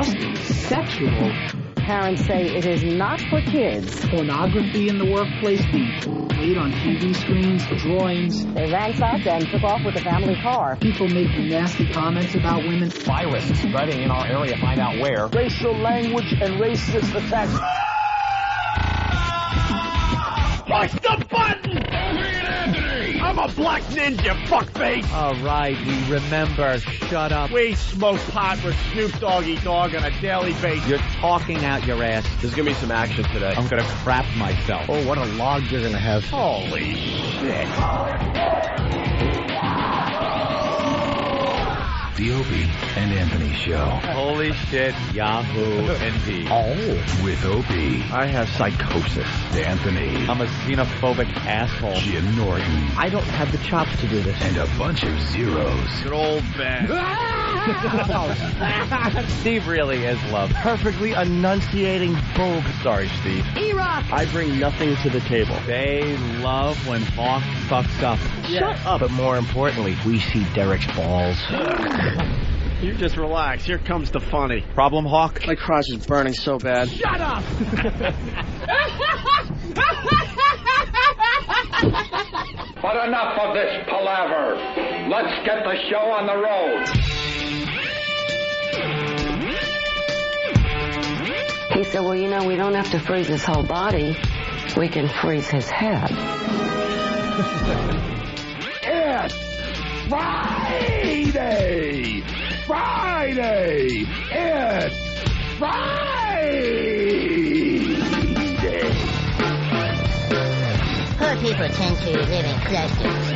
disgusting, sexual. Parents say it is not for kids. Pornography in the workplace being played on TV screens, drawings. They ransacked and took off with the family car. People making nasty comments about women. Virus spreading in our area, find out where. Racial language and racist attacks. Push the button! I'm a black ninja, fuckface! All right, we remember. Shut up. We smoke pot with Snoop Doggy Dogg on a daily basis. You're talking out your ass. There's gonna be some action today. I'm gonna crap myself. Oh, what a log you're gonna have. Holy shit. The Opie and Anthony Show. Holy shit, Yahoo, indeed. Oh. With Opie. I have psychosis. Anthony. I'm a xenophobic asshole. Jim Norton. I don't have the chops to do this. And a bunch of zeros. Good old Ben. Steve really is love. Perfectly enunciating boob. Sorry, Steve. E-Rock! I bring nothing to the table. They love when Hawk fucks up. Shut up. But more importantly, we see Derek's balls. You just relax. Here comes the funny. Problem, Hawk? My crotch is burning so bad. Shut up! But enough of this palaver. Let's get the show on the road. He said, well, you know, we don't have to freeze his whole body. We can freeze his head. It's Friday! Friday! It's Friday! Poor people tend to live in clusters.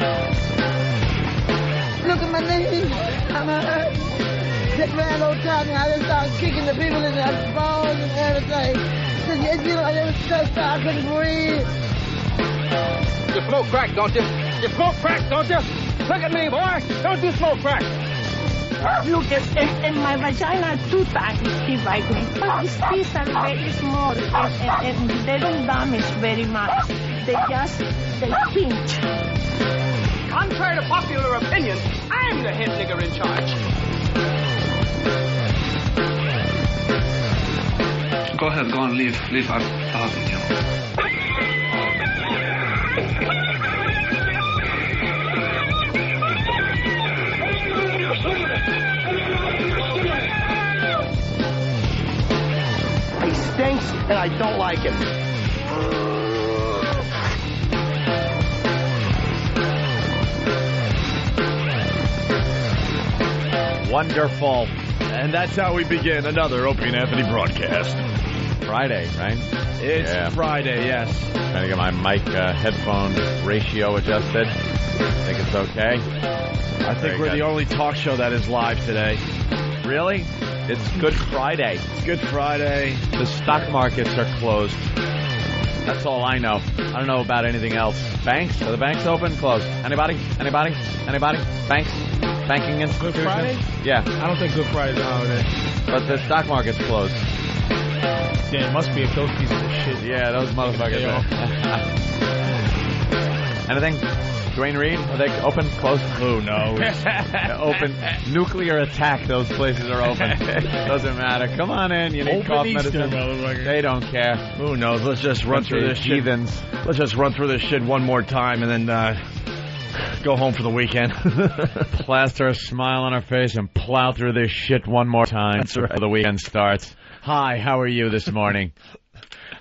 Look at my knees. I'm hurt. That man old Tommy, I just started kicking the people in their balls and everything. You know, it was so I couldn't breathe. You smoke crack, don't you? You smoke crack, don't you? Look at me, boy. Don't you smoke crack? Look, and my vagina is too tiny, Steve, right now. But these teeth are very small, and they don't damage very much. They pinch. Contrary to popular opinion, I'm the head nigger in charge. Go ahead, go on, leave. I'll help you. He stinks, and I don't like him. Wonderful. And that's how we begin another Opie and Anthony broadcast. Friday, right? It's Friday, yes. Trying to get my mic headphone ratio adjusted. Think it's okay? I think we're the only talk show that is live today. Really? It's Good Friday. It's Good Friday. The stock markets are closed. That's all I know. I don't know about anything else. Banks? Are the banks open? Closed. Anybody? Banks? Banking institutions? Good Friday? Yeah. I don't think Good Friday's a holiday. But the stock market's closed. Yeah, it must be if those pieces of shit. Yeah, those motherfuckers. Anything? Dwayne Reed? Are they open? Closed? Who knows? Open. Nuclear attack. Those places are open. Doesn't matter. Come on in. You need open cough Easter, medicine. They don't care. Who knows? Let's just run through this shit. Let's just run through this shit one more time and then go home for the weekend. Plaster a smile on our face and plow through this shit one more time. That's right. Before the weekend starts. Hi, how are you this morning?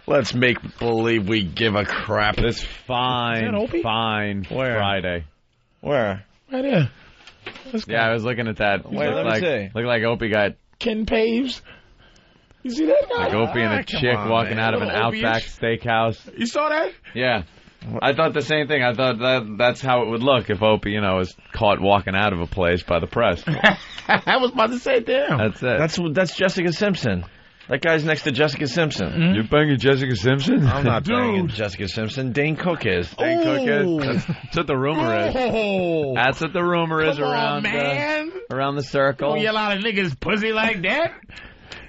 Let's make believe we give a crap. It's fine. Fine. Where? Friday. Where? Right here. Yeah, I was looking at that. Wait, let me see. Looked like Opie got... Ken Paves. You see that guy? Like Opie and a chick walking out of an Outback Steakhouse. You saw that? Yeah. I thought the same thing. I thought that's how it would look if Opie, was caught walking out of a place by the press. I was about to say, damn. That's it. That's Jessica Simpson. That guy's next to Jessica Simpson. Mm-hmm. You're banging Jessica Simpson? I'm not banging Jessica Simpson. Dane Cook is. Dane Cook is? That's what the rumor is. That's what the rumor is around the circle. Don't yell out a nigga's pussy like that.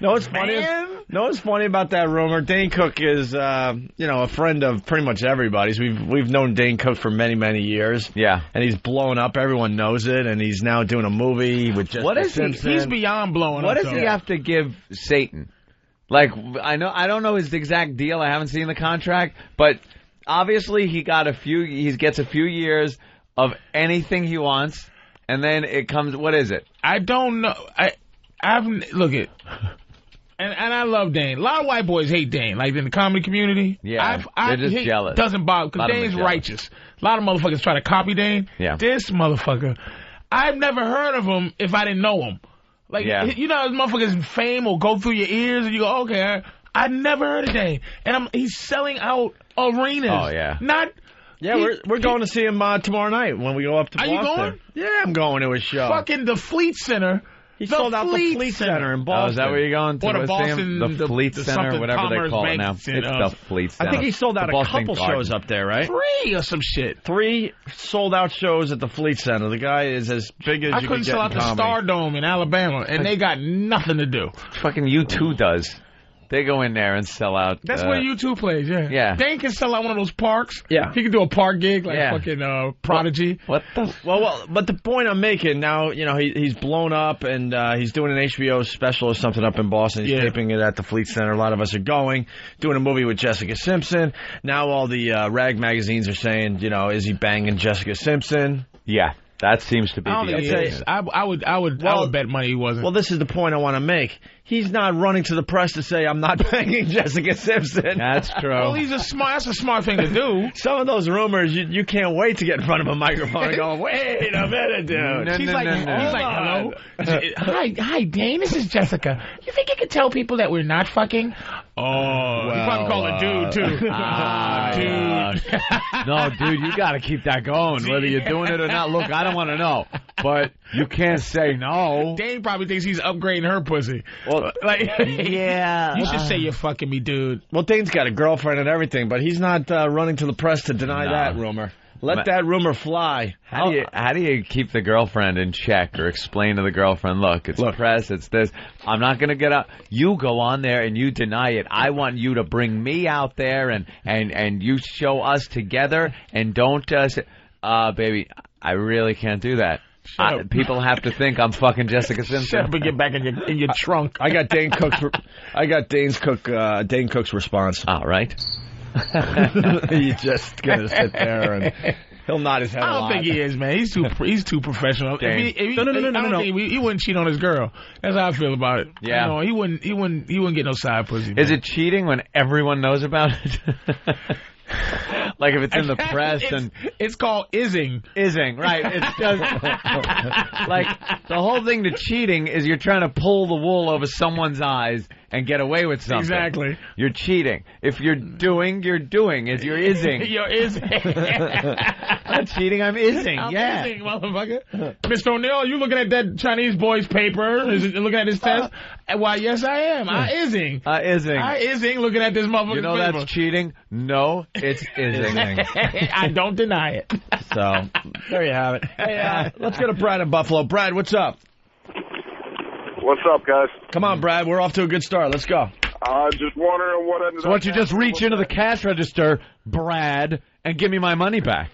No, it's funny. know what's funny about that rumor? Dane Cook is, a friend of pretty much everybody's. We've known Dane Cook for many, many years. Yeah. And he's blown up. Everyone knows it. And he's now doing a movie with Jessica Simpson. He's beyond blowing up. What does he have to give Satan? Like, I don't know his exact deal. I haven't seen the contract, but obviously he gets a few years of anything he wants, and then it comes. What is it? I don't know. Look it. And I love Dane. A lot of white boys hate Dane, like in the comedy community. Yeah, they're just jealous. Doesn't bother because Dane's righteous. A lot of motherfuckers try to copy Dane. Yeah. This motherfucker, I've never heard of him if I didn't know him. Like, you know, those motherfuckers' fame will go through your ears, and you go, okay, I never heard of Dane, and he's selling out arenas. Oh yeah, we're going to see him tomorrow night when we go up to Boston. Are you going? Yeah, I'm going to his show. Fucking the Fleet Center. He sold out the Fleet Center in Boston. Oh, is that where you're going to? Or the Boston, the Fleet Center, whatever they call it now. It's the Fleet Center. I think he sold out a couple shows up there, right? 3 or some shit. 3 sold out shows at the Fleet Center. The guy is as big as you can get in comedy. I couldn't sell out the Stardome in Alabama, and they got nothing to do. Fucking U2 does. They go in there and sell out. That's where U2 plays, yeah. Dane can sell out one of those parks. Yeah. He can do a park gig like fucking Prodigy. What the? Well, but the point I'm making now, you know, he's blown up and he's doing an HBO special or something up in Boston. He's taping it at the Fleet Center. A lot of us are going. Doing a movie with Jessica Simpson. Now all the rag magazines are saying, you know, is he banging Jessica Simpson? Yeah. That seems to be the case. I would bet money he wasn't. Well, this is the point I want to make. He's not running to the press to say, I'm not banging Jessica Simpson. That's true. Well, that's a smart thing to do. Some of those rumors, you can't wait to get in front of a microphone and go, wait a minute, dude. He's like, hello? Hi, Dane, this is Jessica. You think you could tell people that we're not fucking? Oh, well, you probably call it dude, too. Dude. No, dude, you got to keep that going, whether you're doing it or not. Look, I don't want to know, but you can't say no. Dane probably thinks he's upgrading her pussy. Well, yeah. You should say you're fucking me, dude. Well, Dane's got a girlfriend and everything, but he's not running to the press to deny that rumor. Let that rumor fly. How do you keep the girlfriend in check or explain to the girlfriend, look, press, it's this. I'm not going to get up. You go on there and you deny it. I want you to bring me out there and you show us together and don't say, baby, I really can't do that. People have to think I'm fucking Jessica Simpson. Shut up and get back in your trunk. I got Dane Cook's response. All right. He's just gonna sit there and he'll nod his head. I don't think he is, man. He's too professional. No. He wouldn't cheat on his girl. That's how I feel about it. Yeah. No, he wouldn't get no side pussy. Is it cheating when everyone knows about it? Like if it's in the press it's called ising. Ising, right. It's just like the whole thing to cheating is you're trying to pull the wool over someone's eyes and get away with something. Exactly. You're cheating. If you're doing, you're doing. If you're ising. You're ising. I'm not cheating, I'm ising. I'm ising, motherfucker. Mr. O'Neill, you looking at that Chinese boy's paper? Looking at his test? Why, yes, I am. I ising. I ising looking at this motherfucker's You know paper. That's cheating? No, it's ising. I don't deny it. So, there you have it. Hey, let's go to Brad in Buffalo. Brad, what's up? What's up, guys? Come on, Brad. We're off to a good start. Let's go. Just wondering what ended up. So why don't you just reach into the cash register, Brad, and give me my money back?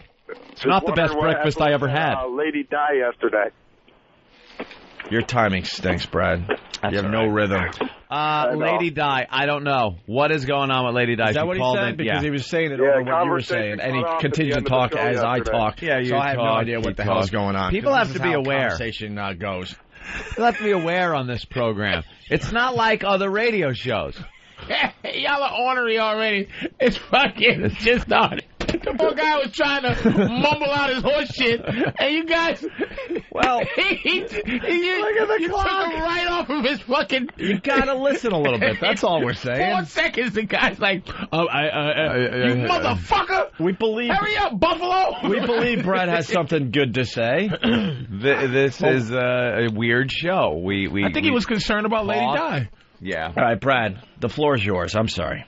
It's not the best breakfast I ever had. Lady Di yesterday. Your timing stinks, Brad. You have no rhythm. Lady Di, I don't know. What is going on with Lady Di? Is that what he said? Because he was saying it over what you were saying, and he continued to talk as I talk. Yeah, so I have no idea what the hell is going on. People have to be aware. Conversation goes. People have to be aware on this program. It's not like other radio shows. Y'all are ornery already. It's fucking just started. The poor guy was trying to mumble out his horse shit, and you guys, well, look at the clock. Took him right off of his fucking. You gotta listen a little bit. That's all we're saying. 4 seconds, the guy's like, you motherfucker! We believe. Hurry up, Buffalo! We believe Brad has something good to say. This is a weird show. I think he was concerned about Lady Di. Yeah. All right, Brad, the floor is yours. I'm sorry.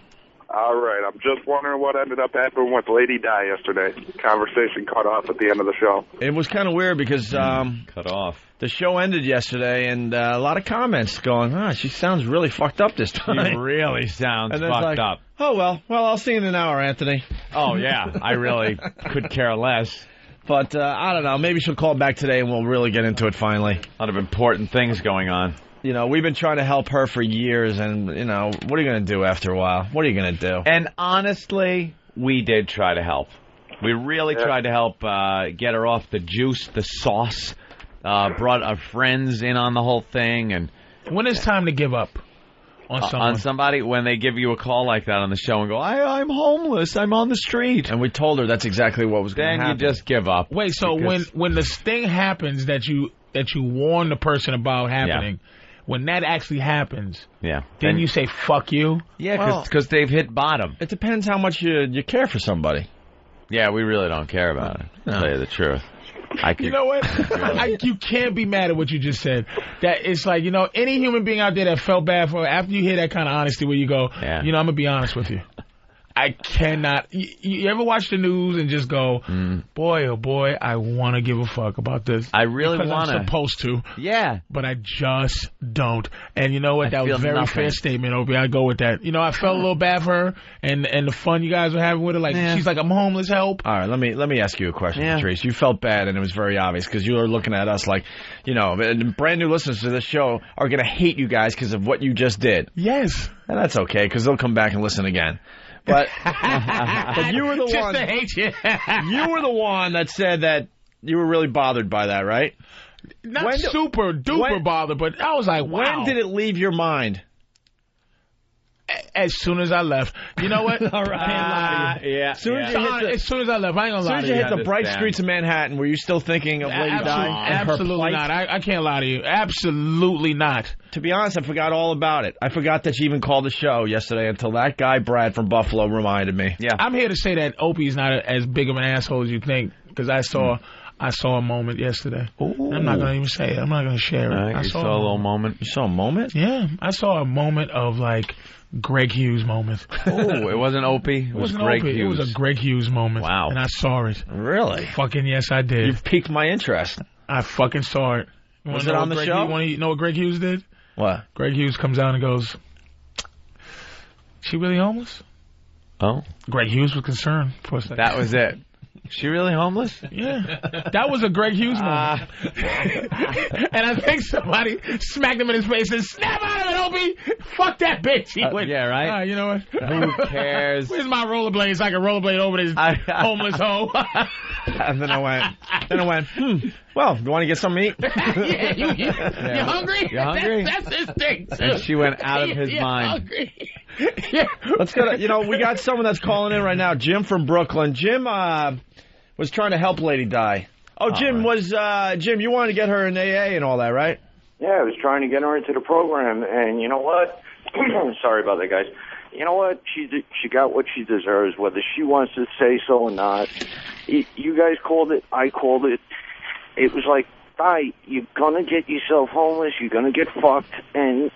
All right. I'm just wondering what ended up happening with Lady Di yesterday. Conversation cut off at the end of the show. It was kind of weird because cut off. The show ended yesterday, and a lot of comments going, she sounds really fucked up this time. She really sounds fucked up. Oh, well, I'll see you in an hour, Anthony. Oh, yeah. I really could care less. But, I don't know. Maybe she'll call back today, and we'll really get into it finally. A lot of important things going on. You know, we've been trying to help her for years, and, you know, what are you going to do after a while? What are you going to do? And honestly, we did try to help. We really tried to help get her off the juice, the sauce. Brought our friends in on the whole thing. And when it's time to give up on someone? On somebody, when they give you a call like that on the show and go, I'm homeless, I'm on the street. And we told her that's exactly what was going to happen. Then you just give up. Wait, so when this thing happens that you warn the person about happening, when that actually happens, then you say, fuck you? Yeah, because they've hit bottom. It depends how much you care for somebody. Yeah, we really don't care about it, to tell you the truth. You know what? You can't be mad at what you just said. That it's like, you know, any human being out there that felt bad for, after you hear that kind of honesty where you go, you know, I'm going to be honest with you. I cannot. You ever watch the news and just go, boy, oh boy, I want to give a fuck about this. I really want to. I'm supposed to. Yeah. But I just don't. And you know what? That was a very fair statement, Opie. I go with that. You know, I felt a little bad for her and the fun you guys were having with her. Like, she's like, I'm homeless, help. All right, let me ask you a question, Patrice. You felt bad, and it was very obvious because you were looking at us like, you know, brand new listeners to this show are going to hate you guys because of what you just did. Yes. And that's okay because they'll come back and listen again. But you were the one. Just to hate you. You were the one that said that you were really bothered by that, right? Not super duper bothered, but I was like, wow. When did it leave your mind? As soon as I left. You know what? All right. I can't lie to you. Yeah. As soon as I left, I ain't gonna lie to you. As soon as you hit the bright streets of Manhattan, were you still thinking of Lady Di? Absolutely not. I can't lie to you. Absolutely not. To be honest, I forgot all about it. I forgot that she even called the show yesterday until that guy, Brad from Buffalo, reminded me. Yeah. I'm here to say that Opie's not as big of an asshole as you think, because I saw a moment yesterday. I'm not going to even say it. I'm not going to share it. I saw a little moment. You saw a moment? Yeah. I saw a moment of, like, Greg Hughes moment. Oh, it wasn't Opie? It was Greg Hughes. It was a Greg Hughes moment. Wow. And I saw it. Really? Fucking yes, I did. You've piqued my interest. I fucking saw it. Was it on the show? You know what Greg Hughes did? What? Greg Hughes comes out and goes, she really homeless? Oh. Greg Hughes was concerned for a second. That was it. She really homeless? Yeah. That was a Greg Hughes moment. And I think somebody smacked him in his face and said, snap out of it, Opie! Fuck that bitch! He went, yeah, right? You know what? Who cares? Where's my rollerblades so I can rollerblade over this homeless hoe? And then I went, well, you want to get something to eat? Yeah, you hungry? You hungry? That's his thing, too. And she went out of his mind. Hungry. Yeah. Let's go to, we got someone that's calling in right now. Jim from Brooklyn. Jim was trying to help Lady Di. Oh, Jim, Jim, you wanted to get her in AA and all that, right? Yeah, I was trying to get her into the program, and you know what? Sorry about that, guys. You know what? She got what she deserves, whether she wants to say so or not. You guys called it. I called it. It was like, Di, you're going to get yourself homeless. You're going to get fucked. And,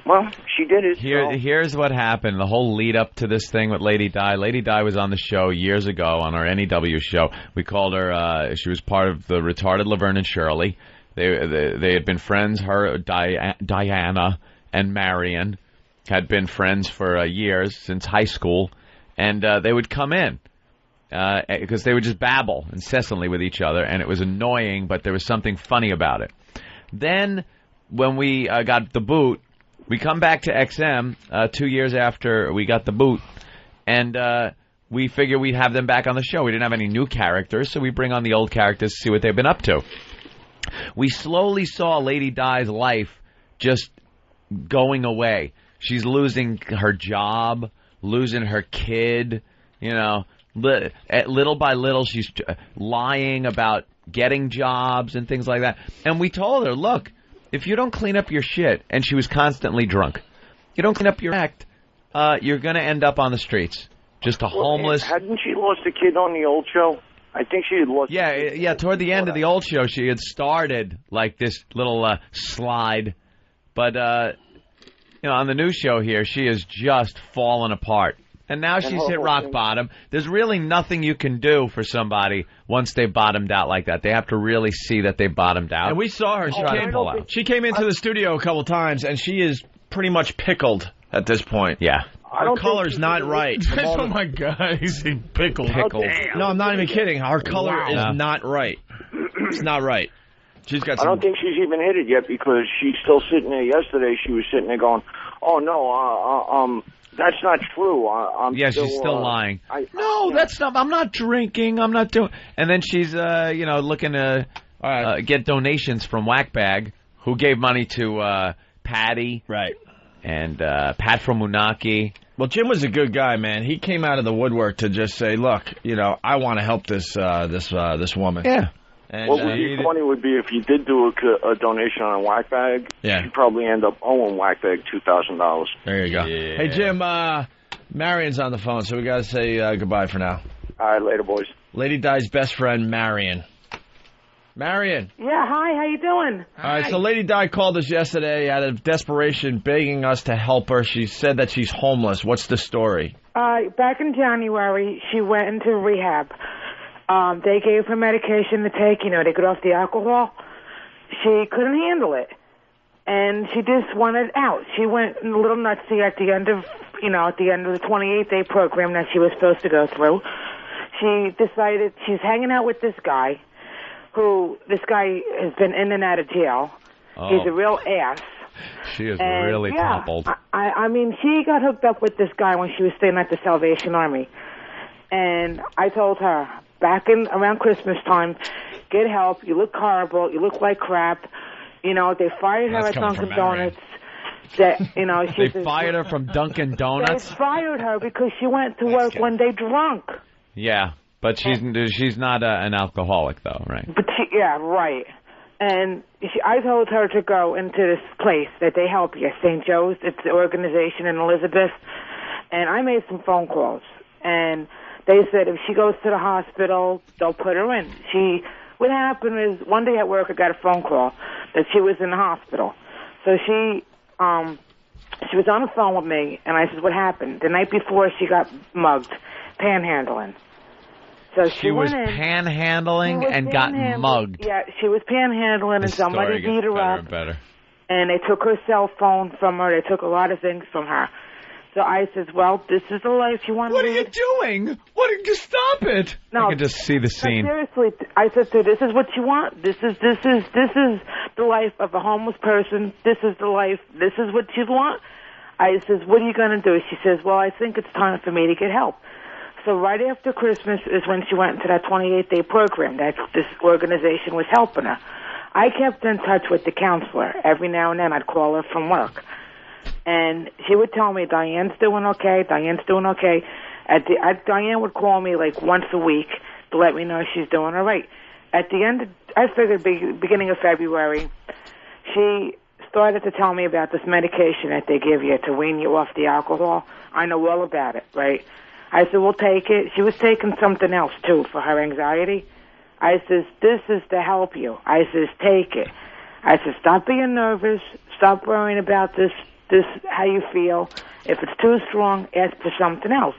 well, she did it. Here's what happened. The whole lead up to this thing with Lady Di. Lady Di was on the show years ago on our NEW show. We called her, she was part of the retarded Laverne and Shirley. They had been friends, her, Diana, and Marion had been friends for years, since high school. And they would come in. Because they would just babble incessantly with each other, and it was annoying, but there was something funny about it. Then, when we got the boot, we come back to XM 2 years after we got the boot, and we figured we'd have them back on the show. We didn't have any new characters, so we bring on the old characters to see what they've been up to. We slowly saw Lady Di's life just going away. She's losing her job, losing her kid, little by little, she's lying about getting jobs and things like that. And we told her, look, if you don't clean up your shit, and she was constantly drunk, you don't clean up your act, you're going to end up on the streets. Just a homeless... Hadn't she lost a kid on the old show? I think she had lost... Yeah, toward the end of the old show, she had started like this little slide. But, on the new show here, she has just fallen apart. And now she's hit rock bottom. There's really nothing you can do for somebody once they bottomed out like that. They have to really see that they bottomed out. And we saw her. She came into the studio a couple times, and she is pretty much pickled at this point. Yeah. Her color's not right. Oh, my God. He's pickled. No, I'm not even kidding. Her color is not right. It's not right. She's got I don't think she's even hit it yet because she's still sitting there. Yesterday, she was sitting there going, oh, no, that's not true. She's still lying. That's not. I'm not drinking. I'm not doing. And then she's, looking to get donations from Whackbag, who gave money to Patty, right, and Pat from Unaki. Well, Jim was a good guy, man. He came out of the woodwork to just say, "Look, I want to help this woman." Yeah. And, what would be funny would be if you did do a donation on Whackbag, you'd probably end up owing Whackbag $2,000. There you go. Yeah. Hey, Jim, Marion's on the phone, so we got to say goodbye for now. All right, later, boys. Lady Di's best friend, Marion. Marion. Yeah, hi, how you doing? All right, so Lady Di called us yesterday out of desperation, begging us to help her. She said that she's homeless. What's the story? Back in January, she went into rehab. They gave her medication to take, to get off the alcohol. She couldn't handle it. And she just wanted out. She went a little nutsy at the end of the 28-day program that she was supposed to go through. She decided she's hanging out with this guy this guy has been in and out of jail. Oh. He's a real ass. She is really toppled. I mean, she got hooked up with this guy when she was staying at the Salvation Army. And I told her, around Christmas time, get help. You look horrible. You look like crap. They fired her at Dunkin' Donuts. They fired her from Dunkin' Donuts? They fired her because she went to work one day drunk. Yeah, but she's not an alcoholic, though, right? But right. And I told her to go into this place that they help you, St. Joe's. It's the organization in Elizabeth. And I made some phone calls. And they said if she goes to the hospital, they'll put her in. What happened is one day at work I got a phone call that she was in the hospital. So she was on the phone with me, and I said, what happened? The night before she got mugged, panhandling. So she was panhandling and got mugged. Yeah, she was panhandling and somebody beat her up. Better. And they took her cell phone from her. They took a lot of things from her. So I said, well, this is the life you want to live. What are you doing? You stop it? No, I can just see the scene. Seriously, I said to her, this is what you want. This is the life of a homeless person. This is the life. This is what you want. I says, what are you going to do? She says, well, I think it's time for me to get help. So right after Christmas is when she went into that 28-day program that this organization was helping her. I kept in touch with the counselor. Every now and then I'd call her from work. And she would tell me, Diane's doing okay, Diane's doing okay. Diane would call me like once a week to let me know she's doing all right. At the end, I figured beginning of February, she started to tell me about this medication that they give you to wean you off the alcohol. I know all about it, right? I said, well, take it. She was taking something else, too, for her anxiety. I says, this is to help you. I says, take it. I says, stop being nervous. Stop worrying about this, how you feel. If it's too strong, ask for something else,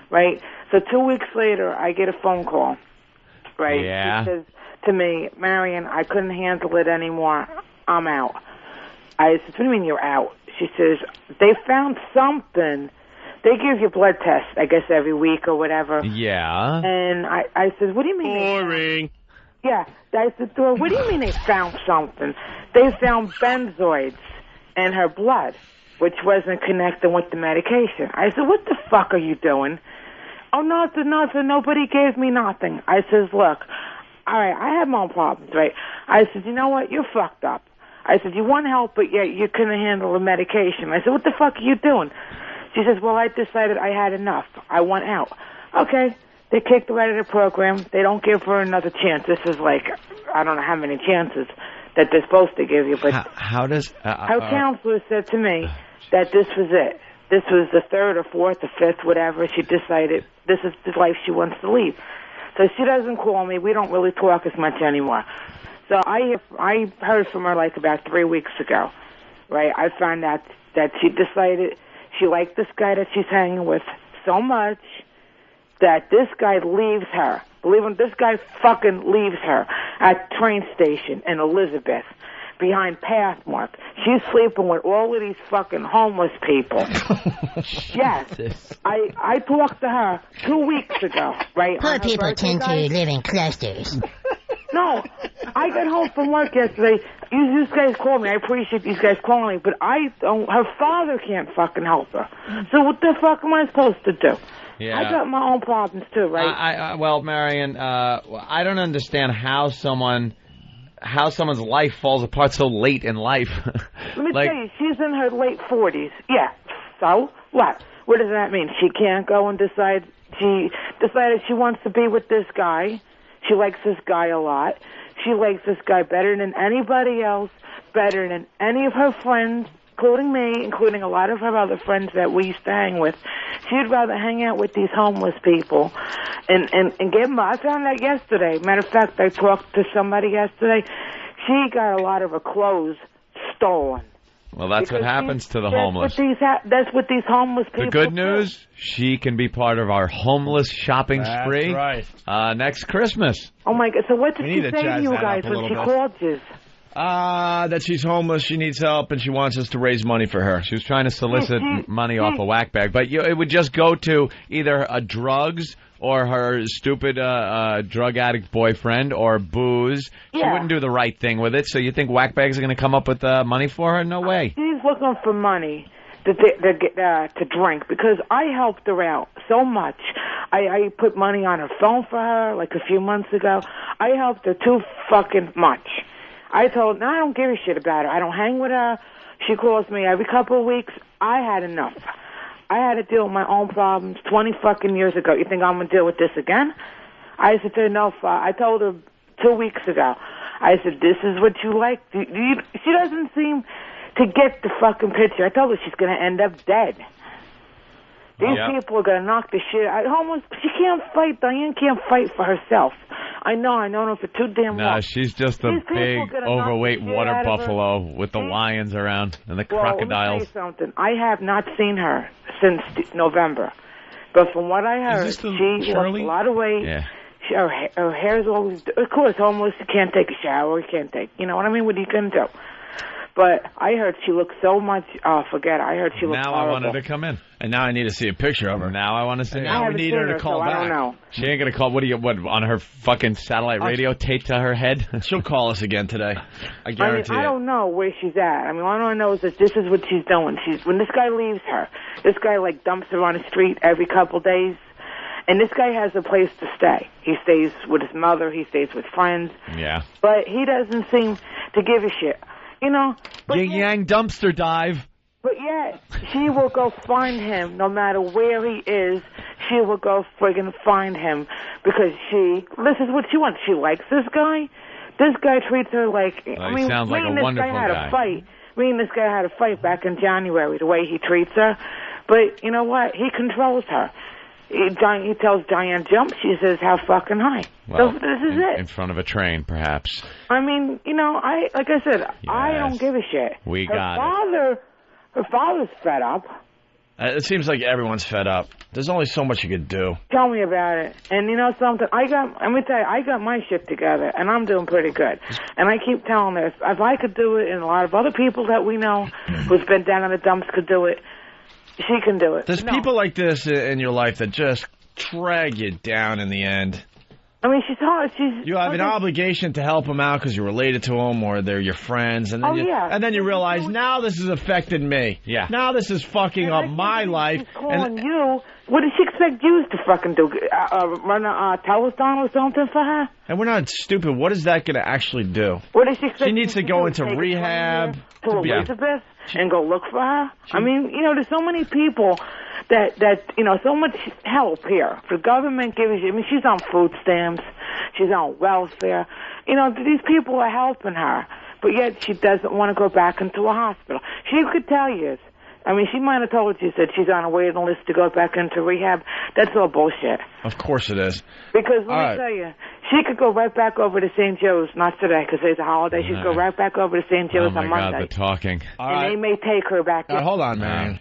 right? So 2 weeks later, I get a phone call, right? Yeah. She says to me, Marion, I couldn't handle it anymore. I'm out. I said, what do you mean you're out? She says, they found something. They give you blood tests, I guess, every week or whatever. Yeah. And I said, what do you mean? Boring. Yeah. I said to her, what do you mean they found something? They found benzoids in her blood, which wasn't connected with the medication. I said, what the fuck are you doing? Oh, nothing. Nobody gave me nothing. I says, look, all right, I have my own problems, right? I said, you know what? You're fucked up. I said, you want help, but yet you couldn't handle the medication. I said, what the fuck are you doing? She says, well, I decided I had enough. I want out. Okay. They kicked her out of the program. They don't give her another chance. This is like, I don't know how many chances that they're supposed to give you. But how does... her counselor said to me that this was it. This was the third or fourth or fifth, whatever. She decided this is the life she wants to lead. So she doesn't call me. We don't really talk as much anymore. So I heard from her like about 3 weeks ago, right? I found out that she decided she liked this guy that she's hanging with so much that this guy leaves her. Believe me, this guy fucking leaves her at train station in Elizabeth behind Pathmark. She's sleeping with all of these fucking homeless people. Yes. I talked to her 2 weeks ago, right? Poor people tend to live in clusters. No, I got home from work yesterday. You guys called me. I appreciate these guys calling me, but I don't. Her father can't fucking help her. So what the fuck am I supposed to do? Yeah. I got my own problems too, right? Well, Marion, I don't understand how someone's life falls apart so late in life. Let me tell you, she's in her late 40s. Yeah. So what? What does that mean? She can't go and decide. She decided she wants to be with this guy. She likes this guy a lot. She likes this guy better than anybody else, better than any of her friends, including me, including a lot of her other friends that we used to hang with. She'd rather hang out with these homeless people and give them. I found out yesterday. Matter of fact, I talked to somebody yesterday. She got a lot of her clothes stolen. Well, that's what happens to the homeless. That's what these homeless people The good news, she can be part of our homeless shopping spree next Christmas. Oh, my God. So what did she say to you guys when she called you? That she's homeless, she needs help, and she wants us to raise money for her. She was trying to solicit money off a whack bag, but it would just go to either drugs or her stupid drug addict boyfriend or booze. She wouldn't do the right thing with it, so you think whack bags are going to come up with money for her? No way. She's looking for money to drink because I helped her out so much. I put money on her phone for her like a few months ago. I helped her too fucking much. I told her, no, I don't give a shit about her. I don't hang with her. She calls me every couple of weeks. I had enough. I had to deal with my own problems 20 fucking years ago. You think I'm going to deal with this again? I said to her, no, I told her 2 weeks ago. I said, this is what you like. She doesn't seem to get the fucking picture. I told her she's going to end up dead. These people are going to knock the shit out. She can't fight. Diane can't fight for herself. I know her for too damn long. No, she's just a big, overweight water buffalo with the lions around and the crocodiles. Let me tell you something. I have not seen her since November. But from what I heard, she lost a lot of weight. Yeah. Her hair's always... Of course, homeless, you can't take a shower. You can't take... You know what I mean? What are you going to do? But I heard she looked so much... Oh, forget it. I heard she looked horrible. Now I want her to come in. And now I need to see a picture of her. Now I want to see her. Now we need her to call back. I don't know. She ain't going to call... What, on her fucking satellite radio taped to her head? She'll call us again today. I guarantee I don't know where she's at. I mean, all I know is that this is what she's doing. When this guy leaves her, this guy, like, dumps her on the street every couple days. And this guy has a place to stay. He stays with his mother. He stays with friends. Yeah. But he doesn't seem to give a shit. You know? Yin-yang dumpster dive. But yet, she will go find him no matter where he is. She will go friggin' find him because this is what she wants. She likes this guy. This guy treats her like... He sounds like a wonderful guy. Me and this guy had a fight back in January, the way he treats her. But you know what? He controls her. He tells Diane jump. She says how fucking high. Well, so this is it. In front of a train, perhaps. I mean, you know, like I said, I don't give a shit. Her father's fed up. It seems like everyone's fed up. There's only so much you could do. Tell me about it. And you know something? Let me tell you, I got my shit together, and I'm doing pretty good. And I keep telling her, if I could do it, and a lot of other people that we know who's been down in the dumps could do it, she can do it. There's people like this in your life that just drag you down in the end. I mean, she's hard. You have an obligation to help them out because you're related to them or they're your friends. And then and then you realize, now this has affected me. Yeah. Now this is fucking up my life. She's calling you. What does she expect you to fucking do? Run a telethon or something for her? And we're not stupid. What is that going to actually do? What does she expect? She needs to go into rehab. To Elizabeth and go look for her? I mean, you know, there's so many people that you know, so much help here. The government gives you, I mean, she's on food stamps. She's on welfare. You know, these people are helping her. But yet she doesn't want to go back into a hospital. She could tell you. I mean, she might have told you that she's on a waiting list to go back into rehab. That's all bullshit. Of course it is. Because let me tell you, she could go right back over to St. Joe's, not today because there's a holiday. She could go right back over to St. Joe's on Monday. Oh, my God, the talking. And they may take her back. Hold on, man.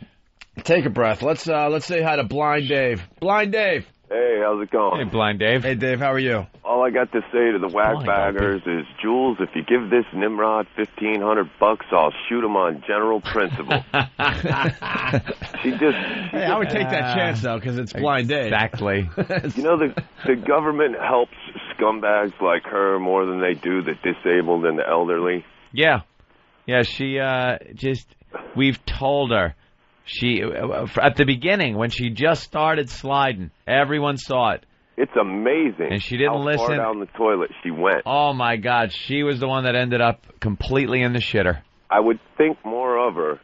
Take a breath. Let's say hi to Blind Dave. Blind Dave. Hey, how's it going? Hey, Blind Dave. Hey, Dave, how are you? All I got to say to the whack-baggers is, Jules, if you give this Nimrod $1,500, I'll shoot him on general principle. She just... Hey, I would take that chance, though, because it's Blind Dave. Exactly. You know, the government helps scumbags like her more than they do the disabled and the elderly. Yeah. Yeah, she we've told her. She at the beginning, when she just started sliding, everyone saw it. It's amazing. And she didn't listen. How far down the toilet she went. Oh, my God. She was the one that ended up completely in the shitter. I would think more of her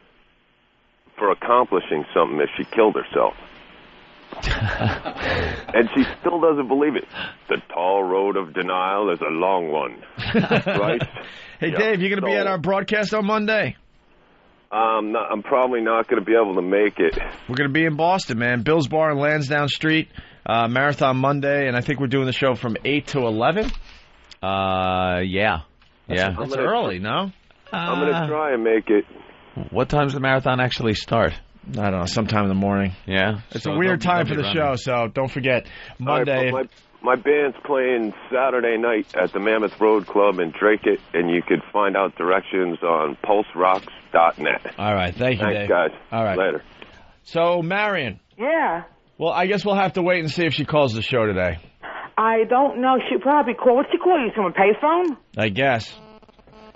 for accomplishing something if she killed herself. And she still doesn't believe it. The tall road of denial is a long one. Right? Hey, yep. Dave, you going to be at our broadcast on Monday? I'm probably not going to be able to make it. We're going to be in Boston, man. Bill's Bar on Lansdowne Street, Marathon Monday, and I think we're doing the show from 8 to 11. Yeah. That's early, no? I'm going to try and make it. What time does the marathon actually start? I don't know, sometime in the morning. Yeah. It's a weird time for the show, so don't forget, Monday. Right, my band's playing Saturday night at the Mammoth Road Club in Drake-It, and you could find out directions on pulserocks.net. All right, thank you, Thanks, Dave. guys. All right. Later. So, Marion. Yeah. Well, I guess we'll have to wait and see if she calls the show today. I don't know. She'll probably call. What's she call you? Someone payphone? I guess.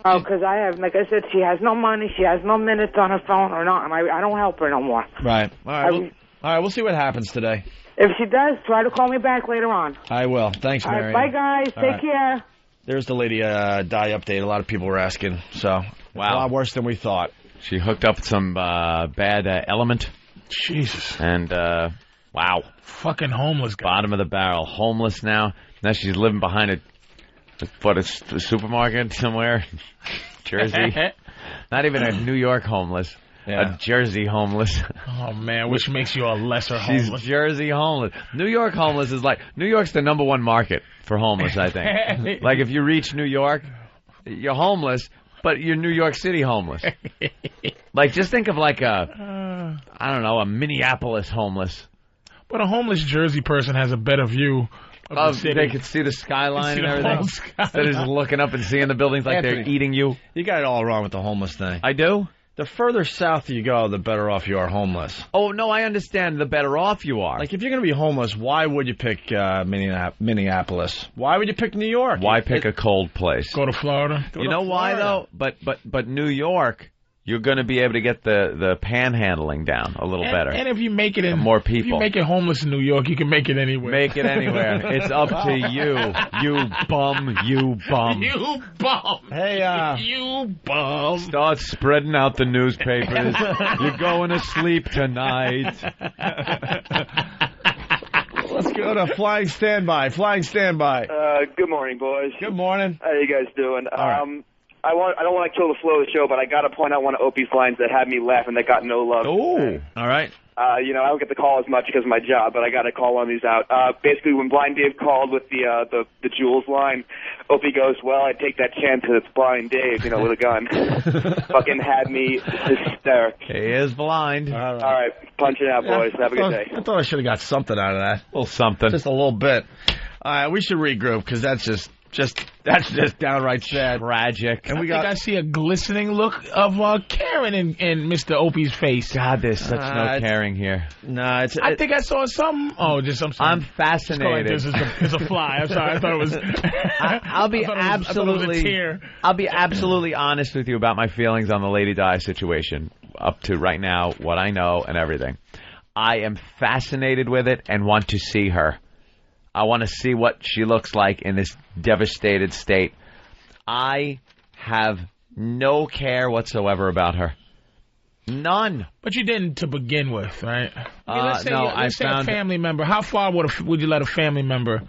Oh, because I have, like I said, she has no money. She has no minutes on her phone or not. I don't help her no more. Right. All right, we'll see what happens today. If she does, try to call me back later on. I will. Thanks, Marion. Bye, guys. Take care. There's the Lady Di update. A lot of people were asking. So, wow. A lot worse than we thought. She hooked up with some bad element. Jesus. And, wow. Fucking homeless guy. Bottom of the barrel. Homeless now. Now she's living behind a supermarket somewhere. Jersey. Not even a New York homeless. Yeah. A Jersey homeless. Oh, man, which makes you a lesser homeless. She's Jersey homeless. New York homeless is like, New York's the #1 market for homeless, I think. Like, if you reach New York, you're homeless, but you're New York City homeless. Like, just think of like a Minneapolis homeless. But a homeless Jersey person has a better view of the city. They could see the skyline and everything. Instead of just looking up and seeing the buildings like Anthony, they're eating you. You got it all wrong with the homeless thing. I do? The further south you go, the better off you are homeless. Oh, no, I understand the better off you are. Like, if you're going to be homeless, why would you pick Minneapolis? Why would you pick New York? Why pick a cold place? Go to Florida. You know why, though? But New York, you're going to be able to get the panhandling down a little better. And if you make it in more people. If you make it homeless in New York, you can make it anywhere. Make it anywhere. It's up to you. You bum. You bum. You bum. Hey, you bum. Start spreading out the newspapers. You're going to sleep tonight. Let's go to Flying Standby. Flying Standby. Good morning, boys. Good morning. How you guys doing? All right. I don't want to kill the flow of the show, but I got to point out one of Opie's lines that had me laughing that got no love. Oh, all right. I don't get the call as much because of my job, but I got to call one of these out. Basically, when Blind Dave called with the Jules line, Opie goes, "Well, I take that chance because it's Blind Dave, with a gun." Fucking had me hysterical. He is blind. All right, punch it out, boys. Have a good day. I thought I should have got something out of that. A little something. Just a little bit. All right, we should regroup because that's just downright sad. Tragic. And I see a glistening look of Karen in Mr. Opie's face. God, there's such no caring here. No, I think I saw some. Oh, just some. I'm fascinated. It's a fly. I'm sorry. I thought it was. I'll be absolutely honest with you about my feelings on the Lady Di situation up to right now, what I know and everything. I am fascinated with it and want to see her. I want to see what she looks like in this devastated state. I have no care whatsoever about her. None. But you didn't to begin with, right? Let's say a family member. How far would you let a family member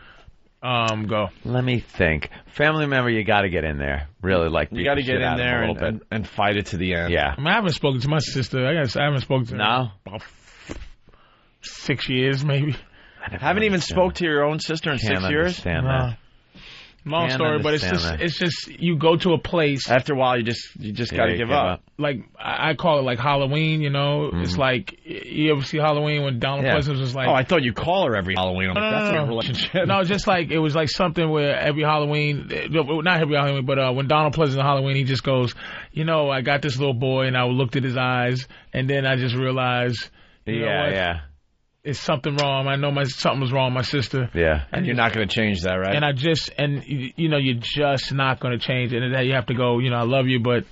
go? Let me think. Family member, you got to get in there. Really, you got to get in there and fight it to the end. Yeah. I haven't spoken to my sister. I haven't spoken to her about 6 years, maybe. Haven't even spoke to your own sister in 6 years? Understand that. Long story, but it's just you go to a place. After a while, you just got to give up. Like I call it like Halloween, you know. It's like you ever see Halloween when Donald Pleasance was like, oh, I thought you call her every Halloween. That's a relationship. No, just like it was like something where every Halloween, not every Halloween, but when Donald Pleasance on Halloween, he just goes, you know, I got this little boy, and I looked at his eyes, and then I just realized, you know what? It's something wrong. I know something was wrong with my sister. Yeah. And you're not going to change that, right? And you know, you're just not going to change it. And then you have to go, you know, I love you, but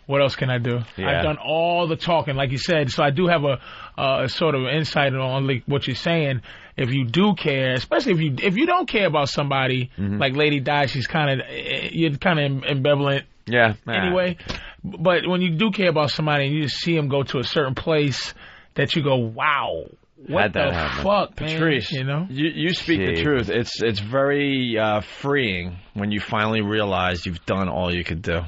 what else can I do? Yeah. I've done all the talking, like you said. So I do have a sort of insight on like what you're saying. If you do care, especially if you don't care about somebody, like Lady Di, you're kind of ambivalent. Yeah. Anyway, but when you do care about somebody and you just see them go to a certain place that you go, wow. What the fuck, man? Patrice, you know? You speak the truth. It's very freeing when you finally realize you've done all you could do.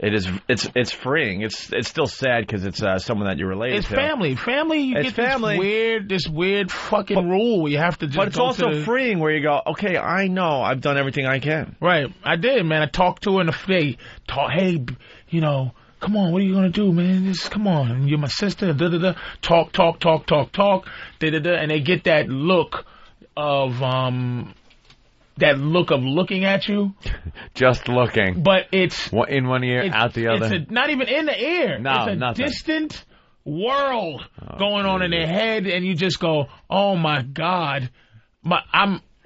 It's freeing. It's still sad because it's someone that you're related it's to. Family. You it's get family. this weird fucking rule where you have to just. But it's also freeing where you go, okay, I know I've done everything I can. Right, I did, man. I talked to her in the face. Hey, you know. Come on, what are you gonna do, man? Just come on, you're my sister. Da da da. Talk. Da da da. And they get that look of looking at you. Just looking. But it's in one ear, out the other. It's not even in the ear. No, it's a nothing. distant world going on in their head, and you just go, "Oh my God,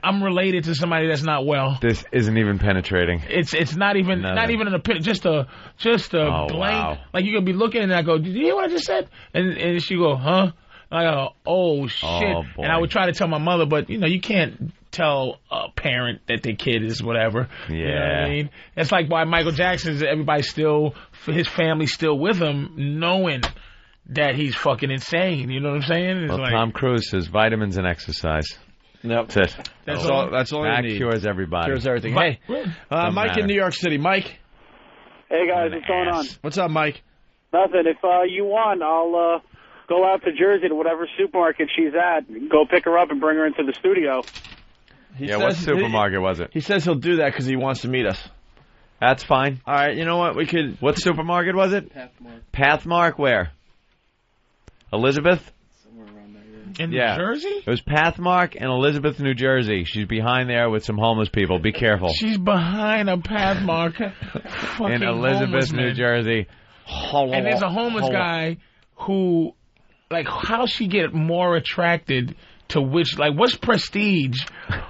I'm related to somebody that's not well." This isn't even penetrating. It's not even in a pit. Just a blank. Wow. Like you're gonna be looking and I go, "Did you hear what I just said?" And she go, "Huh?" And I go, "Oh shit!" Oh, boy. And I would try to tell my mother, but you know you can't tell a parent that their kid is whatever. Yeah. You know what I mean? That's like why Michael Jackson's everybody's still, his family's still with him, knowing that he's fucking insane. You know what I'm saying? It's well, Tom Cruise says vitamins and exercise. Nope. That's it. That's all that you need. cures everybody. Cures everything. Hey, Mike in New York City. Mike. Hey, guys. What's going on? What's up, Mike? Nothing. If you want, I'll go out to Jersey to whatever supermarket she's at, go pick her up and bring her into the studio. What supermarket was it? He says he'll do that because he wants to meet us. That's fine. All right, you know what? We could. What supermarket was it? Pathmark. Pathmark where? Elizabeth? In New Jersey? It was Pathmark in Elizabeth, New Jersey. She's behind there with some homeless people. Be careful. She's behind a Pathmark. In Elizabeth, New Jersey. And there's a homeless guy who, like, how she get more attracted to which, like, what's prestige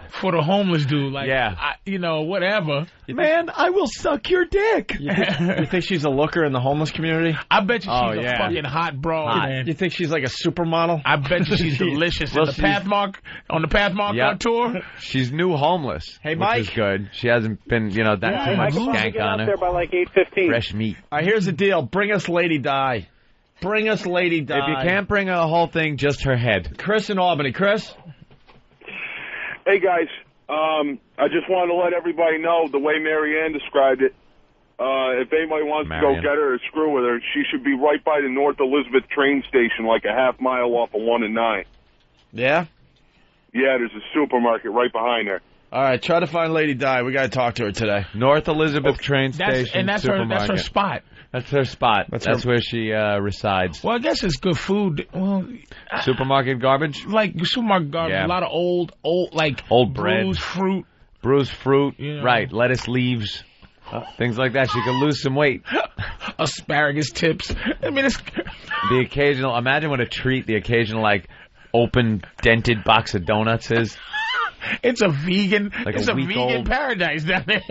for the homeless dude? Like, whatever. Man, I will suck your dick. You think she's a looker in the homeless community? I bet you she's a fucking hot broad, man. You think she's like a supermodel? I bet you she's delicious. On the Pathmark tour. She's new homeless. Hey, Mike. Which is good. She hasn't been, too much skank on her. There by like 8:15. Fresh meat. All right, here's the deal. Bring us Lady Di. Bring us Lady Di. If you can't bring a whole thing, just her head. Chris in Albany. Chris? Hey, guys. I just wanted to let everybody know the way Marianne described it. If anybody wants to go get her or screw with her, she should be right by the North Elizabeth train station, like a half mile off of 1 and 9. Yeah? Yeah, there's a supermarket right behind there. All right, try to find Lady Di. We got to talk to her today. North Elizabeth train station. And that's her spot. That's her spot. That's where she resides. Well, I guess it's good food. Well, supermarket garbage? Like supermarket garbage. Yeah. A lot of old bread. Bruised fruit. You know. Right. Lettuce leaves. Things like that. She could lose some weight. Asparagus tips. I mean, it's... The occasional... Imagine what a treat the occasional, like, open, dented box of donuts is. It's a vegan. Like it's a vegan paradise down there.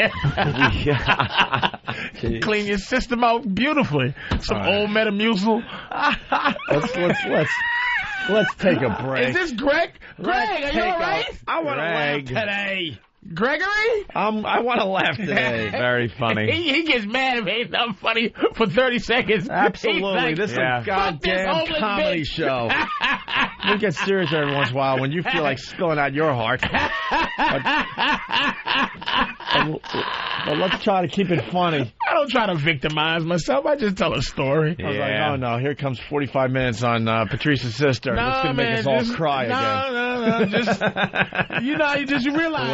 Clean your system out beautifully. Some old Metamucil. Let's take a break. Is this Greg? Greg, are you all right? I want to laugh today. Gregory? I want to laugh today. Very funny. He gets mad if ain't nothing funny for 30 seconds. Absolutely. This is a goddamn comedy show. We get serious every once in a while when you feel like spilling out your heart. But But let's try to keep it funny. I don't try to victimize myself. I just tell a story. I was like, oh, no, here comes 45 minutes on Patrice's sister. That's going to make us all cry again. No. Just, you realize.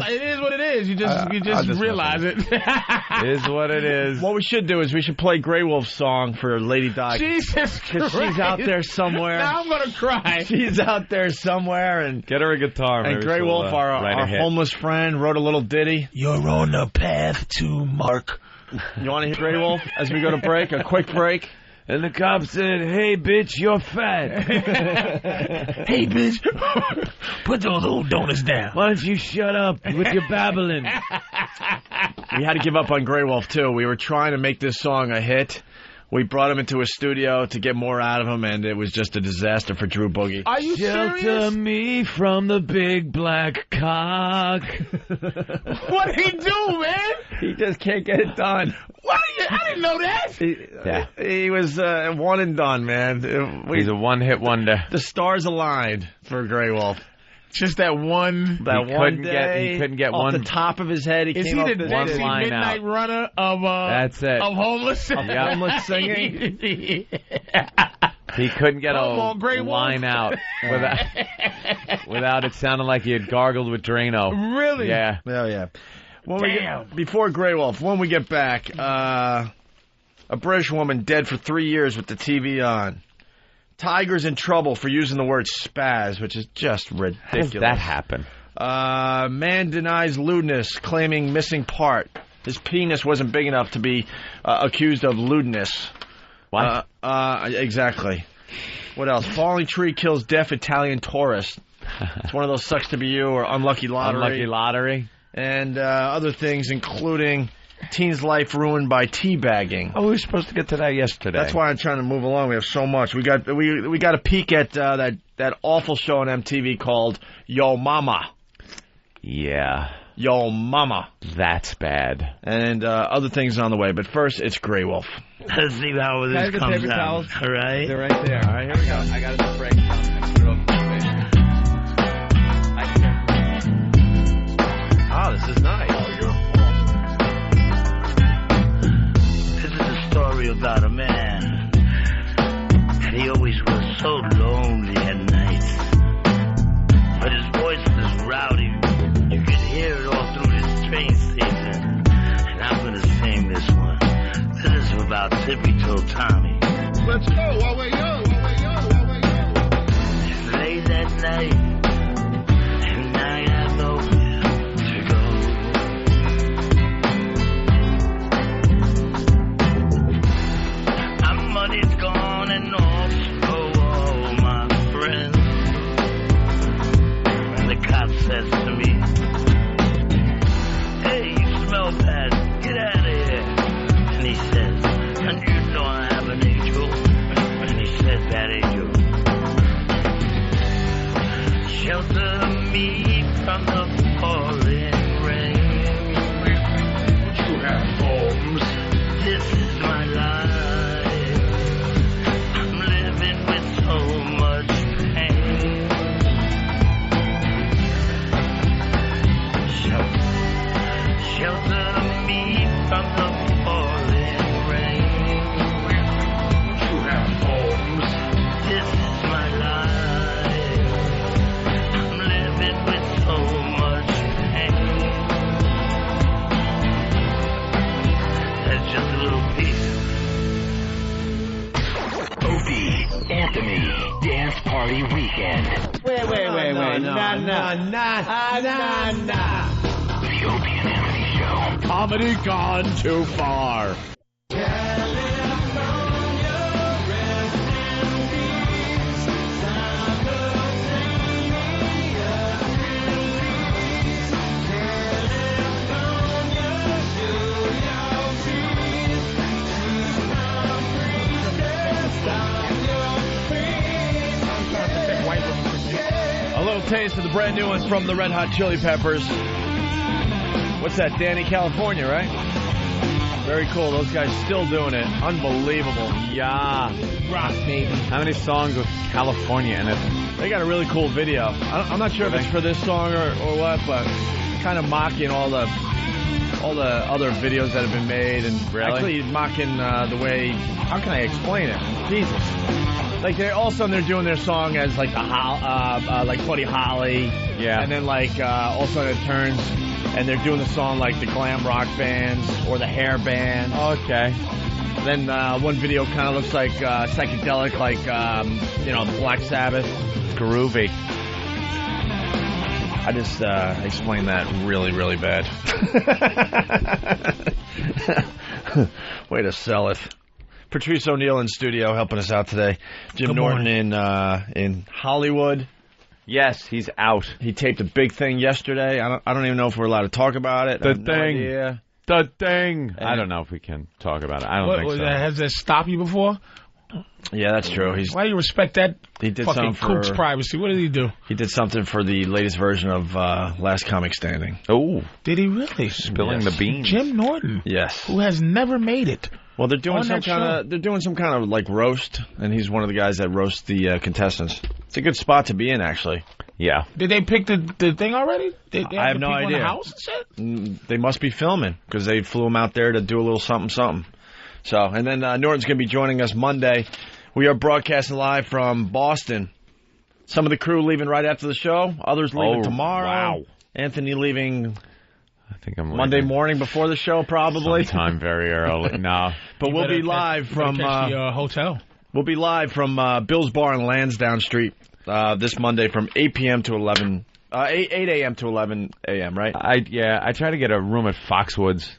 It is what it is. You just realize it. It is what it is. What we should do is we should play Grey Wolf's song for Lady Di. Jesus Christ. She's out there somewhere. Now I'm going to cry. She's out there somewhere. And get her a guitar. And Grey Wolf, our homeless friend, wrote a little ditty. You're on the path to Mark. You want to hear Grey Wolf as we go to break? A quick break? And the cop said, hey, bitch, you're fat. Hey, bitch, put those old donuts down. Why don't you shut up with your babbling? We had to give up on Grey Wolf, too. We were trying to make this song a hit. We brought him into a studio to get more out of him, and it was just a disaster for Drew Boogie. Are you serious? Shelter me from the big black cock. What did he do, man? He just can't get it done. What? I didn't know that. He was one and done, man. He's a one-hit wonder. The stars aligned for Grey Wolf. Just that one day. He couldn't get off one. the top of his head. Is he the Dixie Midnight Runner of That's it. Of homeless? Of homeless singing. He couldn't get a line out without it sounding like he had gargled with Drano. Really? Yeah. Oh yeah. Before Grey Wolf, when we get back, a British woman dead for 3 years with the TV on. Tiger's in trouble for using the word spaz, which is just ridiculous. How does that happen? Man denies lewdness, claiming missing part. His penis wasn't big enough to be accused of lewdness. What? Exactly. What else? Falling tree kills deaf Italian tourist. It's one of those sucks to be you or unlucky lottery. Unlucky lottery. And other things, including teen's life ruined by teabagging. Oh, we were supposed to get to that yesterday. That's why I'm trying to move along. We have so much. We got a peek at that awful show on MTV called Yo Mama. Yeah. Yo Mama. That's bad. And other things on the way. But first, it's Grey Wolf. Let's see how this comes out. All right. They're right there. All right, here we go. I got a break. Oh, this is nice. About a man, and he always was so lonely at night. But his voice was rowdy. You could hear it all through this train station. And I'm gonna sing this one. This is about Tippy Toe Tommy. Let's go while we're young. It's late at night, and I got nowhere to go. Money's gone and also all my friends. And the cop says to me, hey, you smell bad, get out of here. And he says, and you know I have an angel. And he said, that angel, shelter me from the pouring rain. You have Holmes. This is my life. Shelter me from the pouring rain. You have Holmes. This is my life. I'm living with so much pain. That's just a little piece. Opie, Anthony, Dance Party Weekend. Wait. Nah. The Opie and Anthony Show. Comedy gone too far. A little taste of the brand new one from the Red Hot Chili Peppers. What's that? Danny, California, right? Very cool. Those guys still doing it. Unbelievable. Yeah. Rock, baby. How many songs with California in it? They got a really cool video. I'm not sure if it's for this song or what, but kind of mocking all the all the other videos that have been made, and actually mocking the way. How can I explain it? Jesus. Like all of a sudden they're doing their song as like the like Buddy Holly, and then like all of a sudden it turns and they're doing the song like the glam rock bands or the hair band. Okay. Then one video kind of looks like psychedelic, like Black Sabbath. Groovy. I just explained that really, really bad. Way to sell it. Patrice O'Neill in studio helping us out today. Jim Norton in Hollywood. Yes, he's out. He taped a big thing yesterday. I don't even know if we're allowed to talk about it. The thing. I don't know if we can talk about it. I don't think so. Has that stopped you before? Yeah, that's true. Why do you respect that he did fucking kook's privacy? What did he do? He did something for the latest version of Last Comic Standing. Oh. Did he really? Spilling the beans. Jim Norton. Yes. Who has never made it. Well, they're doing some kind of like roast, and he's one of the guys that roast the contestants. It's a good spot to be in, actually. Yeah. Did they pick the thing already? They I have no idea. In the house and shit? They must be filming because they flew him out there to do a little something. So, and then Norton's going to be joining us Monday. We are broadcasting live from Boston. Some of the crew leaving right after the show. Others leaving tomorrow. Wow. Anthony leaving. I think I'm Monday morning before the show, probably. Sometime very early. No. But we'll be live from the hotel. We'll be live from Bill's Bar on Lansdowne Street this Monday from 8 p.m. to 11. 8 a.m. to 11 a.m. Right? I try to get a room at Foxwoods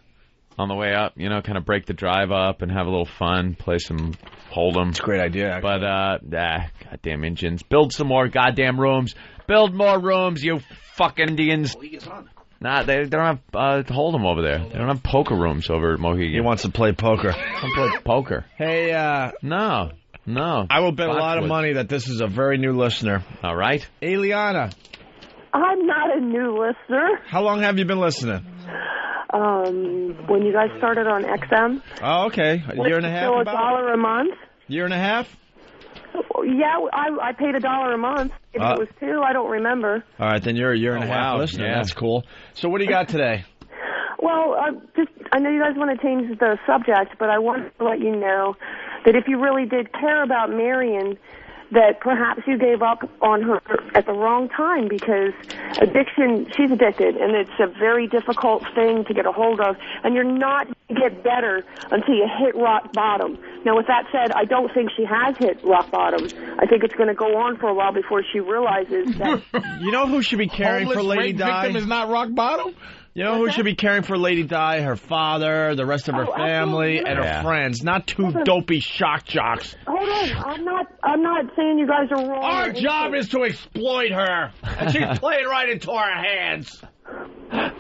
on the way up. Kind of break the drive up and have a little fun, play some Hold'em. It's a great idea, actually. But goddamn Indians, build some more goddamn rooms. Build more rooms, you fuck Indians. Nah, they don't have Hold'em over there. They don't have poker rooms over at Mohegan. He wants to play poker. Play poker. Hey, No. I will bet a lot of money that this is a very new listener. All right. Eliana. I'm not a new listener. How long have you been listening? When you guys started on XM. Oh, okay. A year and a half? So $1 a month. Year and a half? Yeah, I paid $1 a month. If it was $2, I don't remember. All right, then you're a year and a half listener. Yeah. That's cool. So what do you got today? Well, I know you guys want to change the subject, but I wanted to let you know that if you really did care about Marion, that perhaps you gave up on her at the wrong time, because addiction, she's addicted, and it's a very difficult thing to get a hold of, and you're not going to get better until you hit rock bottom. Now, with that said, I don't think she has hit rock bottom. I think it's going to go on for a while before she realizes that... You know who should be caring for Lady Di? Victim is not rock bottom? You know who should be caring for Lady Di? Her father, the rest of her family, and her friends. Not two dopey shock jocks. Hold on. I'm not saying you guys are wrong. Our job is to exploit her. And she's playing right into our hands.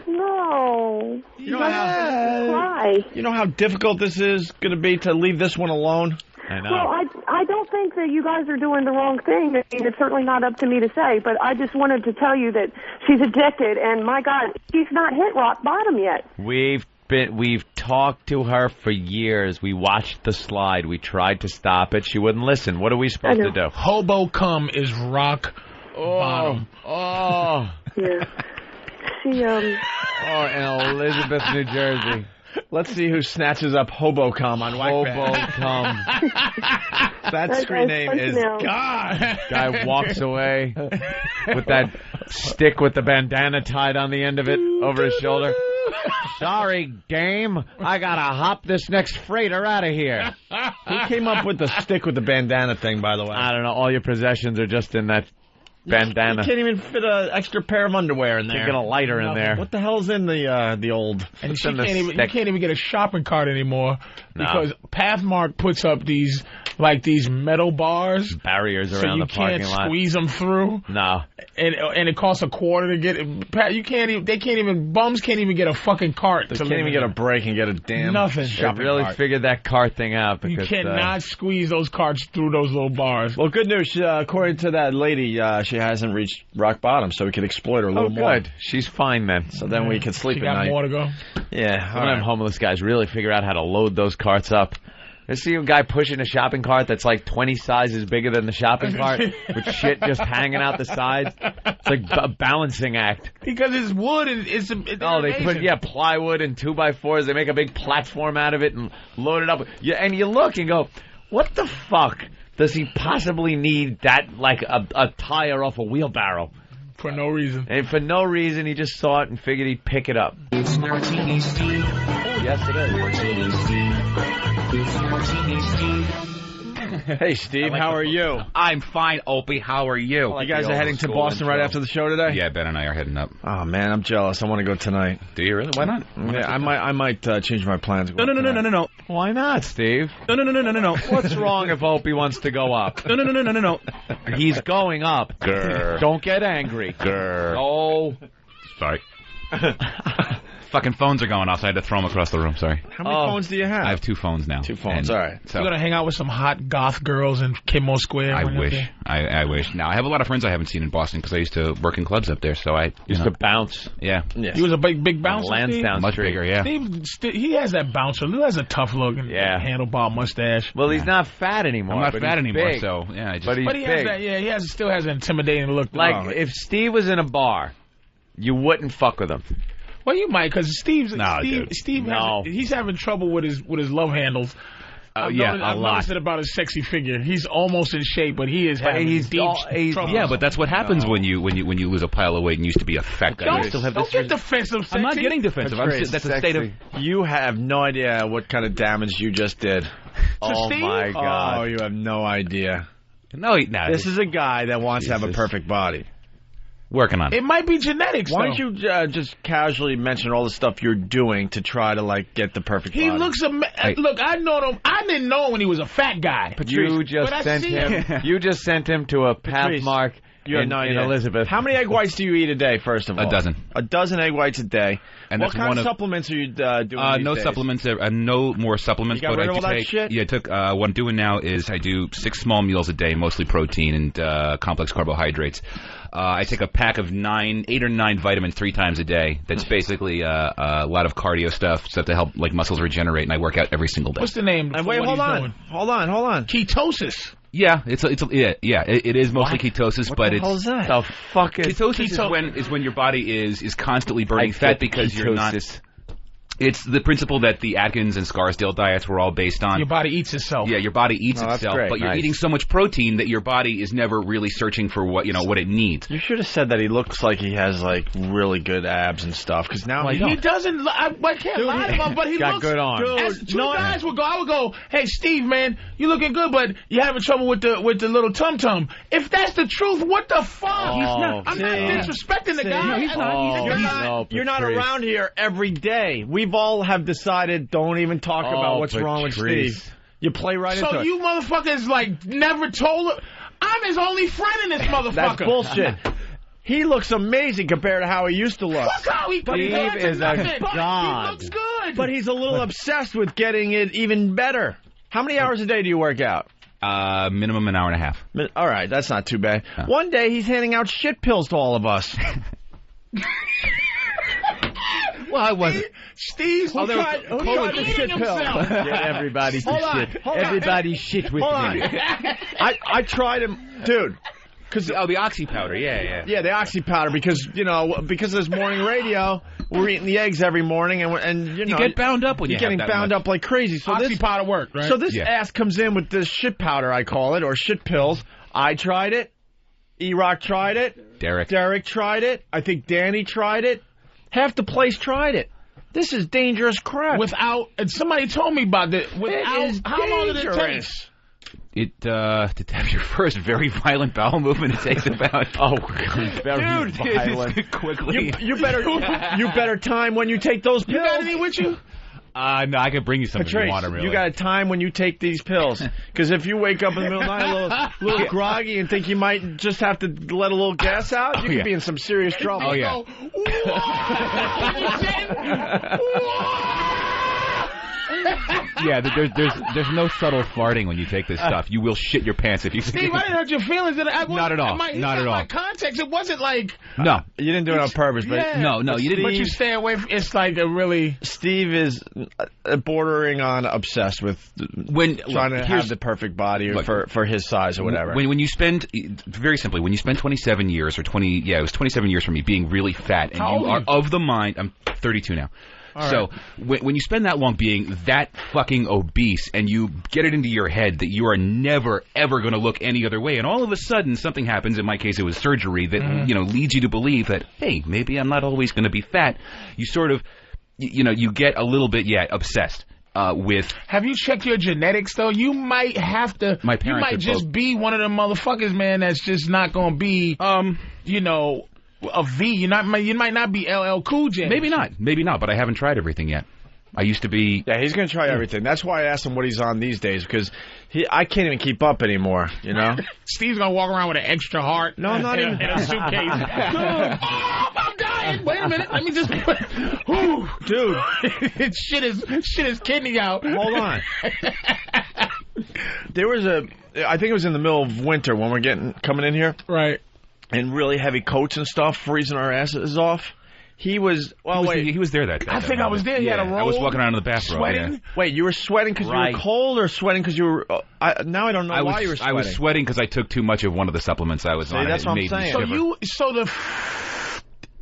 No. You know how difficult this is going to be to leave this one alone? I know. Well, I don't think that you guys are doing the wrong thing. I mean, it's certainly not up to me to say, but I just wanted to tell you that she's addicted, and my God, she's not hit rock bottom yet. We've talked to her for years. We watched the slide. We tried to stop it. She wouldn't listen. What are we supposed to do? Hobo cum is rock bottom. Oh. Yeah. She, in Elizabeth, New Jersey. Let's see who snatches up Hobocom on Whackbat. Hobocom. That screen name is God. Guy walks away with that stick with the bandana tied on the end of it over his shoulder. Sorry, game. I gotta hop this next freighter out of here. Who came up with the stick with the bandana thing, by the way? I don't know. All your possessions are just in that bandana. You can't even fit an extra pair of underwear in there. You get a lighter in there. What the hell's in the old? And you can't even get a shopping cart anymore because Pathmark puts up these metal bars, barriers around the parking lot. So you can't squeeze them through. No. And it costs $0.25 to get it. You can't even. They can't even. Bums can't even get a fucking cart. They can't even get a break and get a damn nothing. shopping They really cart. figured that cart thing out because you cannot squeeze those carts through those little bars. Well, good news. According to that lady, she hasn't reached rock bottom, so we could exploit her a little more. Good. She's fine then. So then we could sleep she at got night. More to go. Yeah. Some of them homeless guys really figure out how to load those carts up. I see a guy pushing a shopping cart that's like 20 sizes bigger than the shopping cart with shit just hanging out the sides. It's like a balancing act. Because it's wood and it's they put plywood and 2x4s. They make a big platform out of it and load it up. And you look and go, what the fuck does he possibly need that like a tire off a wheelbarrow? For no reason. And for no reason, he just saw it and figured he'd pick it up. It's Martini Steve. Yes, it is. Martini Steve. It's Martini Steve. Hey, Steve, how are you? I'm fine, Opie. How are you? You guys are heading to Boston right after the show today? Yeah, Ben and I are heading up. Oh, man, I'm jealous. I want to go tonight. Do you really? Why not? Yeah, I might change my plans. No. Why not, Steve? No. What's wrong if Opie wants to go up? No. He's going up. Grr. Don't get angry. Grr. Oh. Sorry. Fucking phones are going off, so I had to throw them across the room. Sorry. How many phones do you have? I have 2 phones now. 2 phones, all right. So. You're going to hang out with some hot goth girls in Kimmel Square? I wish. I wish. Now, I have a lot of friends I haven't seen in Boston because I used to work in clubs up there, so I used to bounce. Yeah. He was a big bouncer, Lansdowne Much Street. bigger, yeah. Steve, he has that bouncer. He has a tough look and handlebar mustache. Well, he's not fat anymore. I'm not fat anymore, big. so, yeah. But he's big. He still has an intimidating look. Like, if Steve was in a bar, you wouldn't fuck with him. Well, you might, because Steve, dude. he's having trouble with his love handles. I've noticed it about his sexy figure. He's almost in shape, but he is having deep trouble. Yeah, but that's what happens when you lose a pile of weight and used to be a fat guy. Don't get defensive, sexy. I'm not getting defensive. That's a state of... You have no idea what kind of damage you just did. Oh, Steve? my God. Oh, you have no idea. No, this is a guy that wants to have a perfect body. Working on it. It might be genetics, Why don't you just casually mention all the stuff you're doing to try to, like, get the perfect body? He looks look, I know him. I didn't know him when he was a fat guy. Patrice, you just sent him to a Pathmark in Elizabeth. How many egg whites do you eat a day, first of all? A dozen. A dozen egg whites a day. And what kind of supplements are you doing no days? Supplements. No more supplements. You got rid of all that shit? Yeah, what I'm doing now is I do 6 small meals a day, mostly protein and complex carbohydrates. I take a pack of 8 or 9 vitamins 3 times a day. That's basically a lot of cardio stuff to help like muscles regenerate, and I work out every single day. What's the name? And wait, hold on. Ketosis. Yeah, it is mostly ketosis, but it's what the hell is that? The fuck is ketosis is when your body is constantly burning fat because you're not. It's the principle that the Atkins and Scarsdale diets were all based on. Your body eats itself. Yeah, your body eats itself, but you're eating so much protein that your body is never really searching for what it needs. You should have said that he looks like he has like really good abs and stuff. Because now he doesn't. I can't lie to him, but he got looks good on. Two guys would go. I would go, "Hey, Steve, man, you looking good, but you having trouble with the little tum tum." If that's the truth, what the fuck? I'm not disrespecting the guy. No, he's not. You're not around here every day. We've all have decided don't even talk about what's wrong with Steve. You play right into it. So you motherfuckers like never told him. I'm his only friend in this motherfucker. That's bullshit. He looks amazing compared to how he used to look. Look how he Steve is a god. He looks good. But he's a little obsessed with getting it even better. How many hours a day do you work out? Minimum an hour and a half. All right, that's not too bad. One day he's handing out shit pills to all of us. Well, I wasn't. Steve, who tried the shit pill? Get everybody to shit. Everybody shit with me. I tried him, dude. The oxy powder, yeah. Yeah, the oxy powder because of this morning radio, we're eating the eggs every morning and you get bound up when you're getting bound up like crazy. So oxy powder worked, right? So this ass comes in with this shit powder, I call it, or shit pills. I tried it. E-Rock tried it. Derek tried it. I think Danny tried it. Half the place tried it. This is dangerous crap. And somebody told me about it. How long did it take? To have your first very violent bowel movement, it takes about very violent. Quickly. You better time when you take those pills. You got any with you? No, I could bring you some if you want them, really. You got a time when you take these pills. Because if you wake up in the middle of the night a little groggy and think you might just have to let a little gas out, you could be in some serious trouble. Oh, yeah. Yeah, there's no subtle farting when you take this stuff. You will shit your pants if you. Steve, I didn't hurt your feelings. Not at all. Not at all. My context, it wasn't like. No, you didn't do it on purpose. But yeah. No, you didn't. But you stay away. It's like a really. Steve is bordering on obsessed with trying to have the perfect body for his size or whatever. When you spend, very simply, when you spend 27 years or 20, it was 27 years for me being really fat, and you are of the mind. I'm 32 now. So when you spend that long being that fucking obese and you get it into your head that you are never, ever going to look any other way, and all of a sudden something happens, in my case it was surgery, that leads you to believe that, hey, maybe I'm not always going to be fat, you sort of, you get a little bit, obsessed. With. Have you checked your genetics though? You might have to. My parents. You might just be one of them motherfuckers, man. That's just not going to be. A V. You might not be LL Cool J. Maybe not. But I haven't tried everything yet. I used to be. Yeah, he's going to try everything. That's why I asked him what he's on these days, because I can't even keep up anymore. Steve's going to walk around with an extra heart. No, I'm not even. In a suitcase. I'm dying. Wait a minute. Let me just. Dude, shit his kidney out. Hold on. There was I think it was in the middle of winter when we're coming in here. Right. And really heavy coats and stuff, freezing our asses off. He was there that day. I think I was there. He had a robe. I was walking around in the bathroom. Sweating? Yeah. Wait, you were sweating because you were cold, or sweating because you were... now I don't know why you were sweating. I was sweating because I took too much of one of the supplements I was on. That's what I'm saying. So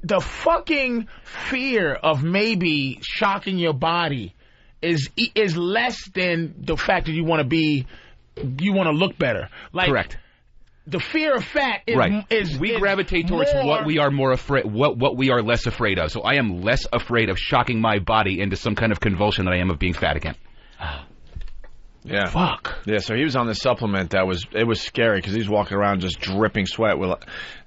the fucking fear of maybe shocking your body is less than the fact that you want to look better. Correct. The fear of fat is we gravitate towards what we are more afraid, what we are less afraid of. So I am less afraid of shocking my body into some kind of convulsion than I am of being fat again. Yeah. Fuck. Yeah. So he was on this supplement that was scary because he's walking around just dripping sweat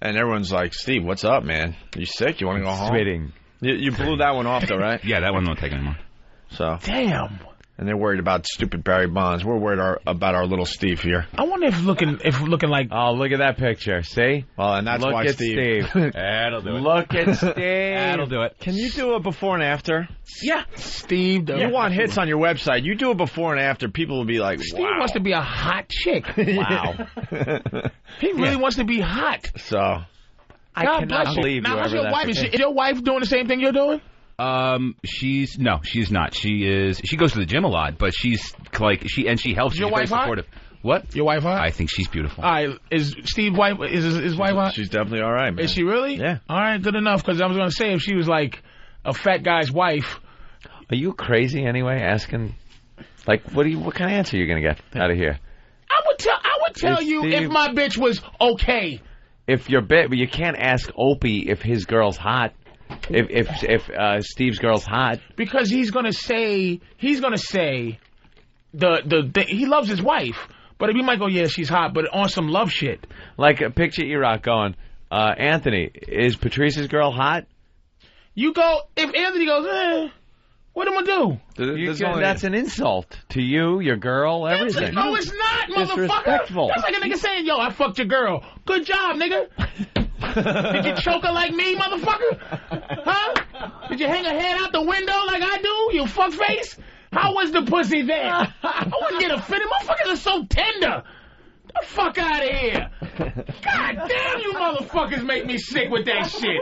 and everyone's like, Steve, what's up, man? Are you sick? You want to go home? Spitting. You blew that one off though, right? Yeah, that one won't take anymore. So. Damn. And they're worried about stupid Barry Bonds. We're worried about our little Steve here. I wonder if looking like... Oh, look at that picture. See? Well, and that's why Steve. That'll do it. Look at Steve. That'll do it. Can you do a before and after? Yeah. Steve. You want hits on your website. You do a before and after. People will be like, wow. Steve wants to be a hot chick. Wow. He really wants to be hot. So... I cannot believe you. Now, what's your wife? Is your wife doing the same thing you're doing? She's not. She goes to the gym a lot, but she's like, she helps. Your wife supportive. Hot? What? Your wife hot? I think she's beautiful. All right. Is Steve's wife, is his wife hot? She's definitely all right, man. Is she really? Yeah. All right, good enough, because I was going to say if she was like a fat guy's wife. Are you crazy anyway, asking, like, what kind of answer are you going to get out of here? I would tell you Steve, if my bitch was okay. If your but you can't ask Opie if his girl's hot. If Steve's girl's hot, because he's gonna say he loves his wife, but he might go, yeah, she's hot, but on some love shit. Like picture E-Rock going, Anthony, is Patrice's girl hot? You go if Anthony goes, what am I do? That's an insult to you, your girl, everything. No, it's not, motherfucker. That's like a nigga saying, yo, I fucked your girl. Good job, nigga. Did you choke her like me, motherfucker? Huh? Did you hang her head out the window like I do, you fuckface? How was the pussy there? I wouldn't get offended. Motherfuckers are so tender. The fuck out of here. God damn, you motherfuckers make me sick with that shit.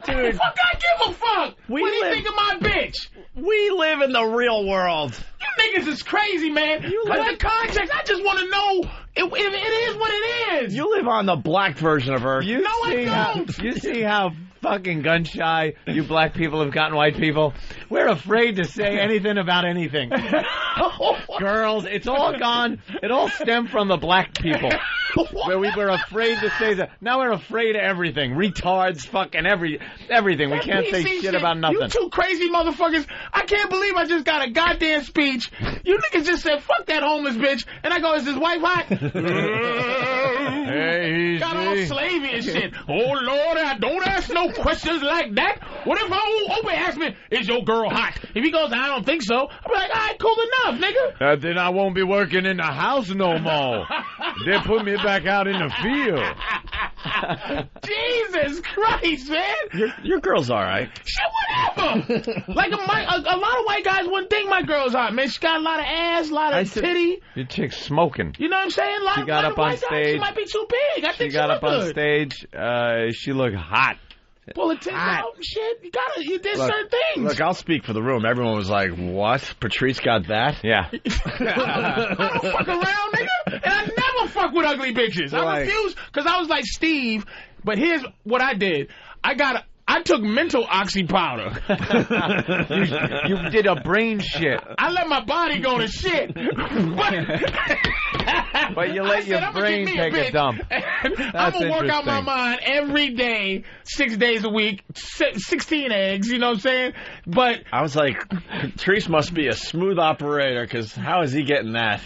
Dude. Fuck, I give a fuck. What do you think of my bitch? We live in the real world. You niggas is crazy, man. Because the context, I just want to know if it is what it is. You live on the black version of Earth. I don't. You see how fucking gun shy you black people have gotten white people? We're afraid to say anything about anything. Girls, it's all gone. It all stemmed from the black people. Where we were afraid to say that. Now we're afraid of everything. Retards, fucking everything. We can't say shit about nothing. You two crazy motherfuckers. I can't believe I just got a goddamn speech. You niggas just said, fuck that homeless bitch. And I go, is his wife hot? Hey, got all slavey and shit. Oh, Lord, I don't ask no questions like that. What if Opie asks me, is your girl hot? If he goes, I don't think so, I'll be like, all right, cool enough, nigga. Then I won't be working in the house no more. They put me back out in the field. Jesus Christ, man. Your girl's all right. Shit, whatever. Like a lot of white guys wouldn't think my girl's hot, man. She got a lot of ass, a lot of titty. Your chick's smoking. You know what I'm saying? She got up on stage. She might be too big. I think she got up on good. stage. She looked hot. Pull a tits out and shit. You did certain things. Look, I'll speak for the room. Everyone was like, what? Patrice got that? Yeah. I don't fuck around, nigga. And I never fuck with ugly bitches. I refuse, because I was like, Steve, but here's what I did. I took mental oxy powder. you did a brain shit. I let my body go to shit. But you let your brain take a dump. I'm going to work out my mind every day, 6 days a week, 16 eggs, you know what I'm saying? But I was like, Patrice must be a smooth operator, because how is he getting that?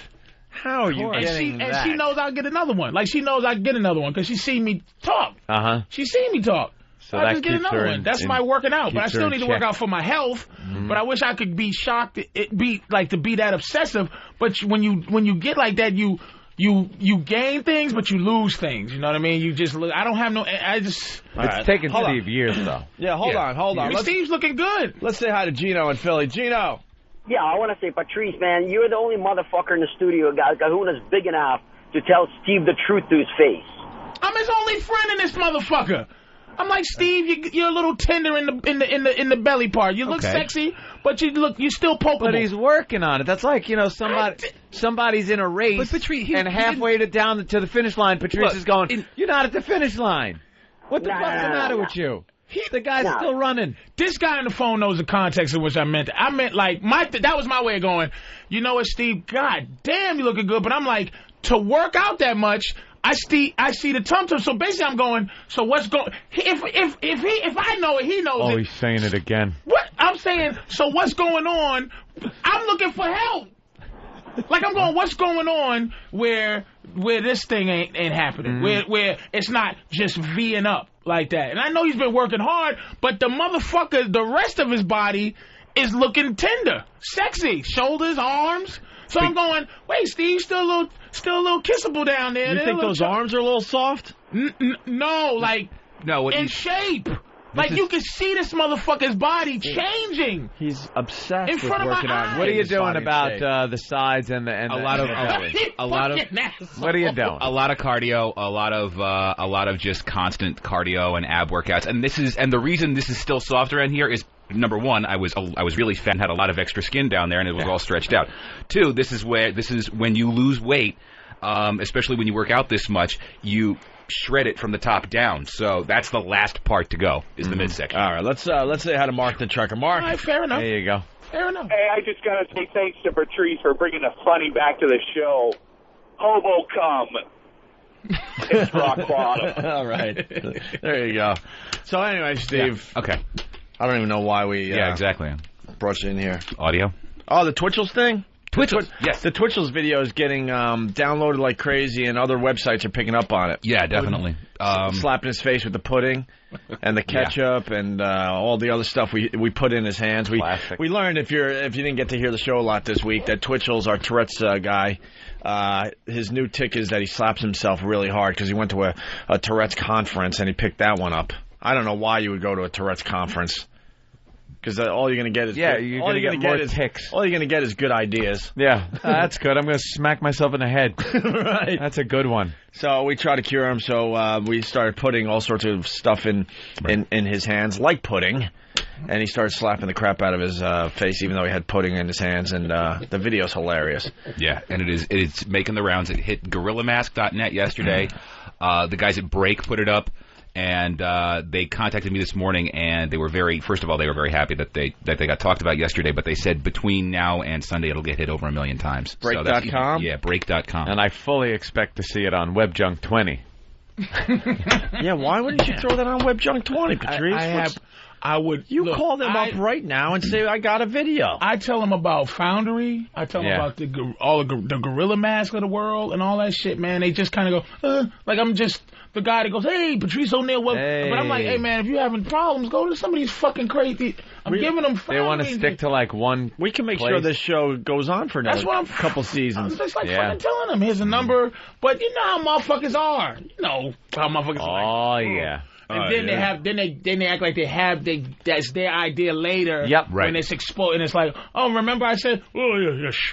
How are you getting that? And she knows I'll get another one. Like, she knows I'll get another one, because she seen me talk. Uh-huh. She seen me talk. So I just get another one. That's my working out. But I still need to work out for my health. Mm-hmm. But I wish I could be shocked to be that obsessive. But when you get like that, you gain things, but you lose things. You know what I mean? You just look. I don't have no. I just. It's taken Steve years though. Yeah, hold on. Steve's looking good. Let's say hi to Gino in Philly. Gino. Yeah, I want to say, Patrice, man, you're the only motherfucker in the studio, guys. Kahuna's big enough to tell Steve the truth to his face. I'm his only friend in this motherfucker. I'm like, Steve, you're a little tender in the belly part. You look sexy, but you still pokeable. But he's working on it. That's like, somebody's in a race, but Patrice, and halfway down to the finish line, Patrice is going, you're not at the finish line. What the fuck's the matter with you? The guy's still running. This guy on the phone knows the context of which I meant it. I meant, like, that was my way of going, you know what, Steve, God damn, you looking good. But I'm like, to work out that much, I see the tum-tum. So basically I'm going, so what's going, if I know it, he knows it. Oh, he's saying it again. What? I'm saying, so what's going on? I'm looking for help. Like, I'm going, what's going on where this thing ain't happening? Where it's not just V'ing up like that. And I know he's been working hard, but the motherfucker, the rest of his body is looking tender, sexy, shoulders, arms. So I'm going, wait, Steve, still a little kissable down there. You think those arms are a little soft? No, like in shape. Like, you can see this motherfucker's body changing. He's obsessed in front with working of my out. What are you doing about the sides and the what are you doing? A lot of cardio, a lot of just constant cardio and ab workouts. And the reason this is still soft around here is, number one, I was really fat and had a lot of extra skin down there, and it was all stretched out. Two, this is when you lose weight, especially when you work out this much, you shred it from the top down. So that's the last part to go, is the midsection. All right, let's say hi to Mark the trucker. Mark. All right, fair enough. There you go. Fair enough. Hey, I just got to say thanks to Patrice for bringing the funny back to the show. Hobo cum. It's rock bottom. All right. There you go. So anyway, Steve. Yeah. Okay. I don't even know why we exactly brought you in here. Audio? Oh, the Twitchell's thing? Twitchell's, yes. The Twitchell's video is getting downloaded like crazy, and other websites are picking up on it. Yeah, definitely. Slapping his face with the pudding and the ketchup and all the other stuff we put in his hands. We learned, if you didn't get to hear the show a lot this week, that Twitchell's our Tourette's guy. His new tick is that he slaps himself really hard because he went to a Tourette's conference and he picked that one up. I don't know why you would go to a Tourette's conference. Because all you're going to get is you're going to get more ticks. All you're going to get is good ideas. Yeah, that's good. I'm going to smack myself in the head. Right. That's a good one. So we try to cure him. So we started putting all sorts of stuff in his hands, like pudding. And he started slapping the crap out of his face, even though he had pudding in his hands. And the video's hilarious. Yeah, and it's making the rounds. It hit GorillaMask.net yesterday. The guys at Break put it up. And they contacted me this morning, and they were very happy that they got talked about yesterday. But they said between now and Sunday, it'll get hit over 1 million times. Break.com? Yeah, Break.com. And I fully expect to see it on WebJunk 20. Yeah, why wouldn't you throw that on WebJunk 20, Patrice? I would. You call them up right now and say, I got a video. I tell them about Foundry. I tell them about the Gorilla Mask of the world and all that shit, man. They just kind of go, like I'm just the guy that goes, hey, Patrice O'Neal. Hey. But I'm like, hey, man, if you're having problems, go to some of these fucking crazy. I'm giving them Foundry. They want to stick to like one. We can make sure this show goes on for another couple seasons. I'm just like fucking telling them, here's a number. But you know how motherfuckers are. You know how motherfuckers are. Oh, yeah. And then they act like that's their idea later. Yep, right. When it's exposed, and it's like, oh, remember I said, oh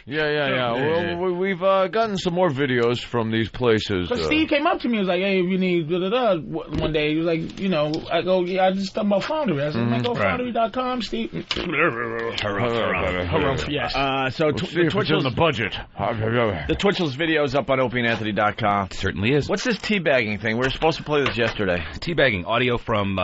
yeah. Well, we've gotten some more videos from these places. Because Steve came up to me, and was like, hey, if you need one day, he was like, you know, I go, I just thought about Foundry. I said, man, go Foundry.com, Steve. Yes. So the Twitchell's the budget. The Twitchell's video's up on OpieandAnthony.com. Certainly is. What's this teabagging thing? We were supposed to play this yesterday. Teabagging. Audio from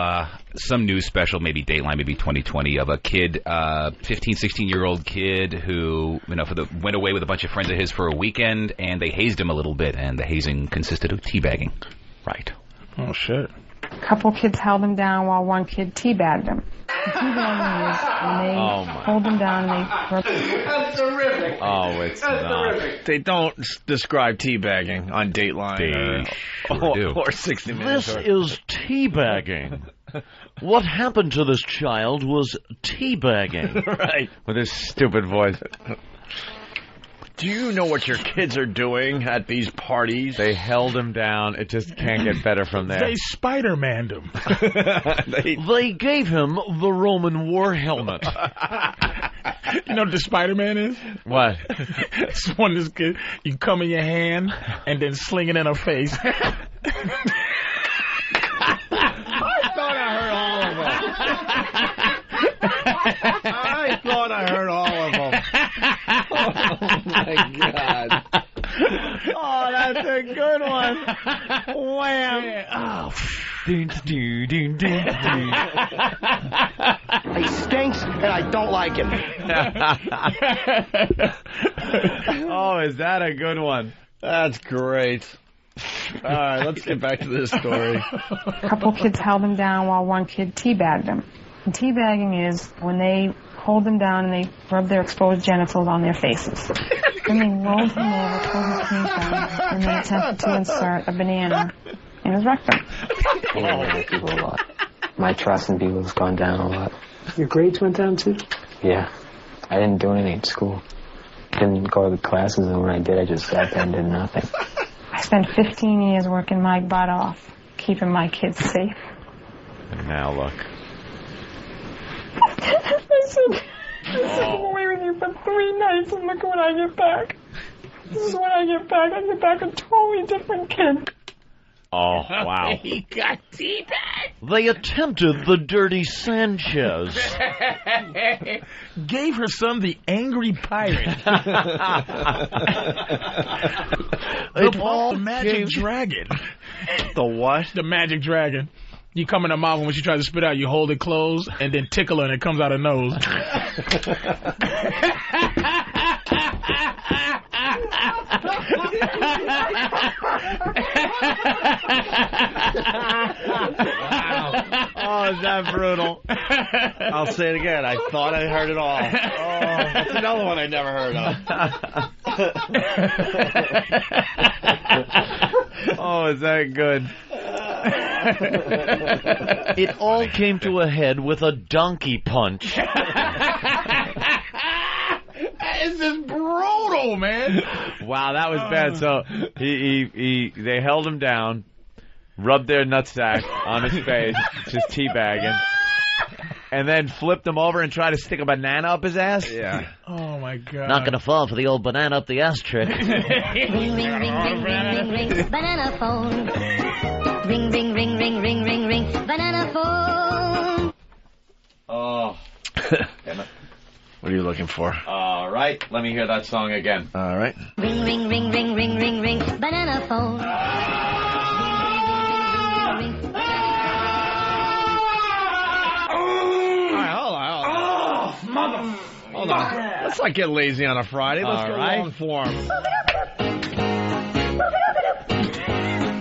some news special, maybe Dateline, maybe 2020, of a kid, 15, 16-year-old kid who, you know, went away with a bunch of friends of his for a weekend, and they hazed him a little bit, and the hazing consisted of teabagging. Right. Oh, shit. A couple kids held him down while one kid teabagged him. Teabagging is when they hold him down and they... That's terrific. Oh, it's not. Terrific. They don't describe teabagging on Dateline or 60 Minutes. This is teabagging. What happened to this child was teabagging. Right. With his stupid voice. Do you know what your kids are doing at these parties? They held him down. It just can't get better from there. They Spider-Manned him. They gave him the Roman war helmet. You know what the Spider-Man is? What? It's one of this kid, you come in your hand and then sling it in her face. I thought I heard all of them. I thought I heard all of them. Oh, my God. Oh, that's a good one. Wham. Yeah. Oh. He stinks, and I don't like him. Oh, is that a good one? That's great. All right, let's get back to this story. A couple kids held him down while one kid teabagged him. And teabagging is when they hold him down and they rub their exposed genitals on their faces. Then they rolled him over, pulled his pants down, and they attempted to insert a banana in his rectum. I like people a lot. My trust in people has gone down a lot. Your grades went down too? Yeah. I didn't do anything at school. Didn't go to the classes, and when I did, I just sat there and did nothing. I spent 15 years working my butt off, keeping my kids safe. And now look. I said I'm away with you for 3 nights, and look when I get back. This is when I get back. I get back a totally different kid. Oh, wow. He got teabagged. They attempted the dirty Sanchez. Gave her son the angry pirate. The magic dragon. The what? The magic dragon. You come in her mouth, and when she tries to spit out, you hold it closed and then tickle her, and it comes out her nose. Oh, is that brutal? I'll say it again. I thought I heard it all. Oh, that's another one I never heard of. Oh, is that good? It all came to a head with a donkey punch. This is brutal, man. Wow, that was bad. So they held him down, rubbed their nutsack on his face, just teabagging, and then flipped him over and tried to stick a banana up his ass. Yeah. Oh my God. Not gonna fall for the old banana up the ass trick. Ring, ring, ring, ring, ring, ring, ring, banana phone. Ring, ring, ring, ring, ring, ring, ring, banana phone. Oh. What are you looking for? All right, let me hear that song again. All right. Ring, ring, ring, ring, ring, ring, ring, banana phone. Hold on. Let's not get lazy on a Friday. Let's go long form.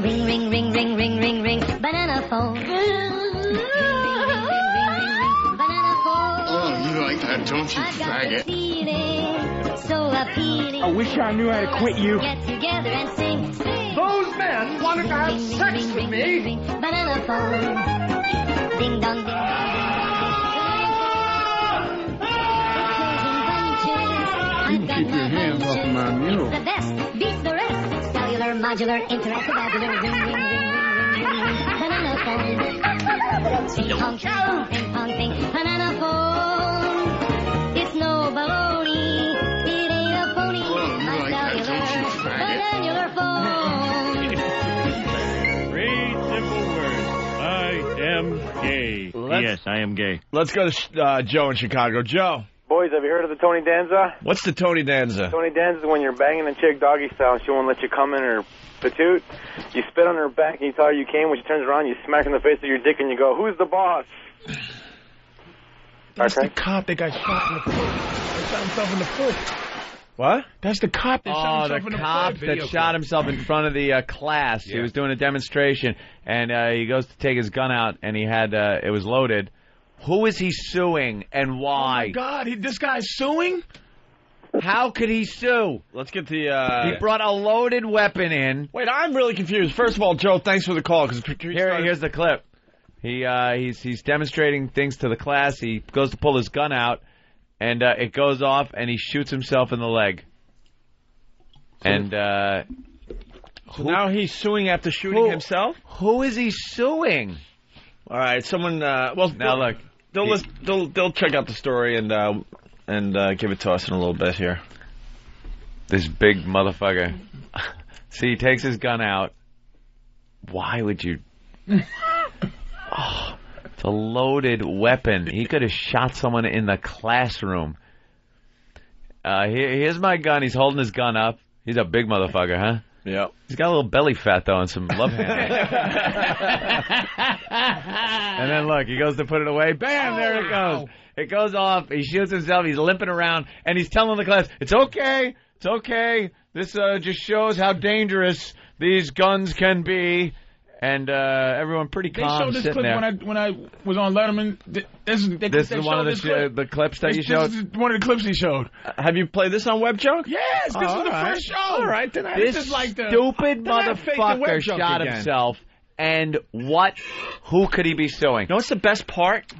Ring, ring, ring, ring, ring, ring, ring, banana phone. Ring, ring, ring, ring, ring, ring, Don't you faggot. Feeling so appealing. I wish I knew how to quit you. Get together and sing. Those men wanted to have sex with me. Banana phone. Ding dong ding. Keep your hands off my mule. The best beats the rest. Cellular, modular, interactive, modular, ring, ring, ring, ring, ring, ring. Banana phone. Ping pong, ping pong, ping. Banana phone. It's no baloney. It ain't a phony. My cellular, banana phone. 3 simple words. I am gay. Yes, I am gay. Let's go to Joe in Chicago. Joe. Boys, have you heard of the Tony Danza? What's the Tony Danza? Tony Danza is when you're banging a chick doggy style and she won't let you come in her patoot. You spit on her back and you tell her you came. When she turns around, you smack her in the face with your dick and you go, "Who's the boss?" That's the cop that got shot in the foot. He shot himself in the foot. What? That's the cop that shot himself in the foot. Oh, the cop that shot himself in front of the class. Yeah. He was doing a demonstration, and he goes to take his gun out, and he had it was loaded. Who is he suing and why? Oh, my God. This guy's suing? How could he sue? Let's get the... He brought a loaded weapon in. Wait, I'm really confused. First of all, Joe, thanks for the call. Here's the clip. He's demonstrating things to the class. He goes to pull his gun out, and it goes off, and he shoots himself in the leg. And so now he's suing after shooting himself? Who is he suing? All right, someone... now look. They'll check out the story and give it to us in a little bit here. This big motherfucker. See, he takes his gun out. Why would you... Oh, it's a loaded weapon. He could have shot someone in the classroom. Here's my gun. He's holding his gun up. He's a big motherfucker, huh? Yeah. He's got a little belly fat, though, and some love handles. And then, look, he goes to put it away. Bam, there it goes. It goes off. He shoots himself. He's limping around, and he's telling the class, it's okay. It's okay. This just shows how dangerous these guns can be. And everyone pretty calm They showed this sitting clip there. when I was on Letterman. This is one of the clips that you showed? This is one of the clips he showed. Have you played this on Web Joke? Yes, this was the first show. All right, then This is like the stupid motherfucker shot himself. And who could he be suing? You know what's the best part?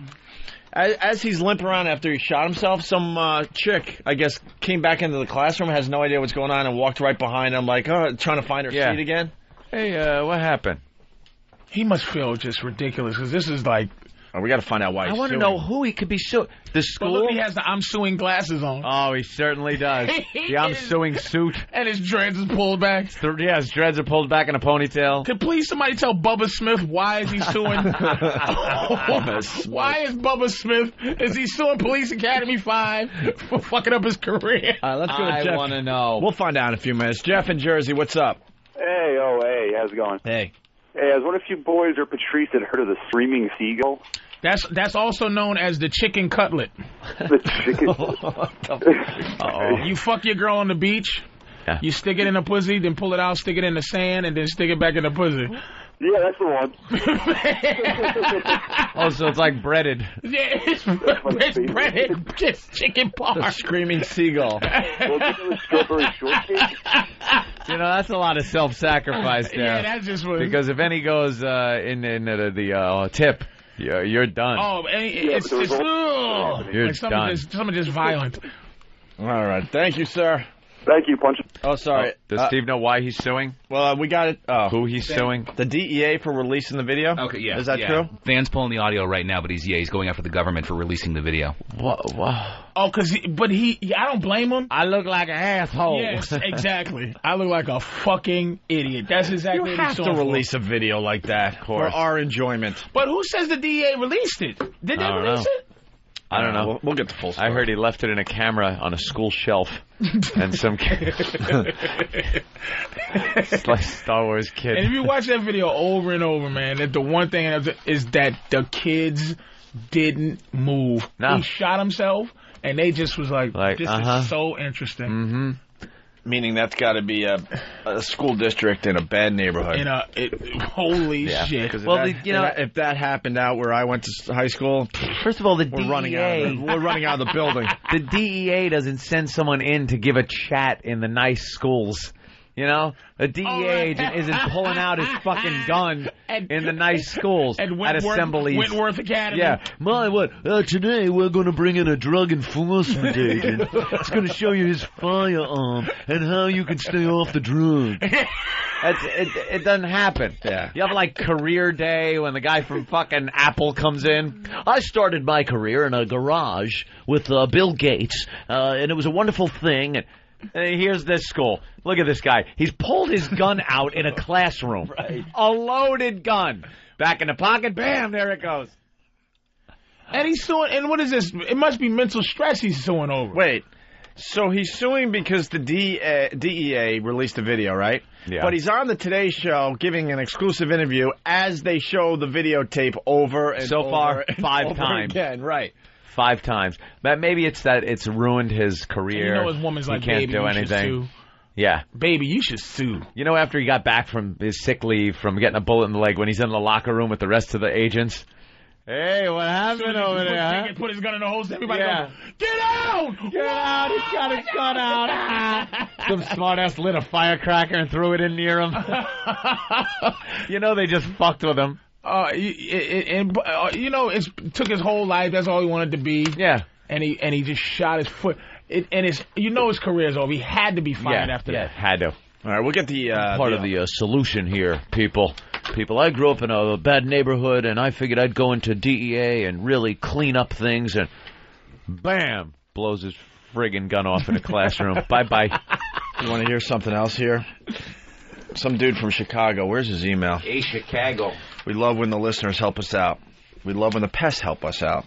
As he's limping around after he shot himself, some chick, I guess, came back into the classroom, has no idea what's going on, and walked right behind him like, trying to find her seat again. Hey, what happened? He must feel just ridiculous, because this is like... we got to find out why he's I want to suing. know who he could be suing. The school? But look, he has the I'm suing glasses on. Oh, he certainly does. The I'm suing suit. And his dreads is pulled back. Yeah, his dreads are pulled back in a ponytail. Could please somebody tell Bubba Smith why is he suing? Why is Bubba Smith, is he suing Police Academy 5 for fucking up his career? Let's go to Jeff. I want to know. We'll find out in a few minutes. Jeff in Jersey, what's up? Hey, how's it going? Hey. Hey, I was wondering if you boys or Patrice had heard of the Screaming Seagull. That's also known as the chicken cutlet. The chicken. You fuck your girl on the beach, you stick it in a pussy, then pull it out, stick it in the sand, and then stick it back in the pussy. Yeah, that's the one. Oh, so it's like breaded. Yeah, it's breaded. Just chicken parm. The Screaming Seagull. You know, that's a lot of self-sacrifice there. Yeah, that's just what... Because if any goes in the tip, you're done. Oh, it's just... You're like done. Something just violent. All right. Thank you, sir. Thank you, Punch. Oh, sorry. Does Steve know why he's suing? Well, we got it. Who he's suing? The DEA for releasing the video? Okay, yeah. Is that true? Van's pulling the audio right now, but he's going after the government for releasing the video. What? Oh, I don't blame him. I look like an asshole. Yes, exactly. I look like a fucking idiot. That's exactly You what have he's to release a video like that for our enjoyment. But who says the DEA released it? Did they release it? I don't know. We'll get the full story. I heard he left it in a camera on a school shelf. And some it's like Star Wars kid. And if you watch that video over and over, man, that the one thing is that the kids didn't move. No. He shot himself, and they just was like this is so interesting. Mm-hmm. Meaning that's got to be a school district in a bad neighborhood. Holy shit! Well, if that happened out where I went to high school, first of all, we're running out of the building. The DEA doesn't send someone in to give a chat in the nice schools. You know, the DEA agent isn't pulling out his fucking gun in the nice schools at assemblies. Wentworth Academy. Yeah. Today we're going to bring in a drug enforcement agent. It's going to show you his firearm and how you can stay off the drugs. It doesn't happen. Yeah. You have like career day when the guy from fucking Apple comes in. I started my career in a garage with Bill Gates, and it was a wonderful thing. And here's this school. Look at this guy. He's pulled his gun out in a classroom. Right. A loaded gun. Back in the pocket. Bam, there it goes. And he's suing. And what is this? It must be mental stress he's suing over. Wait. So he's suing because the DEA released a video, right? Yeah. But he's on the Today Show giving an exclusive interview as they show the videotape over and so far, over and 5 over times. Again, right. 5 times. But maybe it's that it's ruined his career. And his woman's like, he can't baby, do you anything. should sue. Yeah. Baby, you should sue. You know, after he got back from his sick leave from getting a bullet in the leg, when he's in the locker room with the rest of the agents. Hey, what happened over there, huh? Put his gun in the holster. Everybody Yeah. goes, get out! Get out! He's got his gun out. Some smartass lit a firecracker and threw it in near him. You know, they just fucked with him. It took his whole life. That's all he wanted to be. Yeah. And he just shot his foot. His career's over. He had to be fired after that. Had to. All right, we'll get the part of the solution here, people. I grew up in a bad neighborhood, and I figured I'd go into DEA and really clean up things, and bam, blows his friggin' gun off in a classroom. Bye-bye. You want to hear something else here? Some dude from Chicago. Where's his email? Hey, Chicago. We love when the listeners help us out. We love when the pests help us out.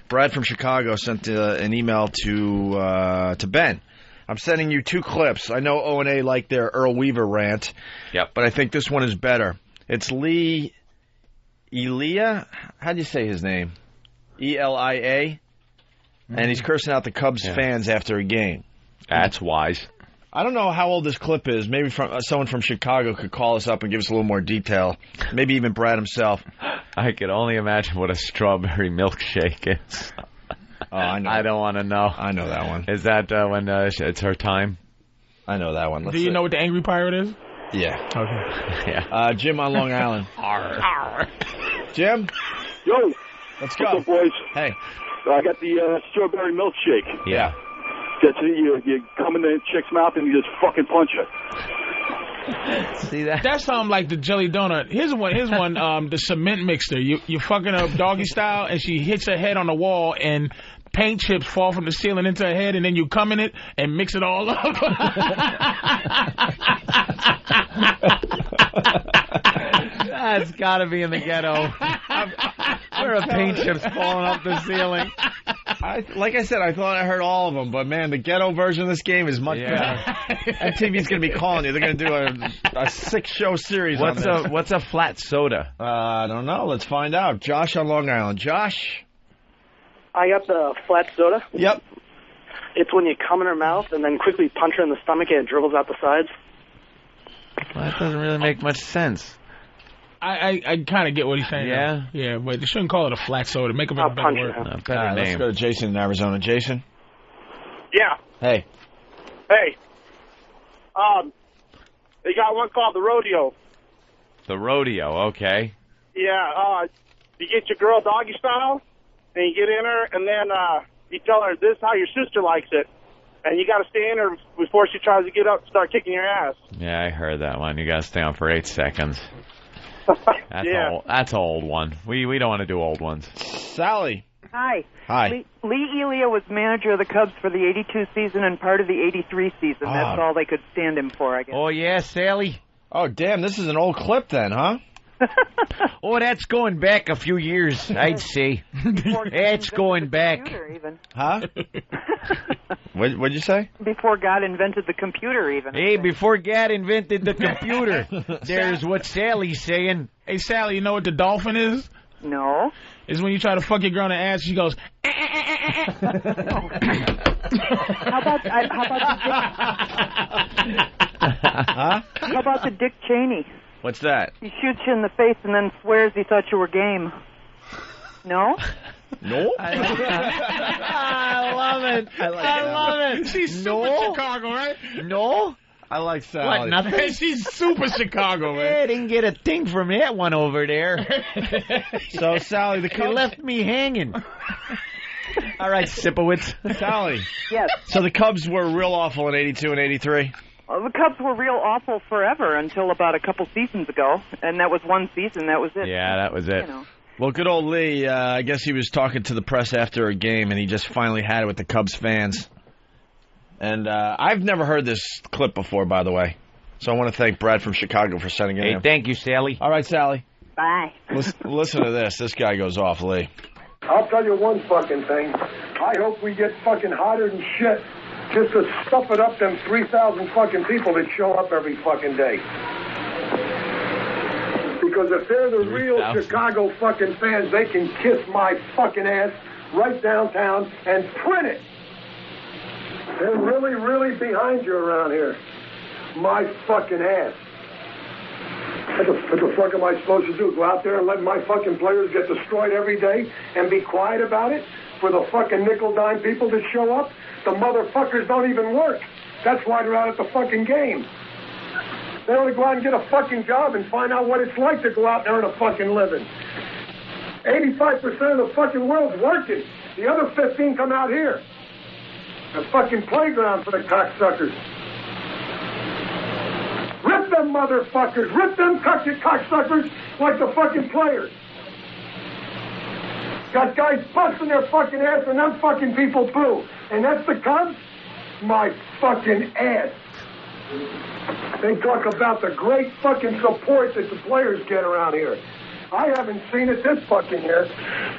Brad from Chicago sent an email to Ben. I'm sending you 2 clips. I know O&A liked their Earl Weaver rant. Yep. But I think this one is better. It's Lee Elia. How do you say his name? Elia. And he's cursing out the Cubs fans after a game. That's wise. I don't know how old this clip is. Maybe someone from Chicago could call us up and give us a little more detail. Maybe even Brad himself. I could only imagine what a strawberry milkshake is. Oh, I know. I don't want to know. I know that one. Is that when it's her time? I know that one. Do you know what the Angry Pirate is? Yeah. Okay. Yeah. Jim on Long Island. Arr. Jim? Yo. Let's go. What's up, boys? Hey. I got the strawberry milkshake. Yeah. You come in the chick's mouth and you just fucking punch it. See that? That sounds like the jelly donut. Here's one. The cement mixer. You fucking up doggy style, and she hits her head on the wall, and paint chips fall from the ceiling into her head, and then you come in it and mix it all up. That's got to be in the ghetto. Where are paint chips falling off the ceiling? Like I said, I thought I heard all of them, but man, the ghetto version of this game is much better. MTV's going to be calling you. They're going to do a 6-show series. What's a flat soda? I don't know. Let's find out. Josh on Long Island. Josh? I got the flat soda. Yep. It's when you come in her mouth and then quickly punch her in the stomach and it dribbles out the sides. Well, that doesn't really make much sense. I kind of get what he's saying. Yeah? Yeah, but they shouldn't call it a flat soda. Make up a better word. Better name. Let's go to Jason in Arizona. Jason? Yeah. Hey. Hey. They got one called the rodeo. The rodeo, okay. Yeah, you get your girl doggy style, and you get in her, and then you tell her this is how your sister likes it. And you got to stay in her before she tries to get up and start kicking your ass. Yeah, I heard that one. You got to stay on for 8 seconds. That's an old one. We don't want to do old ones. Sally. Hi. Hi. Lee Elia was manager of the Cubs for the 82 season and part of the 83 season. That's all they could stand him for, I guess. Oh, yeah, Sally. Oh, damn, this is an old clip then, huh? Oh, that's going back a few years, I'd say. It's going back. Even. Huh? What'd you say? Before God invented the computer, even. Hey, before God invented the computer. There's what Sally's saying. Hey, Sally, you know what the dolphin is? No. Is when you try to fuck your girl in the ass, she goes, How about the Dick Cheney? What's that? He shoots you in the face and then swears he thought you were game. No? No? I love it. I love it. She's super Chicago, right? No? I like Sally. What, nothing? She's super Chicago, man. I didn't get a thing from that one over there. So, Sally, the Cubs... They left me hanging. All right, Sipowicz. Sally. Yes. So the Cubs were real awful in 82 and 83? Well, the Cubs were real awful forever until about a couple seasons ago, and that was one season. That was it. Yeah, that was it. You know. Well, good old Lee, I guess he was talking to the press after a game, and he just finally had it with the Cubs fans. And I've never heard this clip before, by the way. So I want to thank Brad from Chicago for sending it in. Hey, thank you, Sally. All right, Sally. Bye. Listen to this. This guy goes off, Lee. I'll tell you one fucking thing. I hope we get fucking hotter than shit just to stuff it up them 3,000 fucking people that show up every fucking day. Because if they're the real Chicago fucking fans, they can kiss my fucking ass right downtown and print it. They're really, really behind you around here. My fucking ass. What the fuck am I supposed to do? Go out there and let my fucking players get destroyed every day and be quiet about it for the fucking nickel-dime people that show up? The motherfuckers don't even work. That's why they're out at the fucking game. They only go out and get a fucking job and find out what it's like to go out there and a fucking living. 85% of the fucking world's working. The other 15 come out here. A fucking playground for the cocksuckers. Rip them motherfuckers. Rip them cocksuckers like the fucking players. Got guys busting their fucking ass and them fucking people too. And that's the Cubs? My fucking ass. They talk about the great fucking support that the players get around here. I haven't seen it this fucking year.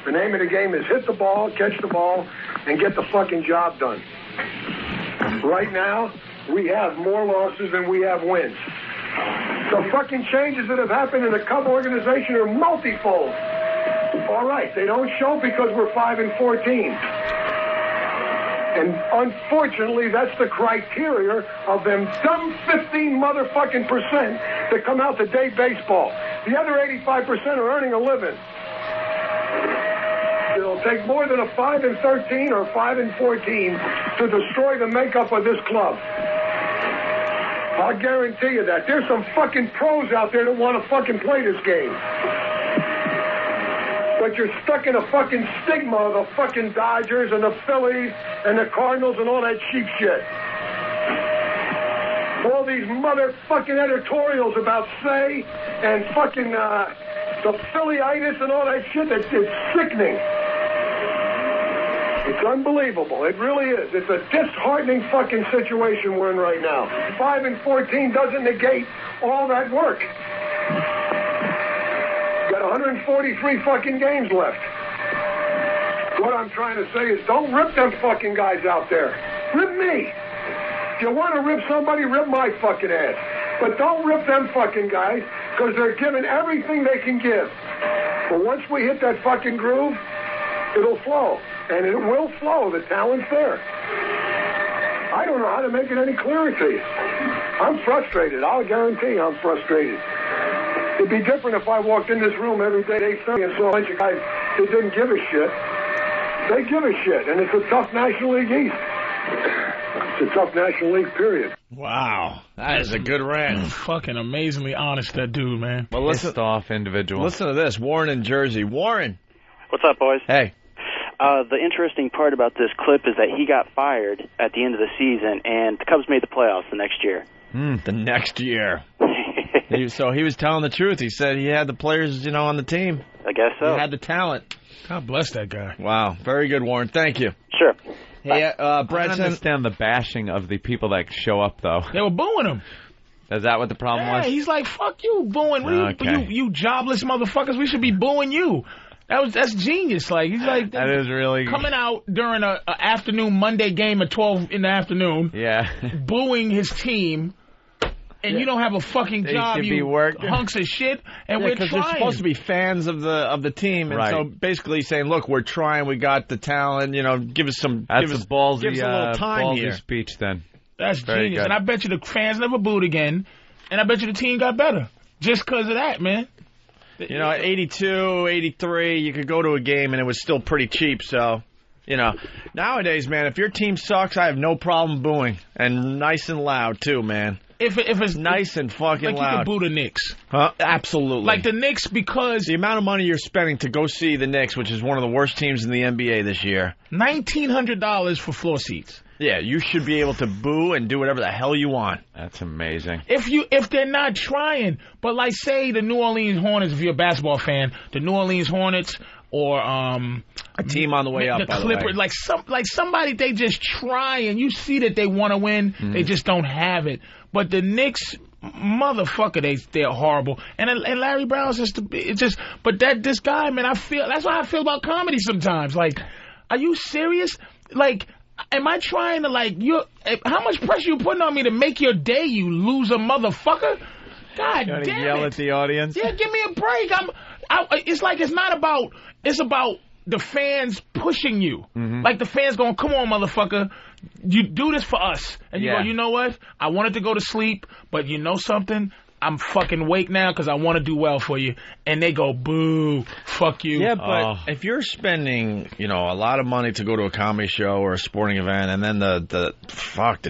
The name of the game is hit the ball, catch the ball, and get the fucking job done. Right now, we have more losses than we have wins. The fucking changes that have happened in the Cub organization are multifold. All right, they don't show because we're 5-14. And unfortunately, that's the criteria of them dumb 15 motherfucking percent that come out to day baseball. The other 85% are earning a living. It'll take more than a 5-13 or 5-14 to destroy the makeup of this club. I'll guarantee you that. There's some fucking pros out there that want to fucking play this game. But you're stuck in a fucking stigma of the fucking Dodgers and the Phillies and the Cardinals and all that cheap shit. All these motherfucking editorials about Say and fucking the Phillyitis and all that shit, it's sickening. It's unbelievable. It really is. It's a disheartening fucking situation we're in right now. 5-14 doesn't negate all that work. Got 143 fucking games left. What I'm trying to say is don't rip them fucking guys out there. Rip me. If you want to rip somebody, rip my fucking ass. But don't rip them fucking guys because they're giving everything they can give. But once we hit that fucking groove, it'll flow. And it will flow. The talent's there. I don't know how to make it any clearer to you. I'm frustrated. I'll guarantee I'm frustrated. It'd be different if I walked in this room every day at 8:30 and saw a bunch of guys that didn't give a shit. They give a shit, and it's a tough National League East. It's a tough National League, period. Wow. That is a good rant. Fucking amazingly honest, that dude, man. Well, Pissed off individual. Listen to this. Warren in Jersey. Warren. What's up, boys? Hey. The interesting part about this clip is that he got fired at the end of the season, and the Cubs made the playoffs the next year. The next year. So he was telling the truth. He said he had the players, on the team. I guess so. He had the talent. God bless that guy. Wow. Very good, Warren. Thank you. Sure. Hey, Brad, I don't understand the bashing of the people that show up, though. They were booing him. Is that what the problem was? He's like, fuck you, booing. What you jobless motherfuckers. We should be booing you. That's genius. Like he's like that is really coming out during a afternoon Monday game at 12 in the afternoon. Yeah, booing his team. and you don't have a fucking job, you hunks of shit, and we're trying. Because they're supposed to be fans of the team, and so basically saying, look, we're trying, we got the talent, give us some. That's give us a ballsy, give us a little time ballsy here. speech then. That's Very genius, good. and I bet you the fans never booed again, and I bet you the team got better just because of that, man. At 82, 83, you could go to a game and it was still pretty cheap. So, nowadays, man, if your team sucks, I have no problem booing, and nice and loud too, man. If it's nice and fucking like loud, you can boo the Knicks. Absolutely. Like the Knicks, because the amount of money you're spending to go see the Knicks, which is one of the worst teams in the NBA this year, $1,900 for floor seats. Yeah, you should be able to boo and do whatever the hell you want. That's amazing. If they're not trying, but like say the New Orleans Hornets, if you're a basketball fan, the New Orleans Hornets or a team on the way up, the by Clippers, the way. like somebody they just try and you see that they want to win, they just don't have it. But the Knicks, motherfucker, they're horrible. And Larry Brown's but this guy, man, that's how I feel about comedy sometimes. Like, are you serious? Like, am I trying to how much pressure you putting on me to make your day, you loser motherfucker? God damn it. Yell at the audience? Yeah, give me a break. It's about the fans pushing you. Like the fans going, come on, motherfucker, you do this for us. And you go, you know what? I wanted to go to sleep, but you know something? I'm fucking awake now because I want to do well for you. And they go, boo, fuck you. Yeah, but if you're spending, a lot of money to go to a comedy show or a sporting event, and then the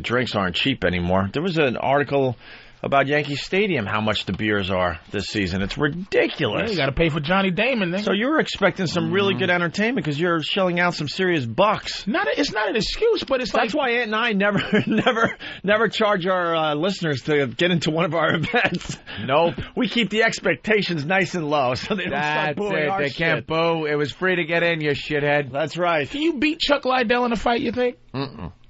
drinks aren't cheap anymore. There was an article about Yankee Stadium, how much the beers are this season. It's ridiculous. Yeah, you got to pay for Johnny Damon. Then. So you were expecting some really good entertainment because you're shelling out some serious bucks. It's not an excuse, but that's why Ant and I never charge our listeners to get into one of our events. Nope. We keep the expectations nice and low so they don't start booing our They can't boo. It was free to get in, you shithead. That's right. Can you beat Chuck Liddell in a fight, you think?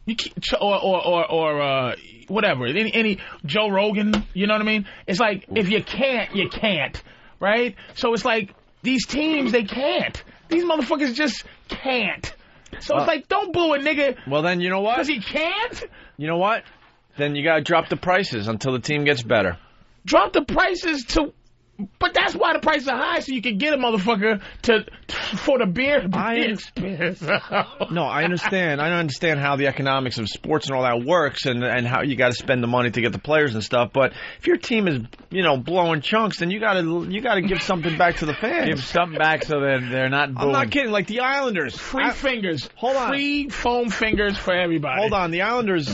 You keep, or whatever, any Joe Rogan, you know what I mean? It's like, if you can't, you can't, right? So it's like, these teams, they can't. These motherfuckers just can't. So it's like, don't boo a nigga. Well, then, you know what? Because he can't? You know what? Then you got to drop the prices until the team gets better. Drop the prices to... But that's why the prices are high, so you can get a motherfucker for the beer. No, I understand. I understand how the economics of sports and all that works, and how you got to spend the money to get the players and stuff. But if your team is, blowing chunks, then you got to give something back to the fans. Give something back so that they're not booing. I'm not kidding. Like the Islanders, free fingers. Hold on, free foam fingers for everybody. Hold on, the Islanders.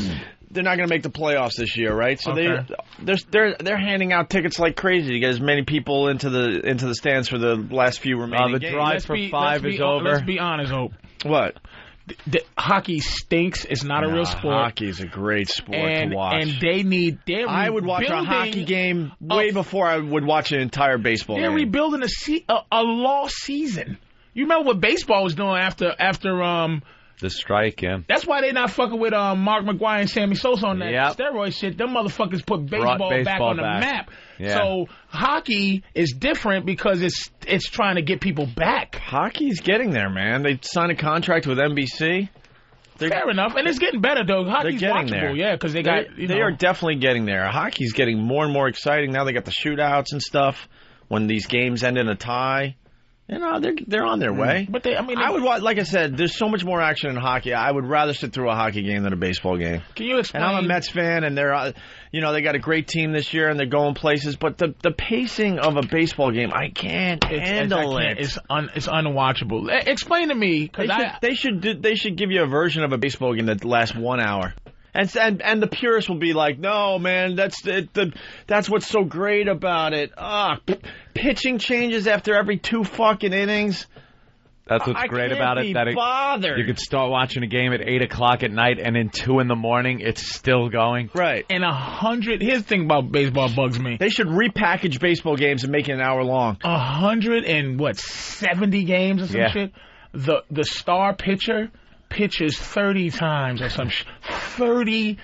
They're not going to make the playoffs this year, right? So they're handing out tickets like crazy to get as many people into the stands for the last few remaining games. The drive for 5 is over. Let's be honest, Hope. What? The hockey stinks. It's not a real sport. Hockey is a great sport to watch. And I would watch a hockey game way before I would watch an entire baseball game. They're rebuilding a lost season. You remember what baseball was doing after the strike, yeah. That's why they not fucking with Mark McGwire and Sammy Sosa on that steroid shit. Them motherfuckers put baseball back on the map. Yeah. So hockey is different because it's trying to get people back. Hockey's getting there, man. They signed a contract with NBC. Fair enough, and it's getting better though. Hockey's watchable, there. Yeah, because they are definitely getting there. Hockey's getting more and more exciting now. They got the shootouts and stuff when these games end in a tie. They're on their way. But I would watch. Like I said, there's so much more action in hockey. I would rather sit through a hockey game than a baseball game. Can you explain? And I'm a Mets fan, and they're, they got a great team this year, and they're going places. But the pacing of a baseball game, I can't handle it. It's unwatchable. Explain to me, because they should give you a version of a baseball game that lasts 1 hour. And the purists will be like, no, man, that's what's so great about it. Pitching changes after every 2 fucking innings. That's what's great about it. You could start watching a game at 8 o'clock at night, and in 2 in the morning, it's still going. Right. And 100. Here's the thing about baseball bugs me. They should repackage baseball games and make it an hour long. 170 games or some shit. The star pitcher pitches 30 times or some 30.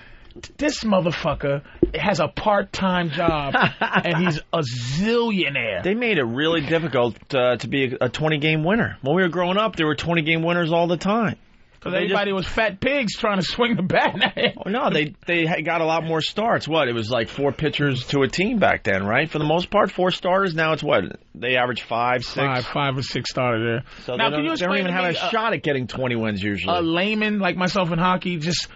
This motherfucker has a part-time job, and he's a zillionaire. They made it really difficult to be a 20-game winner. When we were growing up, there were 20-game winners all the time. Because everybody was fat pigs trying to swing the bat. Oh, no, they got a lot more starts. What? It was like 4 pitchers to a team back then, right? For the most part, 4 starters. Now it's what? They average 5, 6? 5 or 6 starters there. So now, they don't even have a shot at getting 20 wins usually. A layman like myself in hockey, just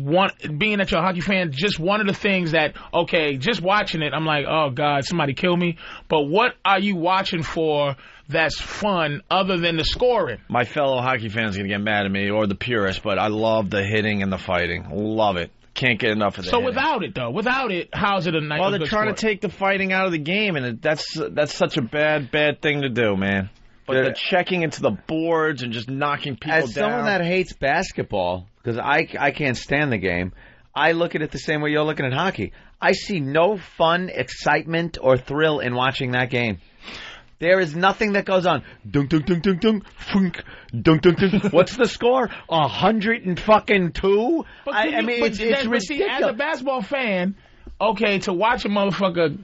being that you're a hockey fan, just one of the things that, okay, just watching it, I'm like, oh, God, somebody kill me. But what are you watching for that's fun other than the scoring? My fellow hockey fans are going to get mad at me, or the purists, but I love the hitting and the fighting. Love it. Can't get enough of that. So without it, how's it a nice? Well, they're trying to take the fighting out of the game, and that's such a bad thing to do, man. But the checking into the boards and just knocking people down. As someone that hates basketball, because I can't stand the game, I look at it the same way you're looking at hockey. I see no fun, excitement, or thrill in watching that game. There is nothing that goes on. Dunk, dunk, dunk, dunk, dunk, funk, dunk, dunk, dunk. What's the score? 102? I mean, it's ridiculous. See, as a basketball fan, okay, to watch a motherfucker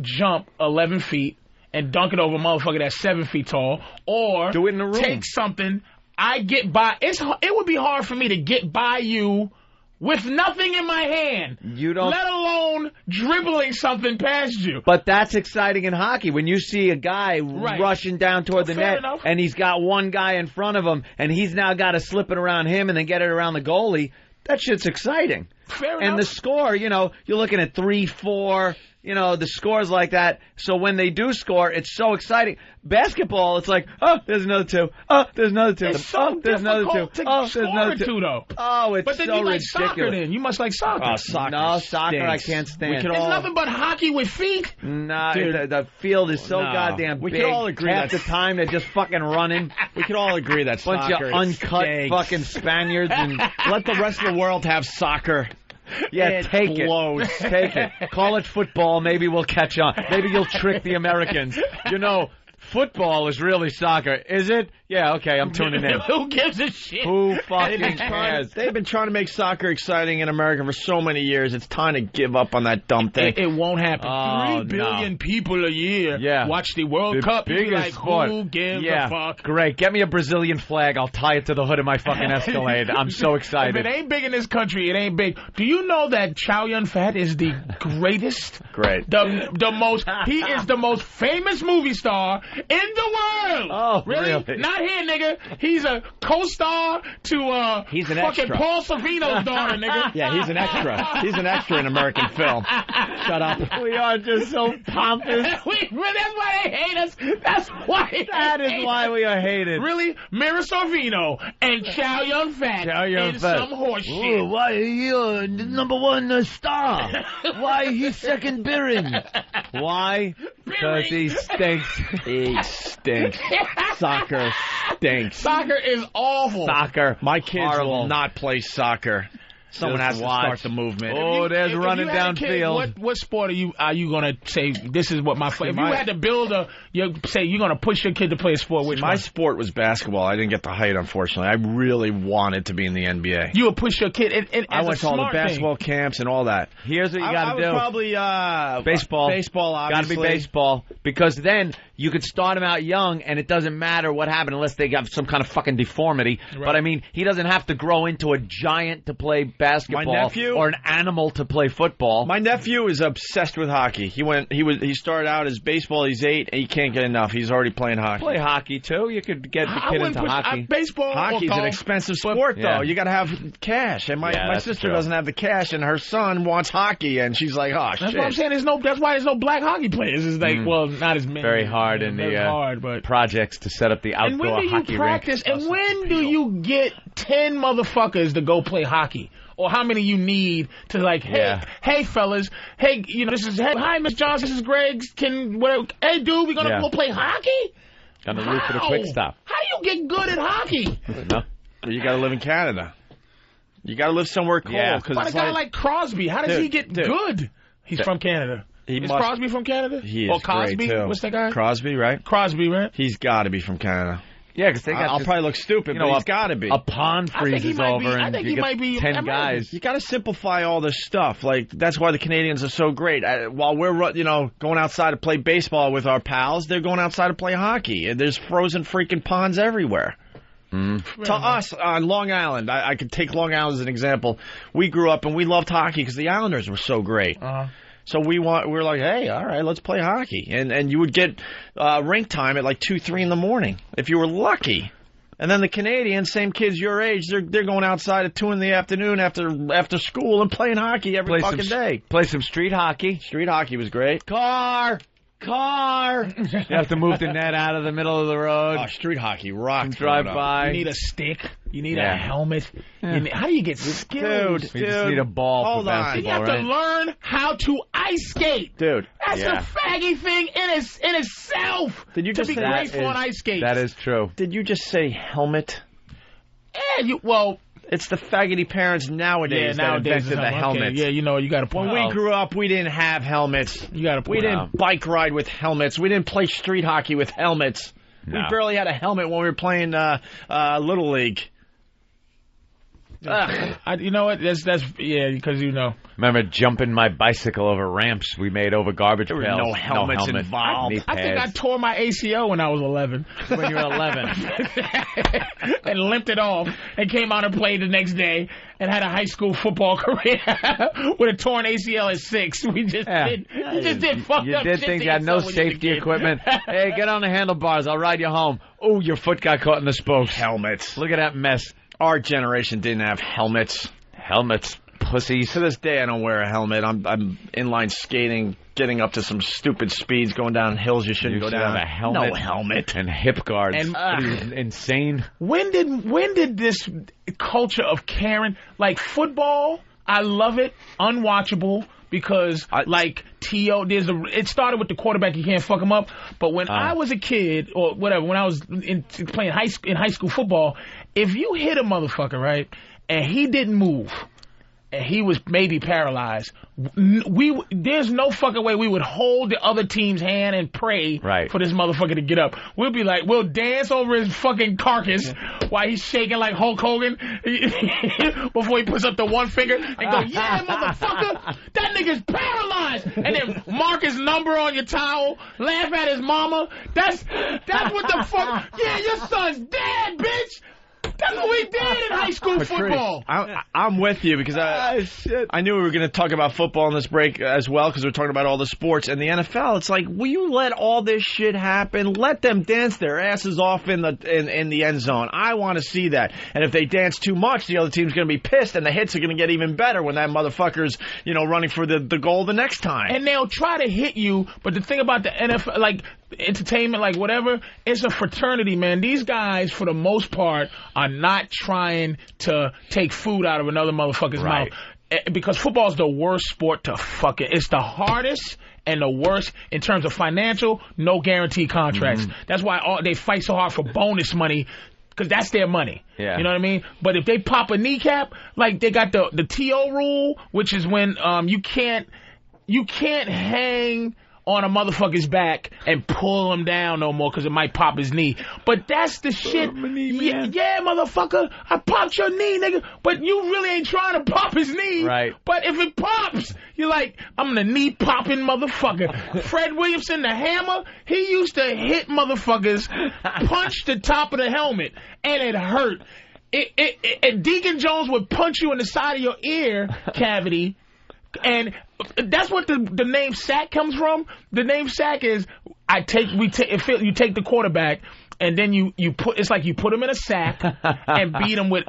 jump 11 feet and dunk it over a motherfucker that's 7 feet tall, or do it in the room. Take something, I get by. It would be hard for me to get by you with nothing in my hand, let alone dribbling something past you. But that's exciting in hockey. When you see a guy rushing down toward the net, and he's got one guy in front of him, and he's now got to slip it around him and then get it around the goalie, that shit's exciting. Fair and enough. The score, you're looking at 3-4, the scores like that. So when they do score, it's so exciting. Basketball, it's like, oh, there's another 2. Oh, there's another 2. It's so there's another 2. Oh, there's another 2, though. Oh, it's but then so you like ridiculous. Soccer, then. You must like soccer. Oh, soccer. No, soccer stinks. I can't stand. It's nothing but hockey with feet. Nah, the field is so goddamn big. We can all agree half the time they're just fucking running. We can all agree that bunch soccer of uncut stinks. fucking Spaniards and let the rest of the world have soccer. Yeah, take it. Take it. Call it football. Maybe we'll catch on. Maybe you'll trick the Americans. Football is really soccer. Is it? Yeah, okay, I'm tuning in. Who gives a shit? Who fucking cares? They've been trying to make soccer exciting in America for so many years. It's time to give up on that dumb thing. It won't happen. 3 billion people a year watch the World Cup. Biggest like, sport. Who gives a fuck? Great. Get me a Brazilian flag. I'll tie it to the hood of my fucking Escalade. I'm so excited. If it ain't big in this country, it ain't big. Do you know that Chow Yun-Fat is the greatest? Great. The most. He is the most famous movie star in the world. Oh, really? Not here, nigga. He's a co-star to he's an fucking extra. Paul Sorvino's daughter, nigga. Yeah, he's an extra. He's an extra in American film. Shut up. We are just so pompous. That's why they hate us. That's why. That is why we are hated. Really? Mira Sorvino and Chow Yun-Fat in some horse shit. Ooh, why are you the number 1 star? Why he second bidding? Why? Because he stinks. He stinks. Soccer stinks. Soccer is awful. Soccer. My kids horrible. will not play soccer. Someone has to start the movement. Oh, there's running downfield. What sport are you gonna say? This is what my. If you had to build you're gonna push your kid to play a sport. Which my sport was basketball. I didn't get the height, unfortunately. I really wanted to be in the NBA. You would push your kid. I went to all the basketball camps and all that. Here's what you got to do. I would probably baseball. Baseball, obviously. Got to be baseball because then you could start him out young, and it doesn't matter what happened unless they got some kind of fucking deformity. Right. But I mean, he doesn't have to grow into a giant to play basketball. My nephew, or an animal to play football. My nephew is obsessed with hockey. He started out as baseball. He's 8, and he can't get enough. He's already playing hockey. Play hockey too. You could get the kid into hockey. Baseball. Hockey's an expensive sport, though. You got to have cash, and my sister doesn't have the cash, and her son wants hockey, and she's like, oh, that's shit. What I'm saying. That's why there's no black hockey players. It's like, well, not as many. Very hard in the projects to set up the outdoor hockey rink. And when do you practice? And when do you get 10 motherfuckers to go play hockey? Or how many you need to hey fellas, hey, this is, hi Miss Johnson, this is Greg, hey dude, we gonna go play hockey? On the roof of the Quick Stop. How do you get good at hockey? No. You gotta live in Canada. You gotta live somewhere cold. Yeah. But a guy like Crosby, how does he get good? He's from Canada. Is Crosby from Canada? He is or Cosby? Great too. What's that guy? Crosby, right? Crosby, right? He's gotta be from Canada. Yeah, because they got. I'll probably look stupid, but he's got to be. A pond freezes over, and you get 10 guys. You got to simplify all this stuff. Like that's why the Canadians are so great. While we're going outside to play baseball with our pals, they're going outside to play hockey. And there's frozen freaking ponds everywhere. To us on Long Island, I could take Long Island as an example. We grew up and we loved hockey because the Islanders were so great. So we're like, hey, all right, let's play hockey. And you would get rink time at like 2, 3 in the morning if you were lucky. And then the Canadians, same kids your age, they're going outside at 2 in the afternoon after school and playing hockey every fucking day. Play some street hockey. Street hockey was great. Car. You have to move the net out of the middle of the road. Oh, street hockey rocked. Drive by. You need a stick. You need a helmet. How do you get skills? Dude, you just need a ball for basketball, You have to learn how to ice skate. Dude. That's a faggy thing in itself. Did you just be graceful on ice skates. That is true. Did you just say helmet? Yeah, it's the faggoty parents nowadays that invented the helmet. Okay. Yeah, you got to point When we grew up, we didn't have helmets. You got to point We didn't bike ride with helmets. We didn't play street hockey with helmets. No. We barely had a helmet when we were playing Little League. You know what? That's because Remember jumping my bicycle over ramps we made over garbage pails? There were no helmets involved. I think I tore my ACL when I was 11. When you were 11. And limped it off and came out and played the next day and had a high school football career with a torn ACL at 6. We just did fucked up shit. You did things. You had no safety equipment. Hey, get on the handlebars. I'll ride you home. Oh, your foot got caught in the spokes. Helmets. Look at that mess. Our generation didn't have helmets. Helmets, pussies. To this day, I don't wear a helmet. I'm inline skating, getting up to some stupid speeds, going down hills you shouldn't go down. Have a helmet. No helmet. And hip guards. And, insane. When did this culture of caring, like football, I love it, unwatchable, because it started with the quarterback, you can't fuck him up. But when I was a kid, or whatever, when I was playing high school football, if you hit a motherfucker, right, and he didn't move, and he was maybe paralyzed, there's no fucking way we would hold the other team's hand and pray for this motherfucker to get up. We'll be like, we'll dance over his fucking carcass while he's shaking like Hulk Hogan before he puts up the one finger and go, yeah, motherfucker, that nigga's paralyzed. And then mark his number on your towel, laugh at his mama. That's what the fuck. Yeah, your son's dead, bitch. That's what we did in high school football. I'm with you because I knew we were going to talk about football in this break as well because we're talking about all the sports and the NFL. It's like, will you let all this shit happen? Let them dance their asses off in the end zone. I want to see that. And if they dance too much, the other team's going to be pissed, and the hits are going to get even better when that motherfucker's running for the goal the next time. And they'll try to hit you, but the thing about the NFL, like entertainment, like whatever, it's a fraternity, man. These guys, for the most part, are not trying to take food out of another motherfucker's mouth. Because football is the worst sport to fucking. It's the hardest and the worst in terms of financial, no guarantee contracts. That's why they fight so hard for bonus money. Because that's their money. Yeah. You know what I mean? But if they pop a kneecap, like they got the TO rule, which is when you can't hang on a motherfucker's back and pull him down no more because it might pop his knee. But that's the shit. Yeah, motherfucker, I popped your knee, nigga. But you really ain't trying to pop his knee. Right. But if it pops, you're like, I'm the knee popping motherfucker. Fred Williamson, the hammer, he used to hit motherfuckers, punch the top of the helmet, and it hurt. Deacon Jones would punch you in the side of your ear cavity. And that's what the name sack comes from. The name sack is you take the quarterback and then you put him in a sack and beat him with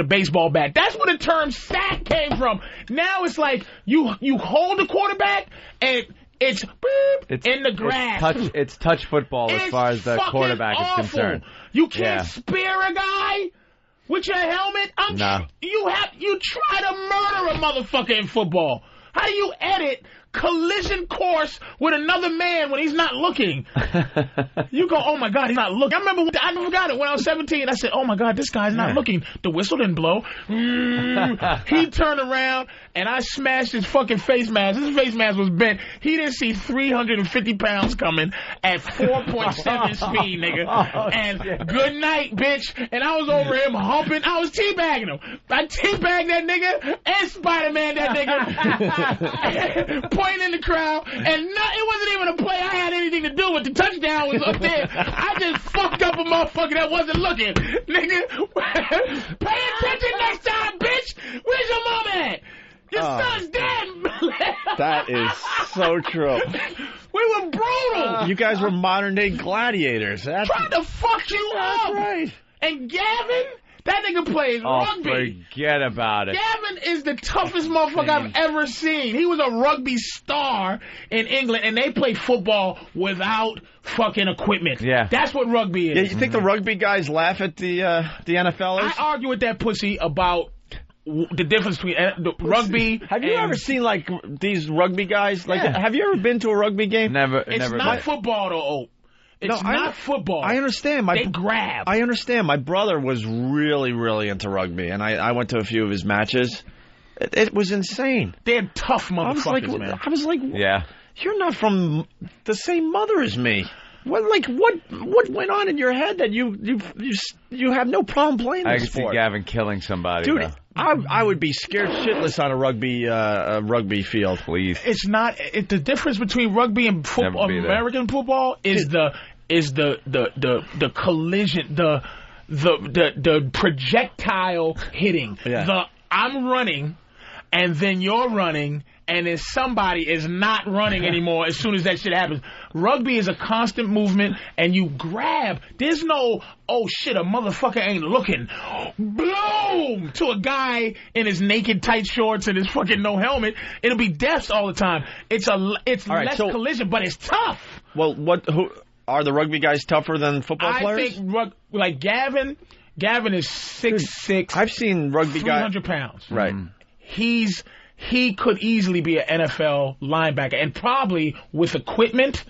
a baseball bat. That's where the term sack came from. Now it's like you hold the quarterback and it's in the grass. It's touch football as far as the quarterback is concerned. You can't spear a guy with your helmet. You try to murder a motherfucker in football. How do you edit collision course with another man when he's not looking? You go, oh my God, he's not looking. I forgot it when I was 17. I said, oh my God, this guy's not looking. The whistle didn't blow. He turned around and I smashed his fucking face mask. His face mask was bent. He didn't see 350 pounds coming at 4.7 speed, nigga. And good night, bitch. And I was over him humping. I was teabagging him. I teabagged that nigga and Spider-Man that nigga. nigga. Pointing in the crowd, and it wasn't even a play I had anything to do with. The touchdown was up there. I just fucked up a motherfucker that wasn't looking. Nigga, pay attention next time, bitch. Where's your mom at? Your son's dead. That is so true. We were brutal. You guys were modern-day gladiators. Trying to fuck you up. That's right. And Gavin, that nigga plays rugby. Forget about it. Gavin is the toughest motherfucker I've ever seen. He was a rugby star in England, and they play football without fucking equipment. Yeah. That's what rugby is. Yeah, you think the rugby guys laugh at the NFLers? I argue with that pussy about the difference between rugby. Have you ever seen like these rugby guys? Like, have you ever been to a rugby game? Never. It's not football though. It's not football. I understand. They grab. I understand. My brother was really, really into rugby, and I went to a few of his matches. It was insane. They're tough motherfuckers, man. I was like, yeah, you're not from the same mother as me. What went on in your head that you have no problem playing this sport? I could see Gavin killing somebody. Dude, though. I would be scared shitless on a rugby field. Please. It's not. The difference between rugby and football, American football, is the collision, the projectile hitting. Yeah. I'm running, and then you're running, and then somebody is not running anymore as soon as that shit happens. Rugby is a constant movement, and you grab. There's no, oh shit, a motherfucker ain't looking. Boom! To a guy in his naked tight shorts and his fucking no helmet. It'll be deaths all the time. It's less collision, but it's tough. Well, who are the rugby guys tougher than football players? I think, like Gavin is 6'6". I've seen rugby guys. 300 pounds. Right. He could easily be an NFL linebacker, and probably with equipment.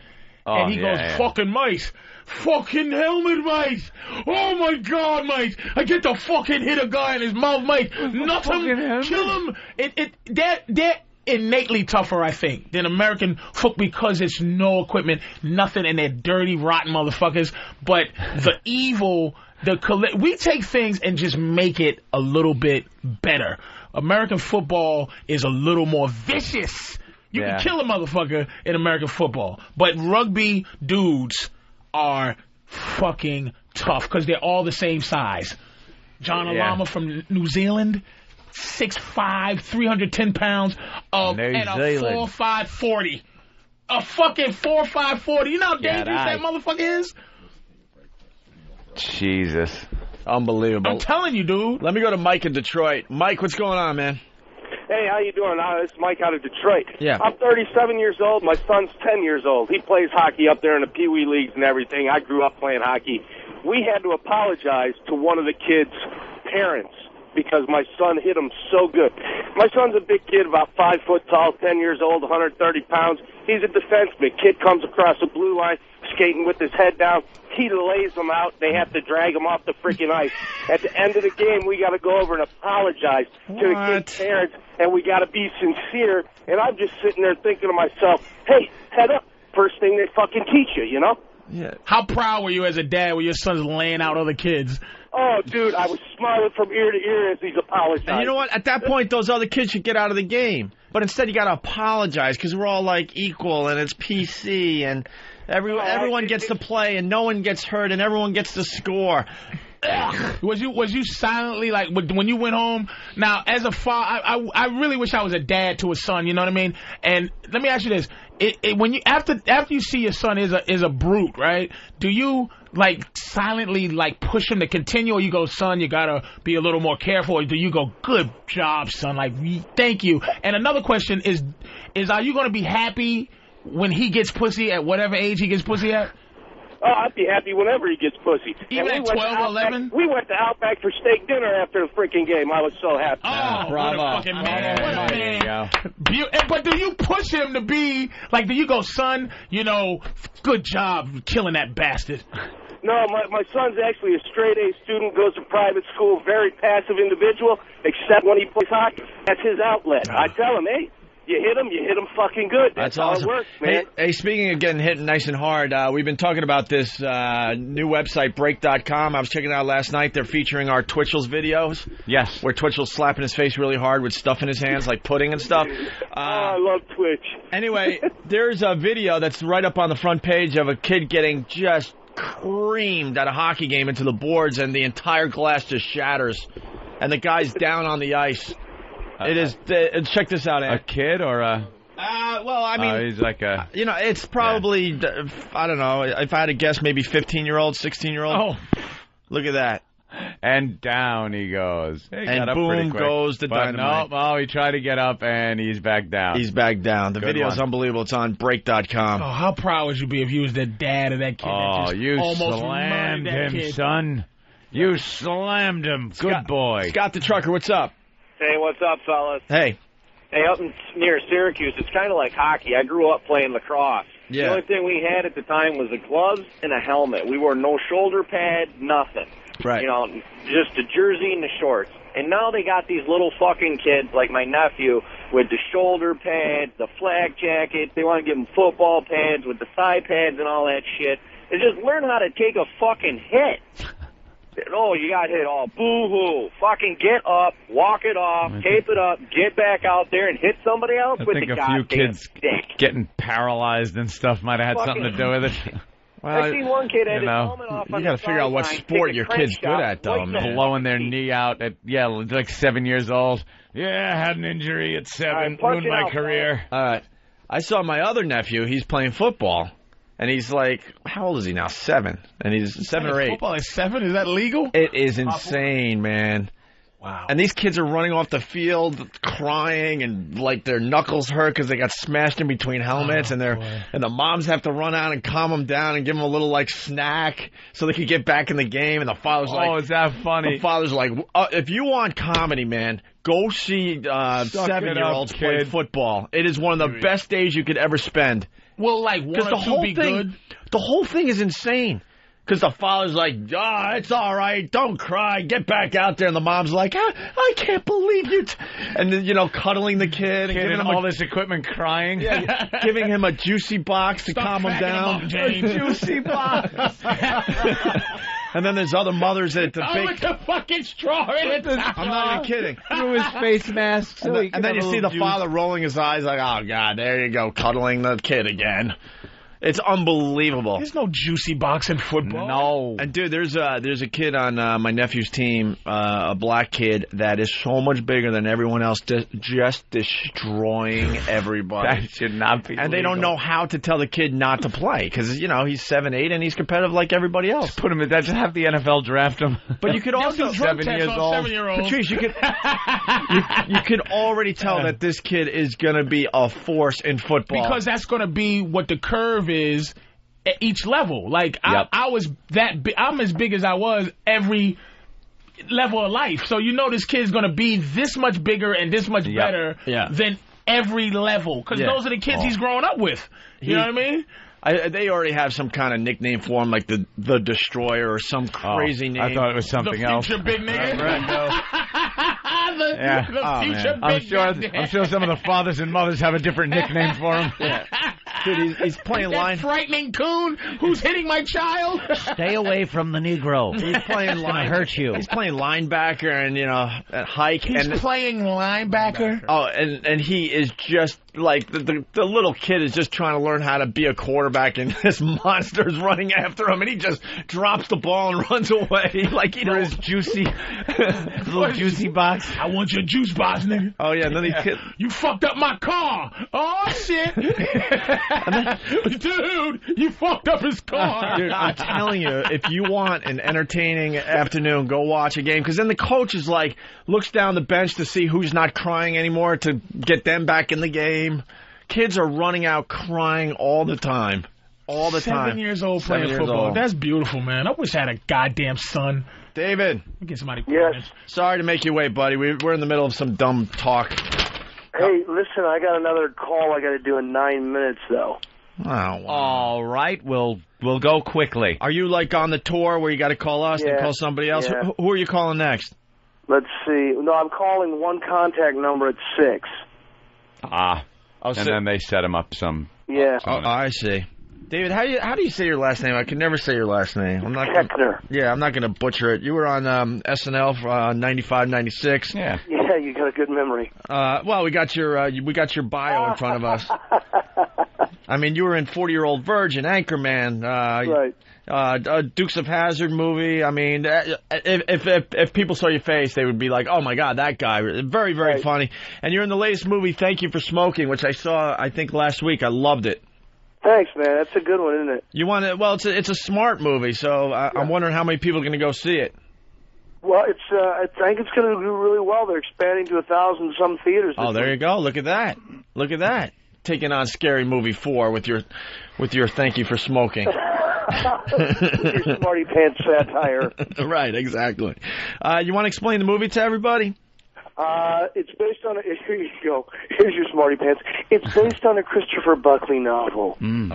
And he goes, fucking mate, fucking helmet, mate. Oh my God, mate, I get to fucking hit a guy in his mouth, mate. Nut him, kill him. They're innately tougher, I think, than American football because it's no equipment, nothing, and they're dirty, rotten motherfuckers. But the evil, we take things and just make it a little bit better. American football is a little more vicious. You can kill a motherfucker in American football. But rugby dudes are fucking tough because they're all the same size. John Alama from New Zealand, 6'5", 310 pounds, and a 4'5", 40. A fucking 4'5", 40. You know how dangerous that motherfucker is? Jesus. Unbelievable. I'm telling you, dude. Let me go to Mike in Detroit. Mike, what's going on, man? Hey, how you doing? It's Mike out of Detroit. Yeah. I'm 37 years old. My son's 10 years old. He plays hockey up there in the Pee Wee leagues and everything. I grew up playing hockey. We had to apologize to one of the kids' parents because my son hit him so good. My son's a big kid, about 5 foot tall, 10 years old, 130 pounds. He's a defenseman. Kid comes across the blue line, skating with his head down. He lays him out. They have to drag him off the freaking ice. At the end of the game, we got to go over and apologize to the kid's parents, and we got to be sincere. And I'm just sitting there thinking to myself, hey, head up. First thing they fucking teach you, you know? Yeah. How proud were you as a dad when your son's laying out other kids? Oh, dude, I was smiling from ear to ear as he's apologizing. And you know what? At that point, those other kids should get out of the game. But instead, you got to apologize because we're all, like, equal, and it's PC, and everyone gets to play, and no one gets hurt, and everyone gets to score. Was you silently, like, when you went home? Now, as a father, I really wish I was a dad to a son, you know what I mean? And let me ask you this. When you after you see your son is a brute, right? Do you like silently like push him to continue, or you go, son, you gotta be a little more careful, or do you go, good job, son, like thank you? And another question is are you gonna be happy when he gets pussy at whatever age he gets pussy at? Oh, I'd be happy whenever he gets pussy. Even at 12 or 11? We went to Outback for steak dinner after the freaking game. I was so happy. Oh, bravo. What a fucking man. What a man. There you go. But do you push him to be, like, do you go, son, you know, good job killing that bastard? No, my son's actually a straight-A student, goes to private school, very passive individual, except when he plays hockey. That's his outlet. I tell him, hey, You hit them fucking good. That's awesome. how it works, man. Hey, speaking of getting hit nice and hard, we've been talking about this new website, Break.com. I was checking it out last night. They're featuring our Twitchell's videos. Yes. Where Twitchell's slapping his face really hard with stuff in his hands, like pudding and stuff. I love Twitch. Anyway, there's a video that's right up on the front page of a kid getting just creamed at a hockey game into the boards, and the entire glass just shatters. And the guy's down on the ice. It is. Check this out, Ed. A kid or a? Well, I mean, he's like a. You know, it's probably I don't know. If I had to guess, maybe 15-year-old, 16-year-old. Oh, look at that. And down he goes. He and boom goes the dynamite. No, he tried to get up and he's back down. He's back down. The video's unbelievable. It's on Break.com. Oh, how proud would you be if you was the dad of that kid? Oh, that just you almost slammed him, kid. son. You slammed him. Good boy. Scott the Trucker, what's up? Hey, what's up, fellas? Hey. Hey, up near Syracuse, it's kind of like hockey. I grew up playing lacrosse. Yeah. The only thing we had at the time was the gloves and a helmet. We wore no shoulder pad, nothing. Right. You know, just a jersey and the shorts. And now they got these little fucking kids like my nephew with the shoulder pads, the flak jackets. They want to give them football pads with the thigh pads and all that shit. They just learn how to take a fucking hit. Oh, you got hit. Oh, boo-hoo. Fucking get up, walk it off, tape it up, get back out there and hit somebody else with the goddamn stick. I think a few kids stick. getting paralyzed and stuff might have had something to do with it. Well, I seen one kid had his helmet off on you got to figure out what sport your kid's good at, though, man. Blowing their knee out at, like 7 years old. Yeah, I had an injury at 7, ruined my career. All right. I saw my other nephew. He's playing football. And he's like, how old is he now? 7. And he's 7 or 8. Football at 7? Is that legal? It is insane, man. Wow. And these kids are running off the field crying and like their knuckles hurt because they got smashed in between helmets, and the moms have to run out and calm them down and give them a little like snack so they can get back in the game. And the father's like, "Oh, is that funny?" The father's like, "If you want comedy, man, go see 7-year-olds play football. It is one of the best days you could ever spend." Well, like one or two be good. The whole thing is insane. Because the father's like, it's all right, don't cry, get back out there. And the mom's like, I can't believe you. And then, cuddling the kid. And giving him all this equipment crying. Yeah, giving him a juicy box to calm him down. A juicy box. And then there's other mothers at the big... with the fucking straw in it. I'm not even kidding. Through his face mask. And then you see the father rolling his eyes like, oh, God, there you go, cuddling the kid again. It's unbelievable. There's no juicy box in football. No. And, dude, there's a kid on my nephew's team, a black kid, that is so much bigger than everyone else, just destroying everybody. That should not be And legal. they don't know how to tell the kid not to play because, he's 7, 8, and he's competitive like everybody else. Just put him in that. Just have the NFL draft him. But you could also... 7 years old. 7-year-old. Patrice, you could already tell that this kid is going to be a force in football. Because that's going to be what the curve is at each level. Like, I was that big. I'm as big as I was every level of life. So this kid's going to be this much bigger and this much better than every level. Because those are the kids he's growing up with. You know what I mean? They already have some kind of nickname for him, like the Destroyer or some crazy name. I thought it was something else. The future big nigga. The future big I'm sure some of the fathers and mothers have a different nickname for him. Dude, he's playing that frightening coon who's hitting my child. Stay away from the Negro. He's playing hurt you. He's playing linebacker and at hike. He's playing linebacker. Oh, and he is just like the little kid is just trying to learn how to be a quarterback, and this monster's running after him, and he just drops the ball and runs away like he does. His juicy little juicy box. I want your juice box, nigga. Oh yeah, and then you fucked up my car. Oh shit. Dude, you fucked up his car. Dude, I'm telling you, if you want an entertaining afternoon, go watch a game. Because then the coach is like, looks down the bench to see who's not crying anymore to get them back in the game. Kids are running out crying all the time. All the time. 7 years old playing football. That's beautiful, man. I wish I had a goddamn son. David. Get somebody. Yes. Sorry to make you wait, buddy. We're in the middle of some dumb talk. Hey, listen, I got another call I got to do in 9 minutes, though. Oh, wow. All right, we'll go quickly. Are you like on the tour where you got to call us and call somebody else? Yeah. Who are you calling next? Let's see. No, I'm calling one contact number at 6. and then they set him up some. Yeah. Oh, I see. David, how do you say your last name? I can never say your last name. I'm not. Keckner. I'm not going to butcher it. You were on SNL for 95, 96. Yeah, you got a good memory. Well, we got your bio in front of us. I mean, you were in 40-Year-Old Virgin, Anchorman, right? Dukes of Hazzard movie. I mean, if people saw your face, they would be like, "Oh my God, that guy!" Very, very funny. And you're in the latest movie, Thank You for Smoking, which I saw, I think, last week. I loved it. Thanks, man. That's a good one, isn't it? You want to? Well, it's a smart movie, so I'm wondering how many people are going to go see it. Well, I think it's going to do really well. They're expanding to 1,000 some theaters. Oh, there you go. Look at that. Look at that. Taking on Scary Movie 4 with your Thank You for Smoking. Your smarty pants satire. Right, exactly. You want to explain the movie to everybody? It's based on here you go. Here's your smarty pants. It's based on a Christopher Buckley novel. It's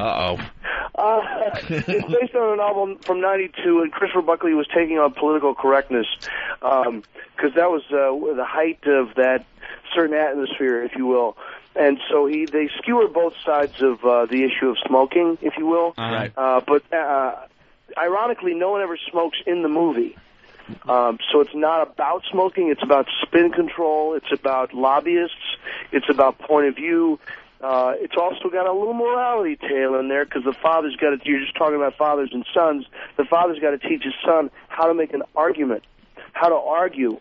based on a novel from '92, and Christopher Buckley was taking on political correctness because that was the height of that certain atmosphere, if you will. And so they skewer both sides of the issue of smoking, if you will. Right. But ironically, no one ever smokes in the movie. So it's not about smoking. It's about spin control. It's about lobbyists. It's about point of view. It's also got a little morality tale in there because the father's got to, you're just talking about fathers and sons, the father's got to teach his son how to make an argument, how to argue,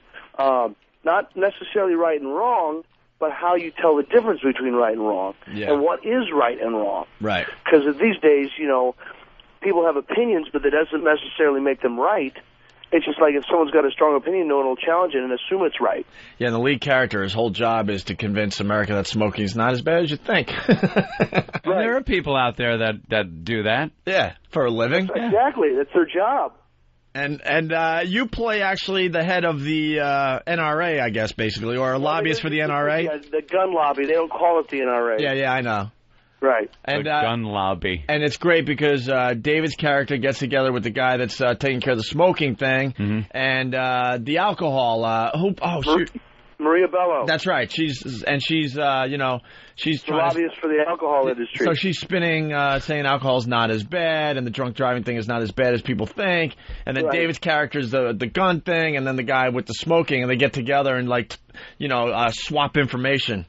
not necessarily right and wrong, but how you tell the difference between right and wrong, and what is right and wrong. Right. Because these days, people have opinions, but that doesn't necessarily make them right. It's just like if someone's got a strong opinion, no one will challenge it and assume it's right. Yeah, and the lead character, his whole job is to convince America that smoking is not as bad as you think. Well, there are people out there that do that. Yeah, for a living. Exactly, that's their job. And you play actually the head of the NRA, I guess, basically, or a lobbyist for the NRA. Yeah, the gun lobby. They don't call it the NRA. Yeah, I know. Right. And, the gun lobby. And it's great because David's character gets together with the guy that's taking care of the smoking thing, and the alcohol. Maria Bello. That's right. She's she's trying lobbyist for the alcohol industry. So she's spinning, saying alcohol's not as bad, and the drunk driving thing is not as bad as people think. And then David's character's the gun thing, and then the guy with the smoking, and they get together and swap information.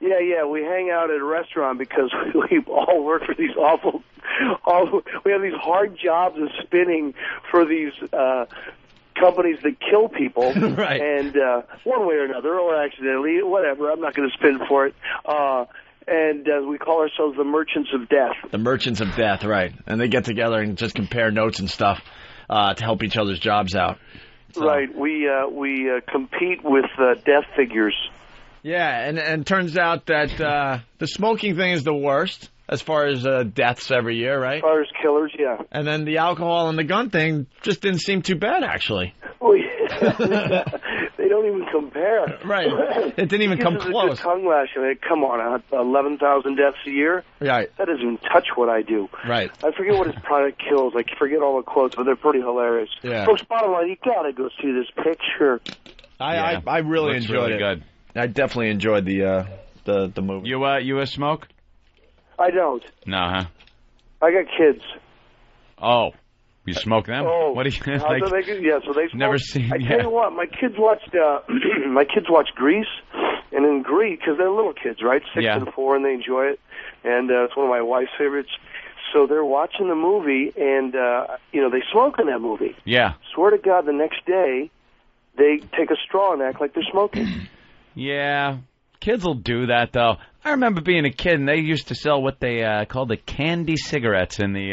Yeah, we hang out at a restaurant because we all work for these we have these hard jobs of spinning for these companies that kill people, right? And one way or another, or accidentally, whatever. I'm not going to spin for it. And we call ourselves the Merchants of Death. The Merchants of Death, right? And they get together and just compare notes and stuff to help each other's jobs out. So. Right. We compete with death figures. Yeah, and turns out that the smoking thing is the worst as far as deaths every year, right? As far as killers, yeah. And then the alcohol and the gun thing just didn't seem too bad, actually. Well, they don't even compare. Right. It didn't even come close. A tongue lash. I mean, come on, 11,000 deaths a year? Right. That doesn't even touch what I do. Right. I forget what his product kills. I forget all the quotes, but they're pretty hilarious. Yeah. Folks, bottom line, you got to go see this picture. I really enjoyed it. Good. I definitely enjoyed the movie. You a smoke? I don't. No, huh? I got kids. Oh, you smoke them? Oh, what do you so they smoke. Never seen. I tell you what, my kids watched Grease, and in Grease, because they're little kids, right, 6 and 4, and they enjoy it, and it's one of my wife's favorites. So they're watching the movie, and they smoke in that movie. Yeah. Swear to God, the next day they take a straw and act like they're smoking. Yeah, kids will do that though. I remember being a kid, and they used to sell what they called the candy cigarettes in the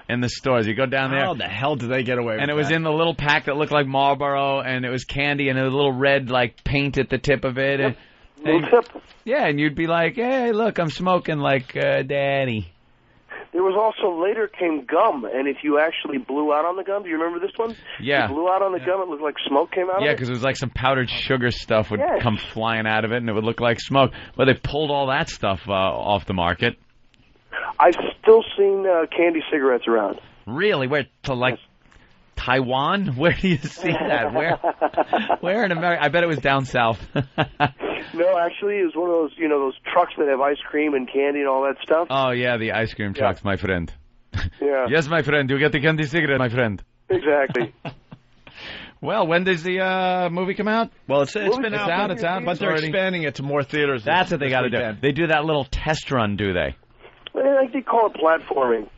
in the stores. You go down there. How the hell did they get away with that? And it was in the little pack that looked like Marlboro, and it was candy, and a little red paint at the tip of it. Yep. And tip. Yeah, and you'd be like, "Hey, look, I'm smoking like Daddy." There was also later came gum, and if you actually blew out on the gum, do you remember this one? Yeah. You blew out on the gum, it looked like smoke came out of it? Yeah, because it was like some powdered sugar stuff would come flying out of it, and it would look like smoke. But they pulled all that stuff off the market. I've still seen candy cigarettes around. Really? Where, to Taiwan? Where do you see that? Where in America? I bet it was down south. No, actually, it was one of those, those trucks that have ice cream and candy and all that stuff. Oh, yeah, the ice cream trucks, my friend. Yeah. Yes, my friend, you get the candy cigarette, my friend. Exactly. Well, when does the movie come out? Well, it's been out. It's out. But they're expanding it to more theaters. That's what they got to do. They do that little test run, do they? I think they call it platforming.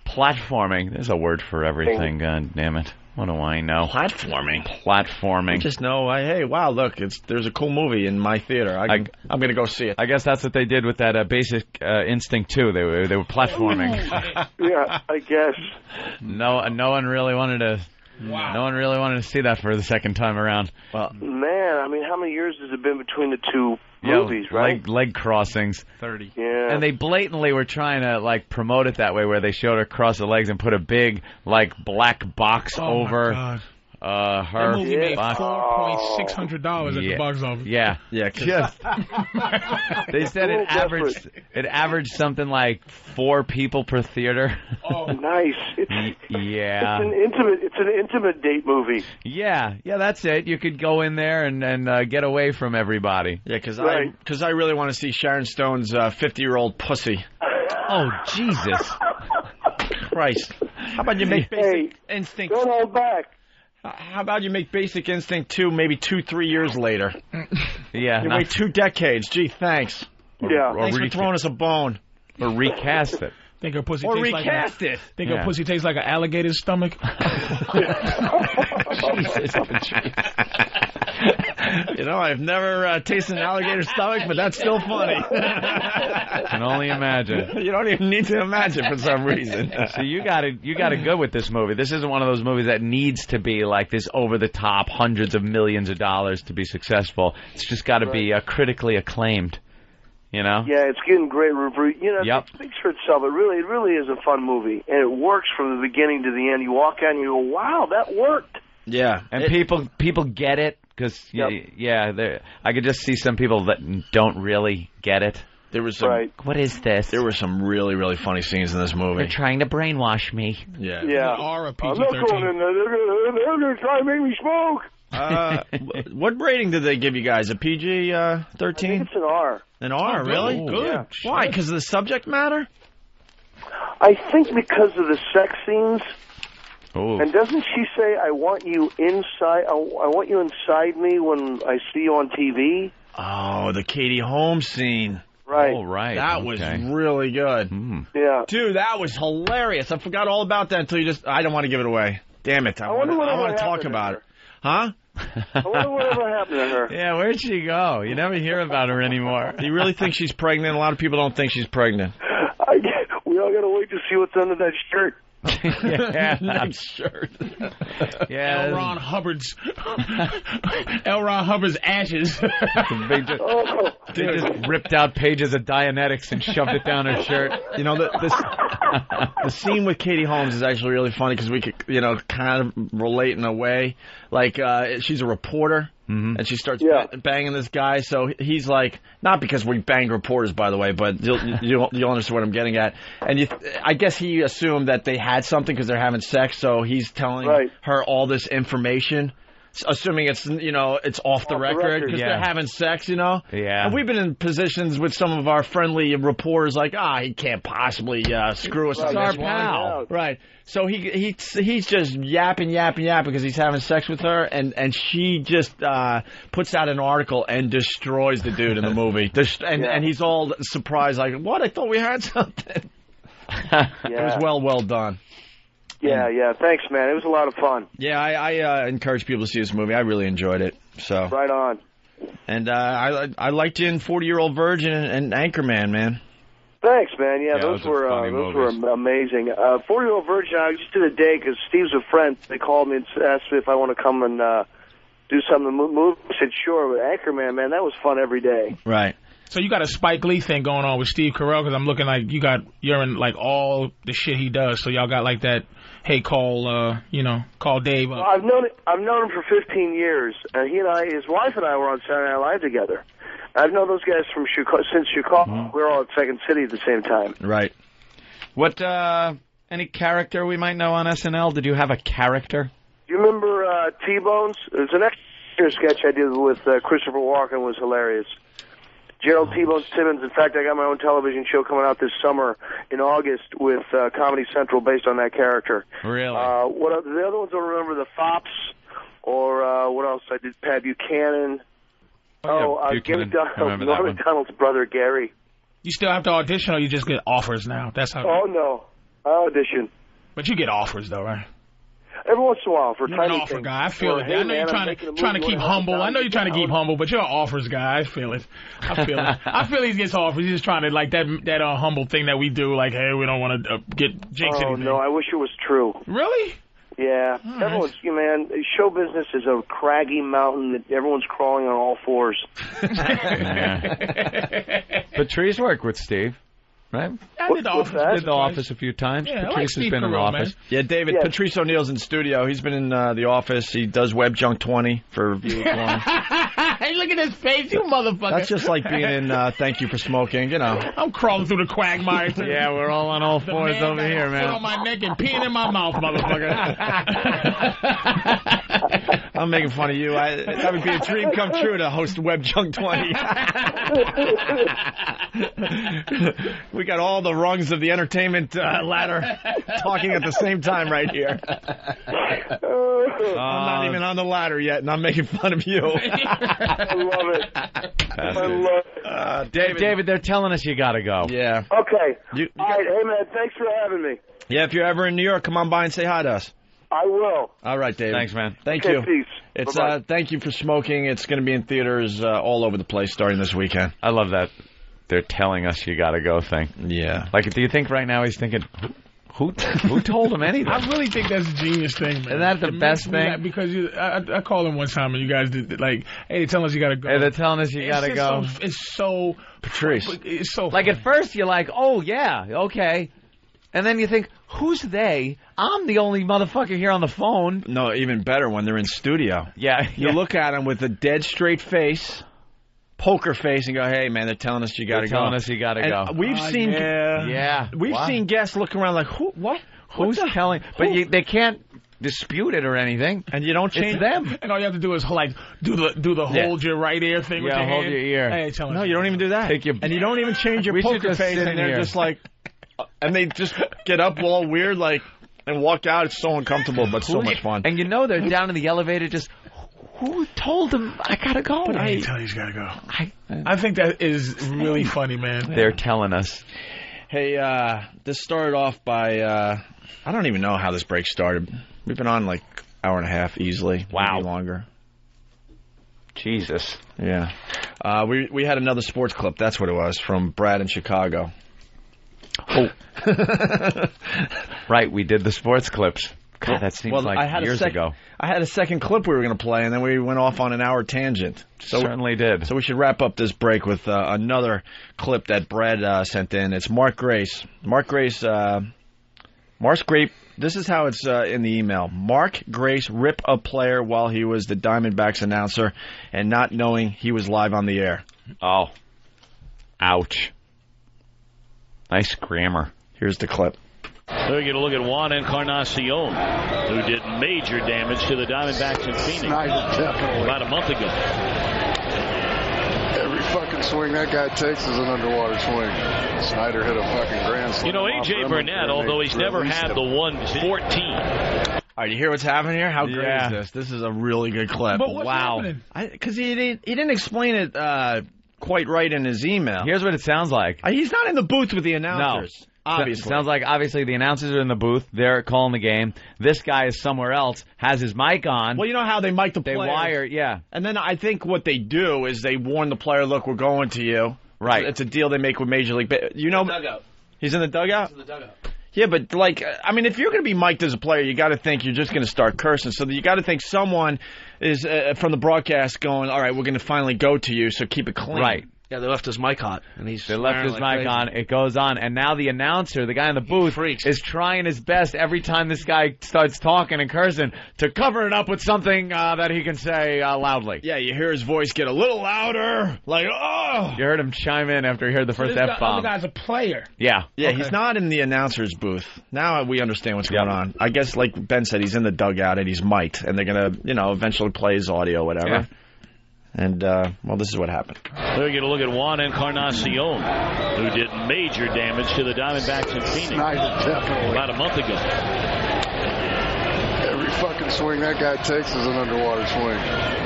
Platforming. There's a word for everything. God damn it. What do I know? Platforming. I just know, hey, wow, look, there's a cool movie in my theater. I'm going to go see it. I guess that's what they did with that Basic Instinct 2. They were platforming. Yeah, I guess. No one really wanted to. Wow. No one really wanted to see that for the second time around. Well, man, I mean, how many years has it been between the two movies, right? Leg crossings. 30. Yeah. And they blatantly were trying to promote it that way, where they showed her cross the legs and put a big black box over her. That movie made $4,600 at the box office. Yeah. Just they said it averaged something like 4 people per theater. Oh, nice! Yeah. It's an intimate date movie. Yeah, that's it. You could go in there and get away from everybody. Yeah, because I really want to see Sharon Stone's 50-year-old pussy. Oh, Jesus Christ! How about you make Basic Instinct? Don't hold back. How about you make Basic Instinct 2 maybe 2-3 years later? Yeah. You wait 2 decades. Gee, thanks. Yeah. Thanks for throwing us a bone. Or recast it. Think her pussy or tastes recast it. Think her pussy tastes like an alligator's stomach? Jesus. I've never tasted an alligator's stomach, but that's still funny. I can only imagine. You don't even need to imagine for some reason. So you got it good with this movie. This isn't one of those movies that needs to be like this over the top, hundreds of millions of dollars to be successful. It's just got to be critically acclaimed. Yeah, it's getting great reviews. It speaks for itself. It really is a fun movie, and it works from the beginning to the end. You walk out and you go, "Wow, that worked." Yeah, and people get it because I could just see some people that don't really get it. There was some, What is this? There were some really, really funny scenes in this movie. They're trying to brainwash me. Yeah. Or a PG-13. I'm not going in there. They're going to try and make me smoke. What rating did they give you guys? A PG-13? I think it's an R. An R, really? Oh, good. Yeah. Why? Because of the subject matter? I think because of the sex scenes. Oh. And doesn't she say, "I want you inside"? I want you inside me when I see you on TV. Oh, the Katie Holmes scene. Right. Oh, right. That was really good. Yeah. Dude, that was hilarious. I forgot all about that until I don't want to give it away. Damn it. I want to talk about it. Huh? I wonder whatever happened to her. Yeah, where'd she go? You never hear about her anymore. Do you really think she's pregnant? A lot of people don't think she's pregnant. We all got to wait to see what's under that shirt. Yeah, nice shirt. Yeah, L. Ron Hubbard's ashes. They just ripped out pages of Dianetics and shoved it down her shirt. The scene with Katie Holmes is actually really funny because we could, kind of relate in a way. Like, she's a reporter. Mm-hmm. And she starts banging this guy. So he's like, not because we banged reporters, by the way, but you'll understand what I'm getting at. And I guess he assumed that they had something because they're having sex. So he's telling her all this information, assuming it's it's off the record because they're having sex. Yeah. And we've been in positions with some of our friendly reporters, like, he can't possibly screw us. It's our pal. Right. So he's just yapping because he's having sex with her, and she just puts out an article and destroys the dude in the movie. And he's all surprised, like, what? I thought we had something. It was well done. Yeah. Thanks, man. It was a lot of fun. Yeah, I encourage people to see this movie. I really enjoyed it. So right on. And I liked you in 40-Year-Old Virgin and Anchorman, man. Thanks, man. Yeah, those were amazing. 40-Year-Old Virgin, I just did a day because Steve's a friend. They called me and asked me if I want to come and do something in the movie. I said, sure. But Anchorman, man, that was fun every day. Right. So you got a Spike Lee thing going on with Steve Carell because I'm looking like you're in like all the shit he does. So y'all got like that. Hey, call Dave. Well, I've known him for 15 years. He and his wife and I were on Saturday Night Live together. I've known those guys from since Chicago. Mm-hmm. We were all at Second City at the same time. Right. What? Any character we might know on SNL? Did you have a character? Do you remember T-Bones? There's an extra sketch I did with Christopher Walken was hilarious. Gerald T-Bones Timmons. In fact, I got my own television show coming out this summer in August with Comedy Central based on that character. Really? The other ones I don't remember, the Fops, or what else I did? Pat Buchanan. Buchanan. Norm Macdonald's brother, Gary. You still have to audition, or you just get offers now? That's how. Oh, no. I audition. But you get offers, though, right? Every once in a while for you're an tiny offer things. guy. I feel it. I know you're trying to keep humble. I know you're trying to keep humble, but you're an offers guy. I feel it. I feel he gets offers. He's just trying to, like, that humble thing that we do, like, hey, we don't want to get jinx anything. Oh, no, I wish it was true. Really? Yeah. Everyone's, man, show business is a craggy mountain that everyone's crawling on all fours. Patrice worked with Steve. Right? I did the Office a few times. Yeah, Patrice like has been in the office. Man. Yeah, David, Patrice O'Neill's in studio. He's been in the office. He does Web Junk 20 for VH1. Hey, look at his face, you motherfucker. That's just like being in Thank You for Smoking, you know. I'm crawling through the quagmire. Yeah, we're all on all fours over here, man. Foot on my neck and peeing in my mouth, motherfucker. I'm making fun of you. That would be a dream come true to host Web Junk 20. We got all the rungs of the entertainment ladder talking at the same time right here. I'm not even on the ladder yet, and I'm making fun of you. I love it. I love it. David, they're telling us you got to go. Yeah. Okay. All right. Hey, man, thanks for having me. Yeah, if you're ever in New York, come on by and say hi to us. I will. All right, David. Thanks, man. Thank you. Peace. It's Thank You for Smoking. It's going to be in theaters all over the place starting this weekend. I love that. They're telling us you got to go thing. Yeah. Like, do you think right now he's thinking, who told him anything? I really think that's a genius thing, man. Isn't that the best thing? Because I called him one time and you guys did, like, hey, they're telling us you got to go. Hey, they're telling us you got to go. It's so... Patrice. It's so... Like, at first you're like, oh, yeah, okay. And then you think, who's they? I'm the only motherfucker here on the phone. No, even better when they're in studio. Yeah. You look at them with a dead straight face, poker face, and go, hey, man, they're telling us you got to go. Telling us you got to go. We've seen... Yeah. We've seen guests look around like, who? What? Who's telling? But they can't dispute it or anything. And you don't change them. And all you have to do is, like, do the hold your right ear thing with your hand. Hold your ear. Hey, tell no, you don't even do that. And you don't even change your poker face, and they're just like... And they just get up all weird, like, and walk out. It's so uncomfortable, but so much fun. And you know they're down in the elevator just... Who told them I gotta go? But I ain't telling you gotta go. I think that is really funny, man. They're telling us. Hey, this started off by, I don't even know how this break started. We've been on like hour and a half easily. Wow. Maybe longer. Jesus. Yeah. We had another sports clip. That's what it was, from Brad in Chicago. Oh. Right, we did the sports clips. God, that seems like years ago. I had a second clip we were going to play, and then we went off on an hour tangent. Certainly did. So we should wrap up this break with another clip that Brad sent in. It's Mark Grace. Mark Grace, this is how it's in the email. Mark Grace ripped a player while he was the Diamondbacks announcer and not knowing he was live on the air. Oh. Ouch. Nice grammar. Here's the clip. So we get a look at Juan Encarnacion, who did major damage to the Diamondbacks in Phoenix about a month ago. Every fucking swing that guy takes is an underwater swing. Snyder hit a fucking grand slam. You know, A.J. Burnett, although he's never had the 114. All right, you hear what's happening here? How great is this? This is a really good clip. But what's happening? Because he didn't explain it quite right in his email. Here's what it sounds like. He's not in the booth with the announcers. No. Obviously. Sounds like, obviously, the announcers are in the booth. They're calling the game. This guy is somewhere else, has his mic on. Well, you know how they mic the players? They wire, yeah. And then I think what they do is they warn the player, look, we're going to you. Right. It's a deal they make with Major League. You know, dugout. He's in the dugout? He's in the dugout. Yeah, but, like, I mean, if you're going to be mic'd as a player, you got to think you're just going to start cursing. So you got to think someone is, from the broadcast going, all right, we're going to finally go to you, so keep it clean. Right. Yeah, they left his mic on, and They left his mic on. It goes on, and now the announcer, the guy in the booth, is trying his best every time this guy starts talking and cursing to cover it up with something that he can say loudly. Yeah, you hear his voice get a little louder, like, oh! You heard him chime in after he heard the first F-bomb. The guy's a player. Yeah. Yeah, he's not in the announcer's booth. Now we understand what's going on. I guess, like Ben said, he's in the dugout and he's mic'd, and they're going to, eventually play his audio, whatever. Yeah. And, well, this is what happened. We're going to look at Juan Encarnacion, who did major damage to the Diamondbacks in Phoenix about a month ago. Every fucking swing that guy takes is an underwater swing.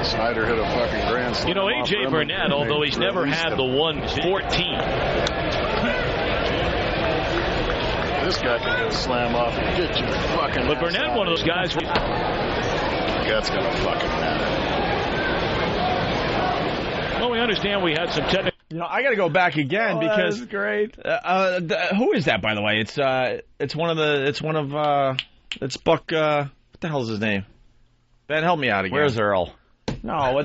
Snyder hit a fucking grand slam. A.J. Burnett, although he's never had the 114. This guy can go slam off and get you fucking. But Burnett, one of those guys. That's going to fucking matter. Well, we understand we had some technical. I got to go back again because that's great. Who is that, by the way? It's Buck. What the hell is his name? Ben, help me out again. Where's Earl? No,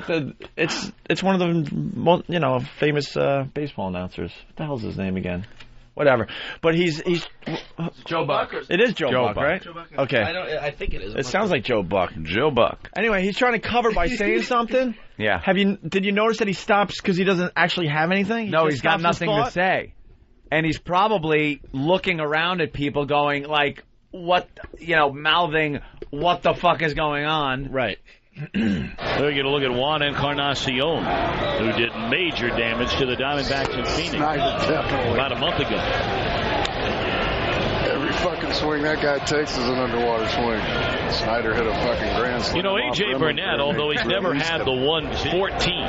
it's one of the famous baseball announcers. What the hell's his name again? Whatever. But he's Joe Buck. It is Joe Buck, right? Joe Buck. Okay. I think it is. It sounds like Joe Buck. Joe Buck. Anyway, he's trying to cover by saying something. Yeah. Did you notice that he stops because he doesn't actually have anything? No, he's got nothing to say. And he's probably looking around at people going like, what, mouthing, what the fuck is going on? Right. We're going to look at Juan Encarnacion, who did major damage to the Diamondbacks in Phoenix about a month ago. Every fucking swing that guy takes is an underwater swing. Snyder hit a fucking grand slam. A.J. Burnett, although he's never had the 114.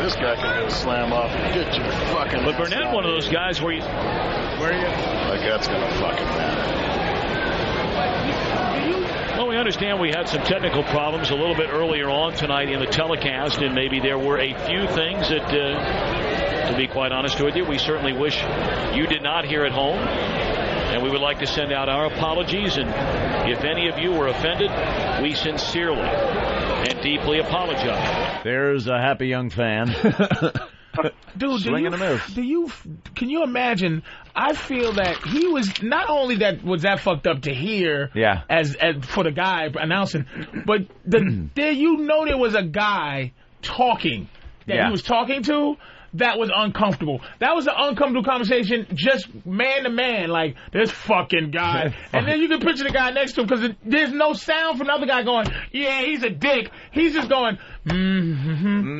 This guy can go slam off and get you fucking. But Burnett, one of those guys where you. Like that's going to fucking matter. Well, we understand we had some technical problems a little bit earlier on tonight in the telecast, and maybe there were a few things that, to be quite honest with you, we certainly wish you did not hear at home. And we would like to send out our apologies, and if any of you were offended, we sincerely and deeply apologize. There's a happy young fan. Dude, can you imagine? I feel that he was not only that fucked up to hear, as for the guy announcing, but there was a guy talking that he was talking to that was uncomfortable. That was an uncomfortable conversation, just man to man, like this fucking guy. And then you can picture the guy next to him because there's no sound from the other guy going, yeah, he's a dick. He's just going,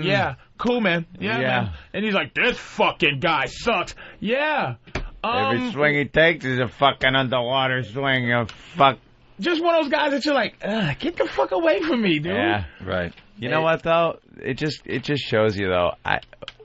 yeah. Cool, man. Yeah, man. And he's like, this fucking guy sucks. Yeah. Every swing he takes is a fucking underwater swing. Fuck. Just one of those guys that you're like, get the fuck away from me, dude. Yeah, right. You know what, though? It just shows you, though.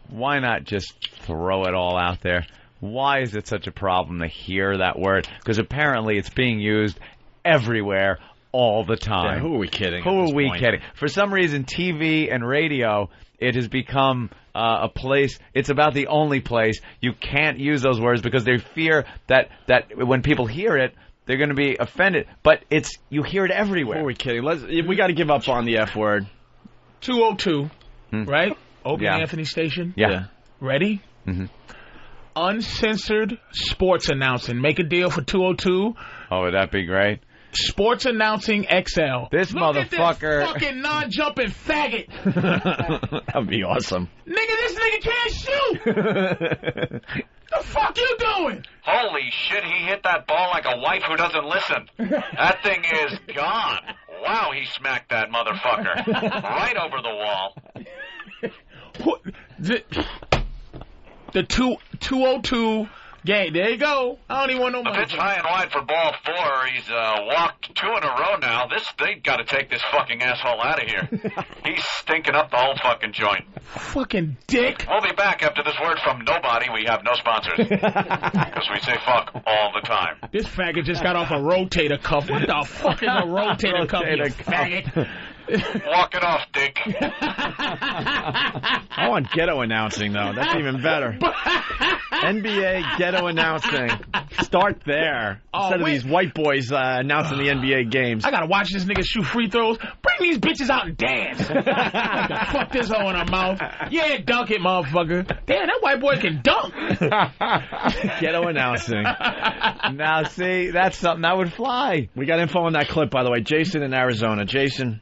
Why not just throw it all out there? Why is it such a problem to hear that word? Because apparently it's being used everywhere all the time. Yeah, who are we kidding? Who are we kidding? For some reason, TV and radio, it has become a place, it's about the only place you can't use those words because they fear that when people hear it, they're going to be offended. But you hear it everywhere. Who are we kidding? We got to give up on the F word. 202, right? Opie Anthony Station. Yeah. Ready? Mm-hmm. Uncensored sports announcing. Make a deal for 202. Oh, would that be great? Sports announcing XL. This motherfucker. This fucking non-jumping faggot. That'd be awesome. Nigga, this nigga can't shoot. The fuck you doing? Holy shit, he hit that ball like a wife who doesn't listen. That thing is gone. Wow, he smacked that motherfucker. Right over the wall. The 202 game. There you go. I don't even want no money. A pitch high and wide for ball 4. He's walked 2 in a row now. They got to take this fucking asshole out of here. He's stinking up the whole fucking joint. Fucking dick. We'll be back after this word from nobody. We have no sponsors. Because we say fuck all the time. This faggot just got off a rotator cuff. What the fuck is a rotator cuff, you faggot? Walk it off, Dick. I want ghetto announcing, though. That's even better. NBA ghetto announcing. Start there. Instead of these white boys announcing the NBA games. I gotta watch this nigga shoot free throws. Bring these bitches out and dance. Fuck this hoe in her mouth. Yeah, dunk it, motherfucker. Damn, that white boy can dunk. Ghetto announcing. Now, see, that's something that would fly. We got info on that clip, by the way. Jason in Arizona. Jason.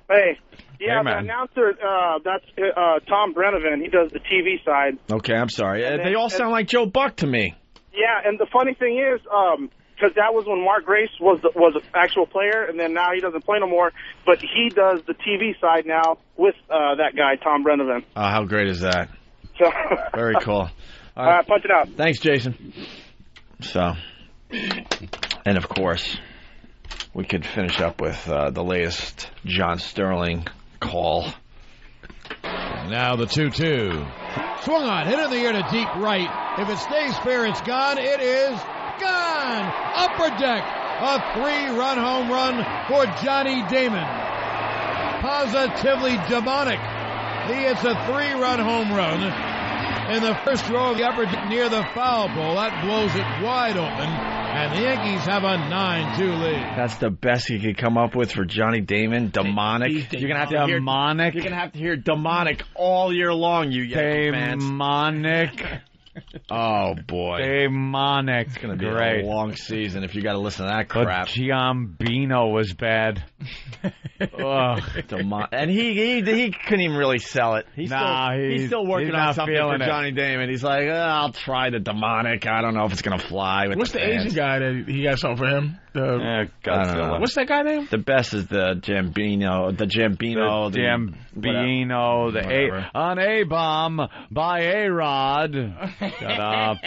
Hey. Yeah, Hey, the man. announcer, that's Tom Brennevan. He does the TV side. Okay, I'm sorry. And They all sound like Joe Buck to me. Yeah, and the funny thing is, because that was when Mark Grace was an actual player, and then now he doesn't play no more, but he does the TV side now with that guy, Tom Brennevan. How great is that? So Very cool. All right, punch it out. Thanks, Jason. So, and of course, we could finish up with the latest John Sterling call. Now the 2-2. Swung on, hit in the air to deep right. If it stays fair, it's gone. It is gone. Upper deck. A 3-run home run for Johnny Damon. Positively demonic. He hits a 3-run home run in the first row of the upper deck near the foul pole. That blows it wide open, and the Yankees have a 9-2 lead. That's the best you could come up with for Johnny Damon. Demonic. You're gonna have to hear demonic. You're gonna have to hear demonic all year long. You Yankee fans. Demonic. Oh boy. Demonic. It's gonna be great. a long season if you got to listen to that crap. But Giambino was bad. And he couldn't even really sell it. He's still working on something for Johnny Damon. He's like, I'll try the demonic. I don't know if it's gonna fly. With What's the fans. Asian guy that he got something for him? I don't know. What's that guy name? The best is the Jambino, an A-bomb by A-Rod. Shut up.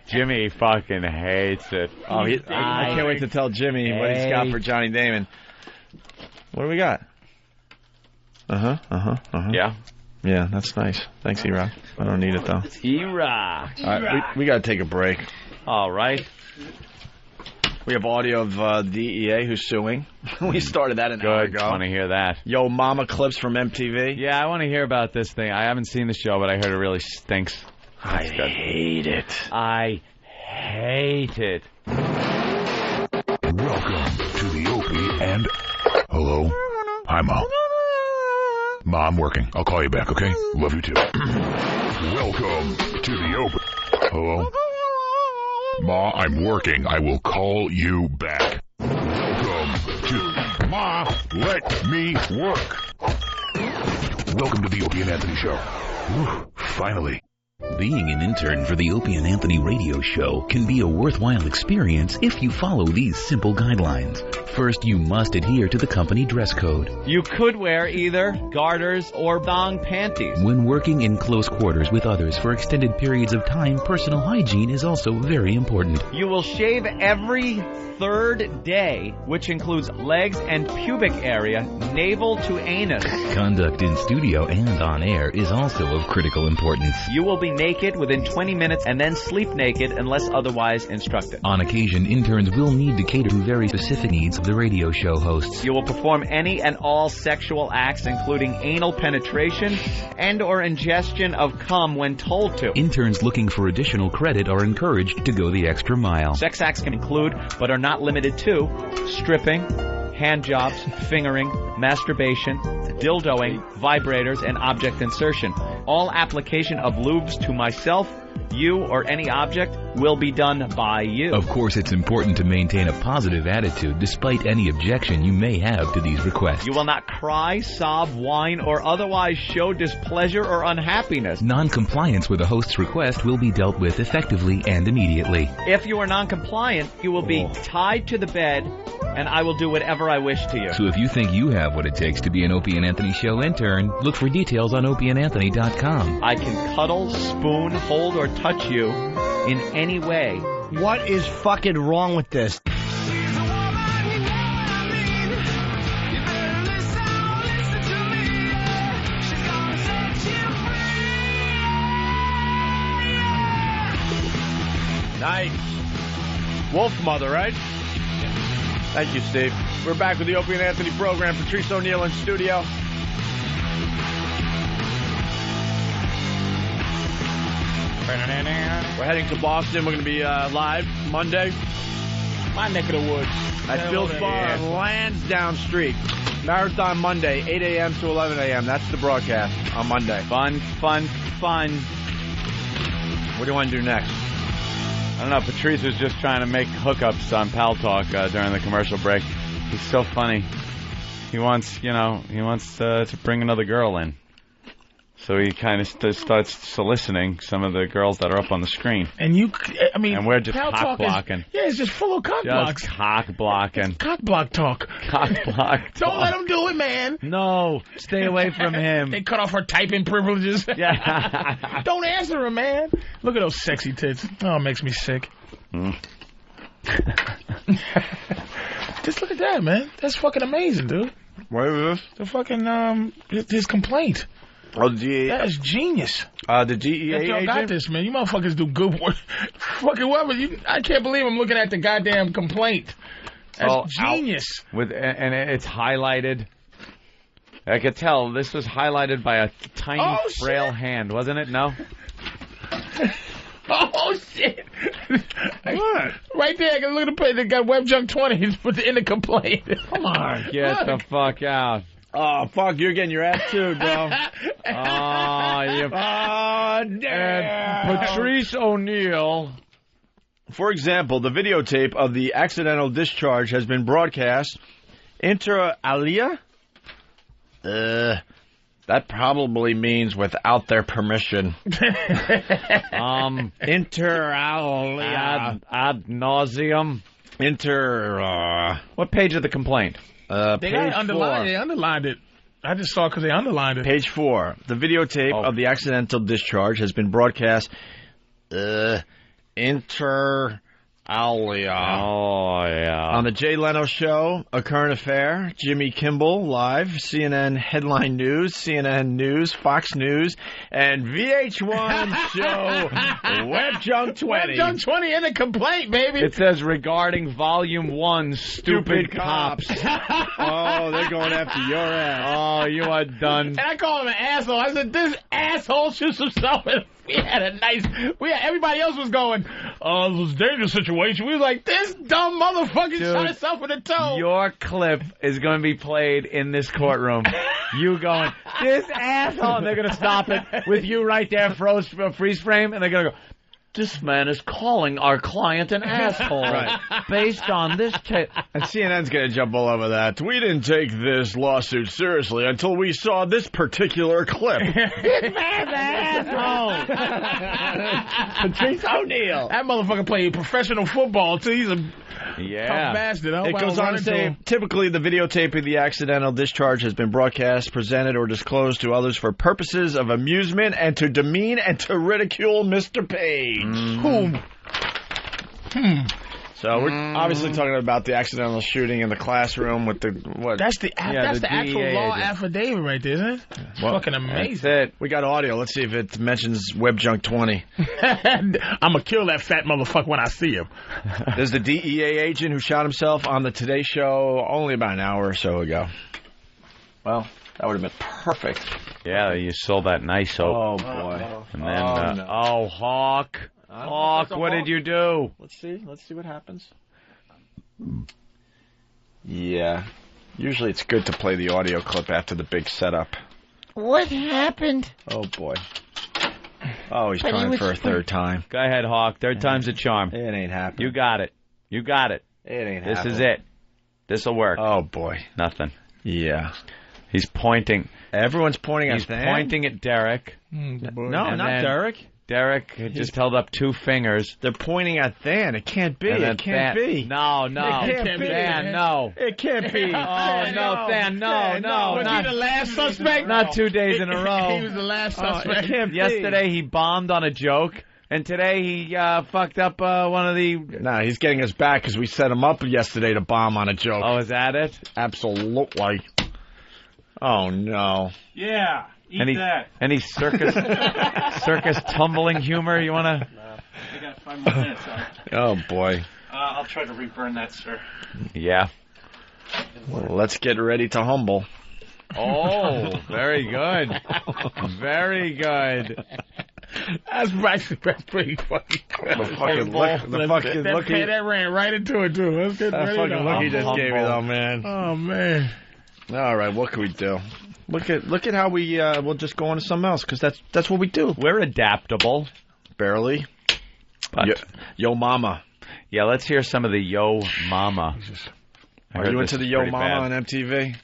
Jimmy fucking hates it. I can't wait to tell Jimmy what he's got for Johnny Damon. What do we got? Yeah. Yeah, that's nice. Thanks, E-Rock. I don't need it, though. E-Rock. All right, we got to take a break. All right. We have audio of DEA who's suing. We started that an hour ago. I want to hear that. Yo Mama clips from MTV. Yeah, I want to hear about this thing. I haven't seen the show, but I heard it really stinks. I hate it. I hate it. Welcome to the Opie and... Hello? Hi, Mom. Ma, I'm working. I'll call you back, okay? Love you too. Welcome to the Opie... Hello? Ma, I'm working. I will call you back. Welcome to... Ma, let me work. Welcome to the Opie and Anthony Show. Whew, finally. Being an intern for the Opie and Anthony radio show can be a worthwhile experience if you follow these simple guidelines. First, you must adhere to the company dress code. You could wear either garters or thong panties. When working in close quarters with others for extended periods of time, personal hygiene is also very important. You will shave every third day, which includes legs and pubic area, navel to anus. Conduct in studio and on air is also of critical importance. You will be naked within 20 minutes and then sleep naked unless otherwise instructed. On occasion, interns will need to cater to very specific needs of the radio show hosts. You will perform any and all sexual acts, including anal penetration and or ingestion of cum when told to. Interns looking for additional credit are encouraged to go the extra mile. Sex acts can include, but are not limited to, stripping, hand jobs, fingering, masturbation, dildoing, vibrators, and object insertion. All application of lubes to myself, you, or any object will be done by you. Of course, it's important to maintain a positive attitude despite any objection you may have to these requests. You will not cry, sob, whine, or otherwise show displeasure or unhappiness. Non-compliance with a host's request will be dealt with effectively and immediately. If you are non-compliant, you will be tied to the bed, and I will do whatever I wish to you. So if you think you have what it takes to be an Opie and Anthony Show intern, look for details on opieandanthony.com. I can cuddle, spoon, hold, or touch you in any way. What is fucking wrong with this? Nice. Wolf Mother, right? Thank you, Steve. We're back with the Opie and Anthony program. Patrice O'Neill in studio. We're heading to Boston. We're going to be live Monday. My neck of the woods. At Phil's Bar on Lansdowne Street. Marathon Monday, 8 a.m. to 11 a.m. That's the broadcast on Monday. Fun. What do you want to do next? I don't know. Patrice was just trying to make hookups on Pal Talk during the commercial break. He's so funny. He wants to bring another girl in. So he kind of starts soliciting some of the girls that are up on the screen. And we're just Pal cock blocking. It's just full of cock blocks. Just cock blocking. Cock block talk. Cock block. Don't let him do it, man. No, stay away from him. They cut off her typing privileges. Yeah. Don't answer him, man. Look at those sexy tits. Oh, it makes me sick. Just look at that, man. That's fucking amazing, dude. What is this? The fucking his complaint. Oh, the DEA. That is genius. The DEA y'all agent? got this, man. You motherfuckers do good work. Fucking whoever. I can't believe I'm looking at the goddamn complaint. That's genius. And it's highlighted. I could tell this was highlighted by a tiny, frail hand, wasn't it? No? Oh, shit. What? Right there. Look at the page. They got Web Junk 20 in the complaint. Come on. Get the fuck out. Oh, fuck, you're getting your ass chewed, bro. Damn. And Patrice O'Neill. For example, the videotape of the accidental discharge has been broadcast inter alia. That probably means without their permission. Inter alia. Ad nauseum. What page of the complaint? They got it underlined. They underlined it. I just saw it because they underlined it. Page 4. The videotape of the accidental discharge has been broadcast inter alia. Oh, yeah. On the Jay Leno Show, A Current Affair, Jimmy Kimmel Live, CNN Headline News, CNN News, Fox News, and VH1 Show, Web Junk 20. Web Junk 20 in the complaint, baby. It says regarding Volume 1, Stupid Cops. Oh, they're going after your ass. Oh, you are done. And I called him an asshole. I said, this asshole shoots himself in. Everybody else was going, it was a dangerous situation. We was like, this dumb motherfucker shot himself in the toe. Your clip is going to be played in this courtroom. You going, this asshole. And they're going to stop it with you right there, freeze frame, and they're going to go, this man is calling our client an asshole. Right. Based on this tape. And CNN's going to jump all over that. We didn't take this lawsuit seriously until we saw this particular clip. This man's an asshole. Patrice O'Neill. That motherfucker played professional football, too. He's a tough bastard. It goes on to say, typically the videotape of the accidental discharge has been broadcast, presented, or disclosed to others for purposes of amusement and to demean and to ridicule Mr. Page. So we're obviously talking about the accidental shooting in the classroom with the what? That's the actual law affidavit right there, isn't it? Well, fucking amazing. That's it. We got audio. Let's see if it mentions Web Junk 20. I'm gonna kill that fat motherfucker when I see him. There's the DEA agent who shot himself on the Today Show only about an hour or so ago. Well, that would have been perfect. Yeah, you sold that nice soap. Oh boy. And then, Hawk. Hawk, what did you do? Let's see what happens. Yeah. Usually it's good to play the audio clip after the big setup. What happened? Oh, boy. Oh, he's trying for a third time. Go ahead, Hawk. Third time's a charm. It ain't happening. You got it. You got it. It ain't happening. This is it. This'll work. Oh, boy. Nothing. Yeah. He's pointing. Everyone's pointing at He's pointing at Derek. No, not Derek. Derek just held up two fingers. They're pointing at Than. It can't be. It can't be. No. It can't be. Than, no. It can't be. Oh, no, Than, no. Was he the last suspect? Not 2 days in a row. He was the last suspect. It can't be. Yesterday he bombed on a joke. And today he fucked up one of the... Nah, he's getting us back because we set him up yesterday to bomb on a joke. Oh, is that it? Absolutely. Oh, no. Yeah. Eat that. Any circus tumbling humor you want to... No. I got 5 more minutes. Oh, boy. I'll try to reburn that, sir. Yeah. Well, let's get ready to humble. Oh, very good. Very good. That's pretty funny. That ran right into it, too. Let's get ready fucking look he just gave me, though, man. Oh, man. All right, what can we do? Look at how we'll just go on to something else, because that's what we do. We're adaptable. Barely. But Yo Mama. Yeah, let's hear some of the Yo Mama. Are you into the Yo Mama on MTV?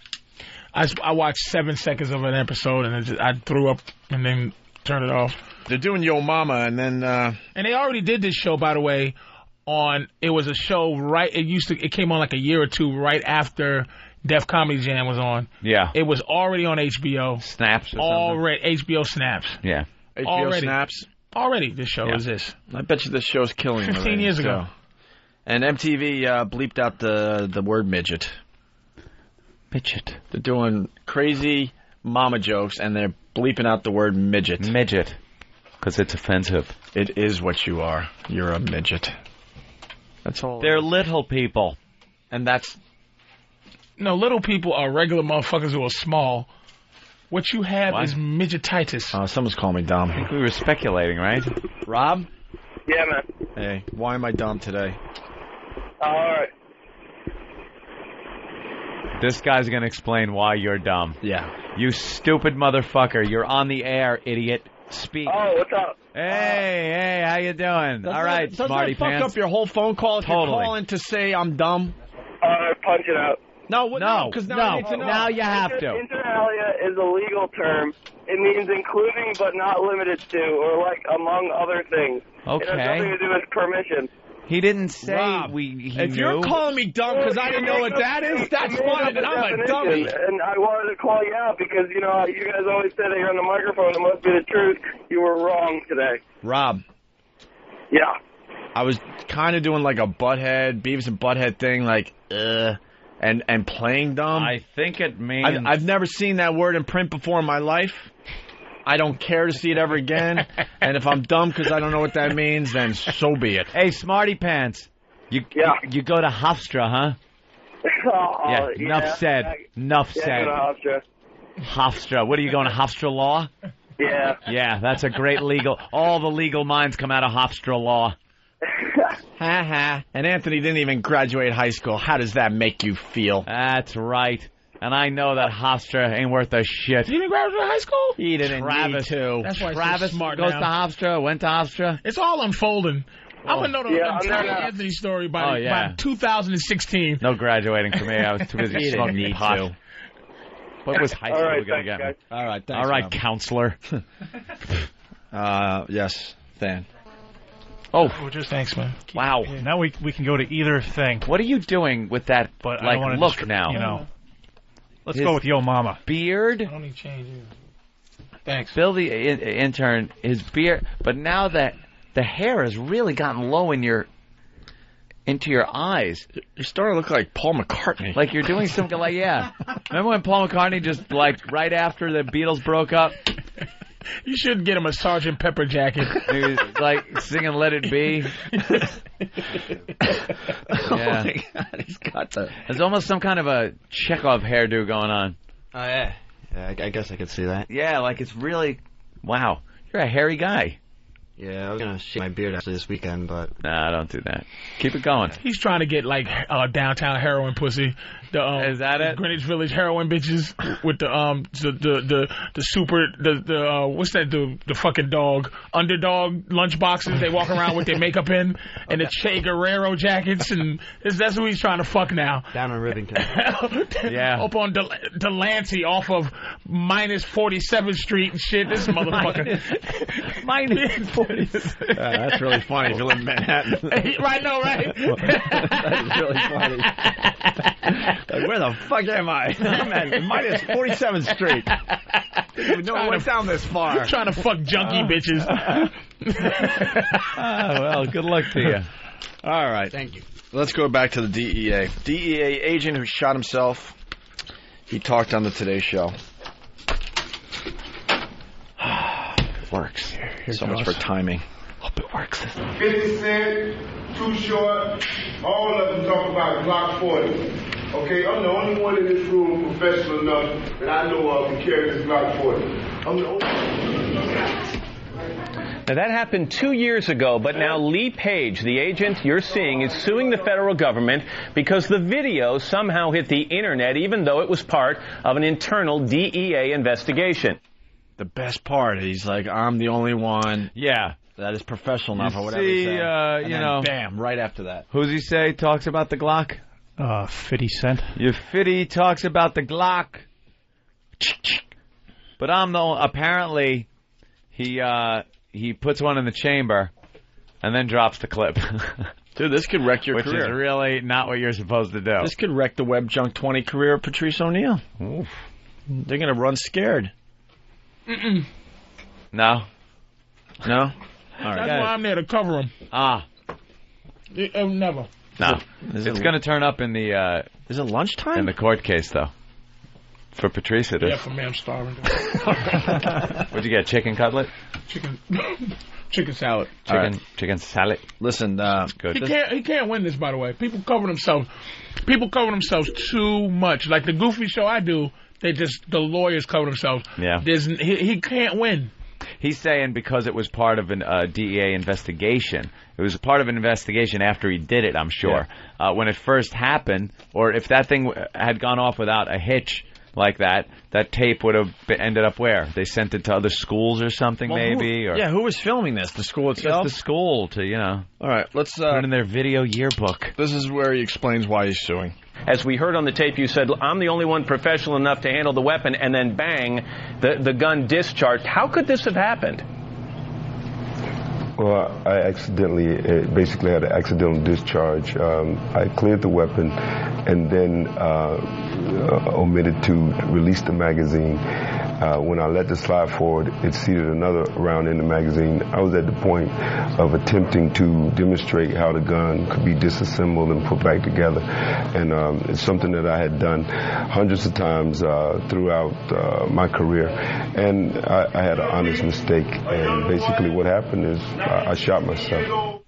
I watched 7 seconds of an episode, and I threw up and then turned it off. They're doing Yo Mama, and then... And they already did this show, by the way, it was a show it came on like a year or two right after Def Comedy Jam was on. Yeah. It was already on HBO. Snaps or something? HBO Snaps. Yeah. HBO Snaps? Already this show is this. I bet you this show's killing 15 already, years ago. And MTV bleeped out the word midget. Midget. They're doing crazy mama jokes, and they're bleeping out the word midget. Midget. Because it's offensive. It is what you are. You're a midget. That's all. They're little people. And that's... No, little people are regular motherfuckers who are small. What you have is midgetitis. Someone's calling me dumb. I think we were speculating, right? Rob? Yeah, man. Hey, why am I dumb today? All right. This guy's going to explain why you're dumb. Yeah. You stupid motherfucker. You're on the air, idiot. Speak. Oh, what's up? Hey, how you doing? All right, doesn't smarty that fuck pants. up your whole phone call if Totally. you're calling to say I'm dumb? Punch it out. No, because now I need to know. Now you have to. Inter alia is a legal term. It means including but not limited to, or like among other things. Okay. It has nothing to do with permission. He didn't say Rob, he if knew. you're calling me dumb because I didn't know what that is, that's fine, but I'm a dummy. And I wanted to call you out because, you know, you guys always say that you're on the microphone. It must be the truth. You were wrong today. Rob. Yeah. I was kind of doing like a Butthead, Beavis and Butthead thing, like, and playing dumb. I think it means... I've never seen that word in print before in my life. I don't care to see it ever again. And if I'm dumb because I don't know what that means, then so be it. Hey, smarty pants. You go to Hofstra, huh? Oh, Enough said. Enough said. Hofstra. What are you going to Hofstra Law? Yeah. Yeah, that's a great legal... All the legal minds come out of Hofstra Law. Ha ha. And Anthony didn't even graduate high school. How does that make you feel? That's right. And I know that Hofstra ain't worth a shit. You didn't graduate high school? He didn't Travis, need to. That's why Travis so smart goes now. to Hofstra, went to Hofstra. It's all unfolding. I'm going to know the entire Anthony story by 2016. No graduating for me. I was too busy smoking pot. What was high school going to get me? All right, thanks. All right, counselor. Yes, Than. Oh, thanks, man. Wow. Now we can go to either thing. What are you doing with that? But like, I don't look now. You know. Let's go with Yo Mama. Beard. I don't need change either. Thanks. Bill, the intern, his beard. But now that the hair has really gotten low into your eyes. You're starting to look like Paul McCartney. Like you're doing something like, yeah. Remember when Paul McCartney just, like, right after the Beatles broke up? You should get him a Sgt. Pepper jacket. He was, like, singing Let It Be. Oh, my God. He's got that. There's almost some kind of a Chekhov hairdo going on. Oh, yeah. I guess I could see that. Yeah, like it's really... Wow. You're a hairy guy. Yeah, I was going to shave my beard actually this weekend, but... Nah, don't do that. Keep it going. He's trying to get, like, downtown heroin pussy. Is that it? Greenwich Village heroin bitches with the super, what's that, the fucking dog, underdog lunch boxes they walk around with their makeup in, and the Che Guerrero jackets, and that's who he's trying to fuck now. Down on Rivington. Yeah. Up on Delancey off of minus 47th Street and shit. This motherfucker. minus 47th. That's really funny if you live in Manhattan. Right, no, right? That's really funny. Like, where the fuck am I? I'm at minus 47th Street. Didn't even know I went down this far. Trying to fuck junkie bitches. Well, good luck to you. All right. Thank you. Let's go back to the DEA. DEA agent who shot himself. He talked on the Today Show. It works. Here so goes. much for timing. Hope it works. 50 Cent, Too Short, all of them talk about Glock 40. Okay, I'm the only one in this room professional enough that I know of to carry this Glock 40. I'm the only. Now, that happened 2 years ago, but now Lee Page, the agent you're seeing, is suing the federal government because the video somehow hit the internet, even though it was part of an internal DEA investigation. The best part, he's like, I'm the only one. Yeah. That is professional enough, or whatever see, he said. And you then know, bam, right after that. Who's he say talks about the Glock? 50 Cent. Your 50 talks about the Glock. But apparently, he puts one in the chamber and then drops the clip. Dude, this could wreck your career. Which is really not what you're supposed to do. This could wreck the Web Junk 20 career of Patrice O'Neal. Oof. They're going to run scared. Mm-mm. No? No? All right. That's why I'm there to cover him. Never. No. It's going to turn up in the... is it lunchtime? In the court case, though. For Patrice, it is. Yeah, for me, I'm starving. What'd you get, chicken cutlet? Chicken salad. Chicken salad. Listen, good. He can't win this, by the way. People cover themselves too much. Like the Goofy show I do, the lawyers cover themselves. Yeah. He can't win. He's saying because it was part of a DEA investigation. It was part of an investigation after he did it, I'm sure. Yeah. When it first happened, or if that thing had gone off without a hitch like that tape would have ended up where? They sent it to other schools or something, maybe? Who was filming this? The school itself? Just the school to, All right, let's... put it in their video yearbook. This is where he explains why he's suing. As we heard on the tape, you said, I'm the only one professional enough to handle the weapon, and then bang, the gun discharged. How could this have happened? Well, I basically had an accidental discharge. I cleared the weapon and then omitted to release the magazine. When I let the slide forward, it seated another round in the magazine. I was at the point of attempting to demonstrate how the gun could be disassembled and put back together. And it's something that I had done hundreds of times throughout my career. And I had an honest mistake. And basically what happened is I shot myself.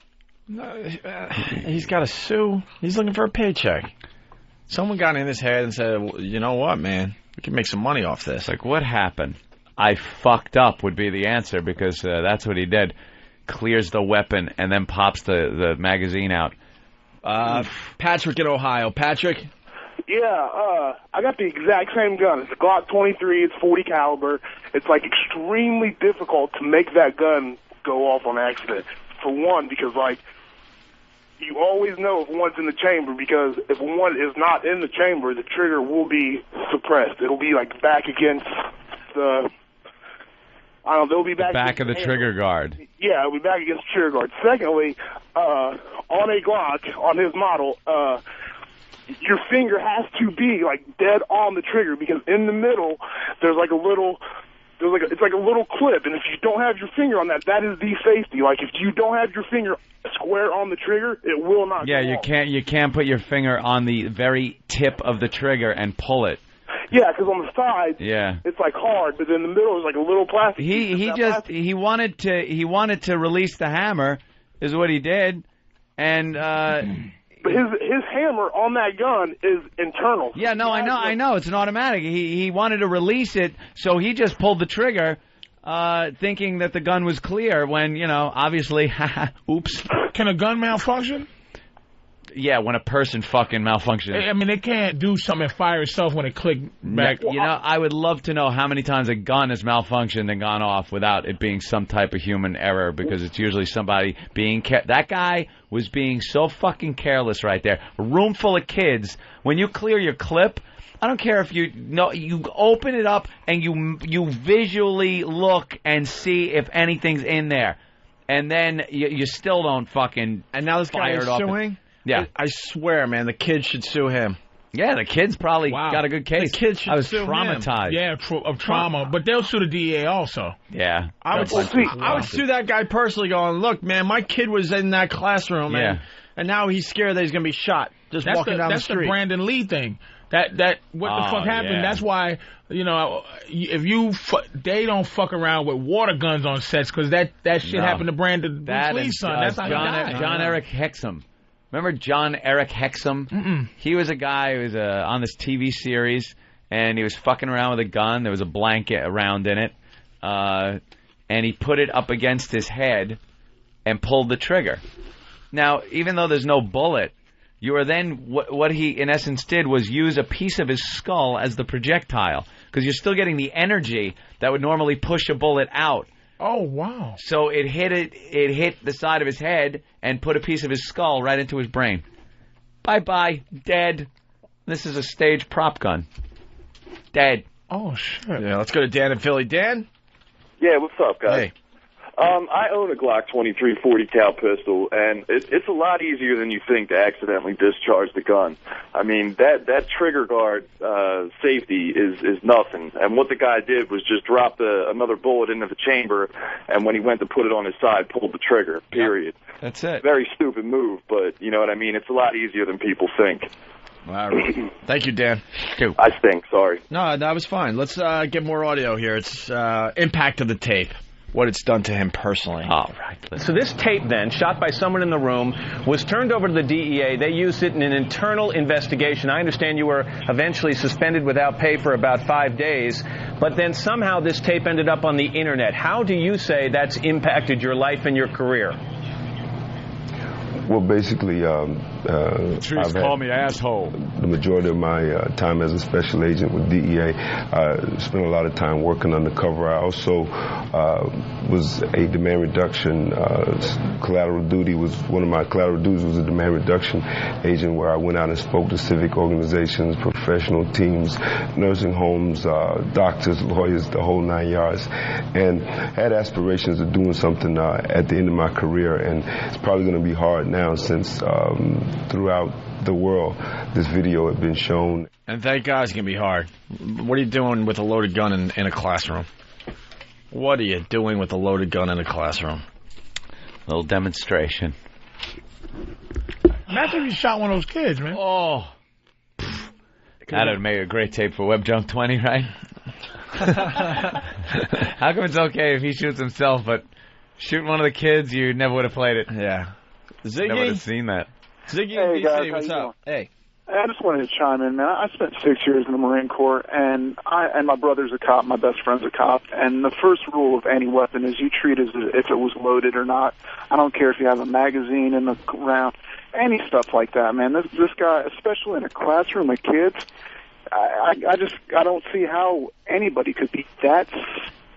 He's got to sue. He's looking for a paycheck. Someone got in his head and said, well, you know what, man? We can make some money off this. Like, what happened? I fucked up would be the answer, because that's what he did. Clears the weapon and then pops the magazine out. Patrick in Ohio. Patrick? Yeah, I got the exact same gun. It's a Glock 23. It's 40 caliber. It's like extremely difficult to make that gun go off on accident. For one, because like you always know if one's in the chamber, because if one is not in the chamber, the trigger will be suppressed. It'll be like back against the, I don't know, they'll be back of the trigger guard. Yeah, it'll be back against the trigger guard. Secondly, on a Glock, on his model, your finger has to be like dead on the trigger, because in the middle there's like a little, it's like a little clip, and if you don't have your finger on that, that is the safety. Like if you don't have your finger square on the trigger, it will not. Yeah, go you can't put your finger on the very tip of the trigger and pull it. Yeah, because on the side, yeah, it's like hard, but in the middle is like a little plastic. He wanted to release the hammer, is what he did, and. But his hammer on that gun is internal. Yeah, no, I know. It's an automatic. He wanted to release it, so he just pulled the trigger, thinking that the gun was clear when, obviously, oops. Can a gun malfunction? Yeah, when a person fucking malfunctions. I mean, it can't do something and fire itself when it clicked back. I would love to know how many times a gun has malfunctioned and gone off without it being some type of human error, because it's usually somebody being that guy was being so fucking careless right there. A room full of kids. When you clear your clip, I don't care if you open it up and you visually look and see if anything's in there, and then you still don't fucking. And now this guy is suing. Yeah, I swear, man, the kids should sue him. Yeah, the kids probably got a good case. The kids should I was sue traumatized. him. Yeah, of trauma, but they'll sue the DEA also. Yeah, I would sue that guy personally, going, look, man, my kid was in that classroom, and now he's scared that he's going to be shot just walking down the street. That's the Brandon Lee thing. What the fuck happened? Yeah. That's why, if they don't fuck around with water guns on sets, because that shit happened to Brandon Lee's son. That's how he died. John Eric Hexum. Remember John Eric Hexum? He was a guy who was on this TV series, and he was fucking around with a gun. There was a blanket around in it, and he put it up against his head and pulled the trigger. Now, even though there's no bullet, you are then what he in essence did was use a piece of his skull as the projectile, because you're still getting the energy that would normally push a bullet out. Oh, wow. So it hit the side of his head and put a piece of his skull right into his brain. Bye-bye, dead. This is a stage prop gun. Dead. Oh, shit. Yeah, let's go to Dan in Philly. Dan? Yeah, what's up, guys? Hey. I own a Glock 23 40 cal pistol, and it's a lot easier than you think to accidentally discharge the gun. I mean, that trigger guard safety is nothing. And what the guy did was just drop another bullet into the chamber, and when he went to put it on his side, pulled the trigger, period. That's it. Very stupid move, but you know what I mean? It's a lot easier than people think. All right. Thank you, Dan. I stink, sorry. No, that was fine. Let's get more audio here. It's impact of the tape. What it's done to him personally. All right. So this tape then, shot by someone in the room, was turned over to the DEA. They used it in an internal investigation. I understand you were eventually suspended without pay for about 5 days, but then somehow this tape ended up on the Internet. How do you say that's impacted your life and your career? Well, basically, Trees call me asshole. The majority of my time as a special agent with DEA, I spent a lot of time working undercover. I also was a demand reduction collateral duty. One of my collateral duties was a demand reduction agent, where I went out and spoke to civic organizations, professional teams, nursing homes, doctors, lawyers, the whole 9 yards, and had aspirations of doing something at the end of my career. And it's probably going to be hard now, since throughout the world this video had been shown. And thank God it's going to be hard. What are you doing with a loaded gun in a classroom? What are you doing with a loaded gun in a classroom? A little demonstration. Imagine if you shot one of those kids, man. Oh. That would make a great tape for Web Junk 20, right? How come it's okay if he shoots himself, but shooting one of the kids, you never would have played it? Yeah. Ziggy? Never would have seen that. Ziggy, hey, guys, what's up? Hey. I just wanted to chime in, man. I spent 6 years in the Marine Corps, and my brother's a cop, my best friend's a cop, and the first rule of any weapon is you treat it as if it was loaded or not. I don't care if you have a magazine in the round, any stuff like that, man. This guy, especially in a classroom of kids, I don't see how anybody could be that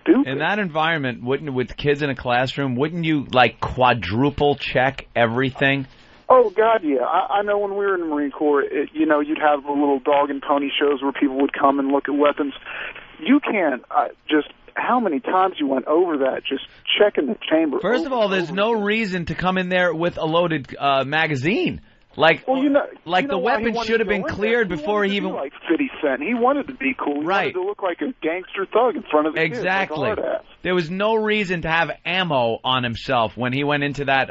stupid. In that environment, with kids in a classroom, wouldn't you like quadruple check everything? Oh, God, yeah. I know when we were in the Marine Corps, you'd have the little dog and pony shows where people would come and look at weapons. You can't how many times you went over that, just checking the chamber. First of all, there's no reason to come in there with a loaded magazine. The weapon should have been cleared before he even... like 50 Cent. He wanted to be cool. He wanted to look like a gangster thug in front of the kids. Like a hard ass. There was no reason to have ammo on himself when he went into that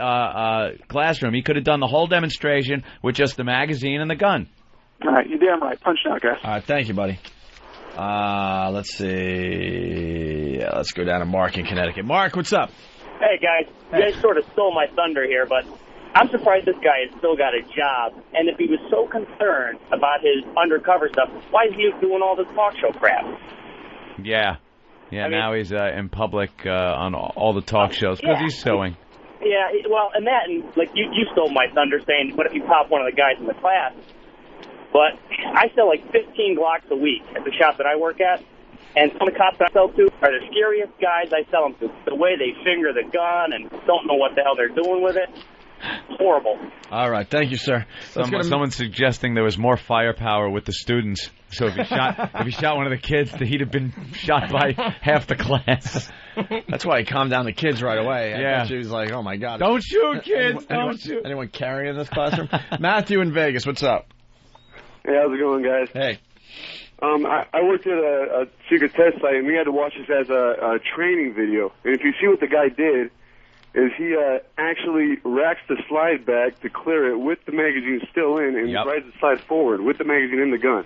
classroom. He could have done the whole demonstration with just the magazine and the gun. All right, you're damn right. Punch out, guys. All right, thank you, buddy. Let's see. Yeah, let's go down to Mark in Connecticut. Mark, what's up? Hey, guys. You guys sort of stole my thunder here, but I'm surprised this guy has still got a job. And if he was so concerned about his undercover stuff, why is he doing all this talk show crap? Yeah. Yeah, now he's in public on all the talk shows because he's suing. Yeah, well, and you stole my thunder saying, what if you pop one of the guys in the class? But I sell like 15 Glocks a week at the shop that I work at. And some of the cops that I sell to are the scariest guys I sell them to. The way they finger the gun and don't know what the hell they're doing with it. Horrible. All right, thank you, sir. Someone's suggesting there was more firepower with the students. So if he shot one of the kids, he'd have been shot by half the class. That's why he calmed down the kids right away. Yeah. She was like, "Oh my God, don't shoot, kids! Don't shoot!" Anyone carrying in this classroom? Matthew in Vegas, what's up? Hey, how's it going, guys? Hey. I worked at a secret test site, and we had to watch this as a training video. And if you see what the guy did, is he actually racks the slide back to clear it with the magazine still in, and rides the slide forward with the magazine in the gun.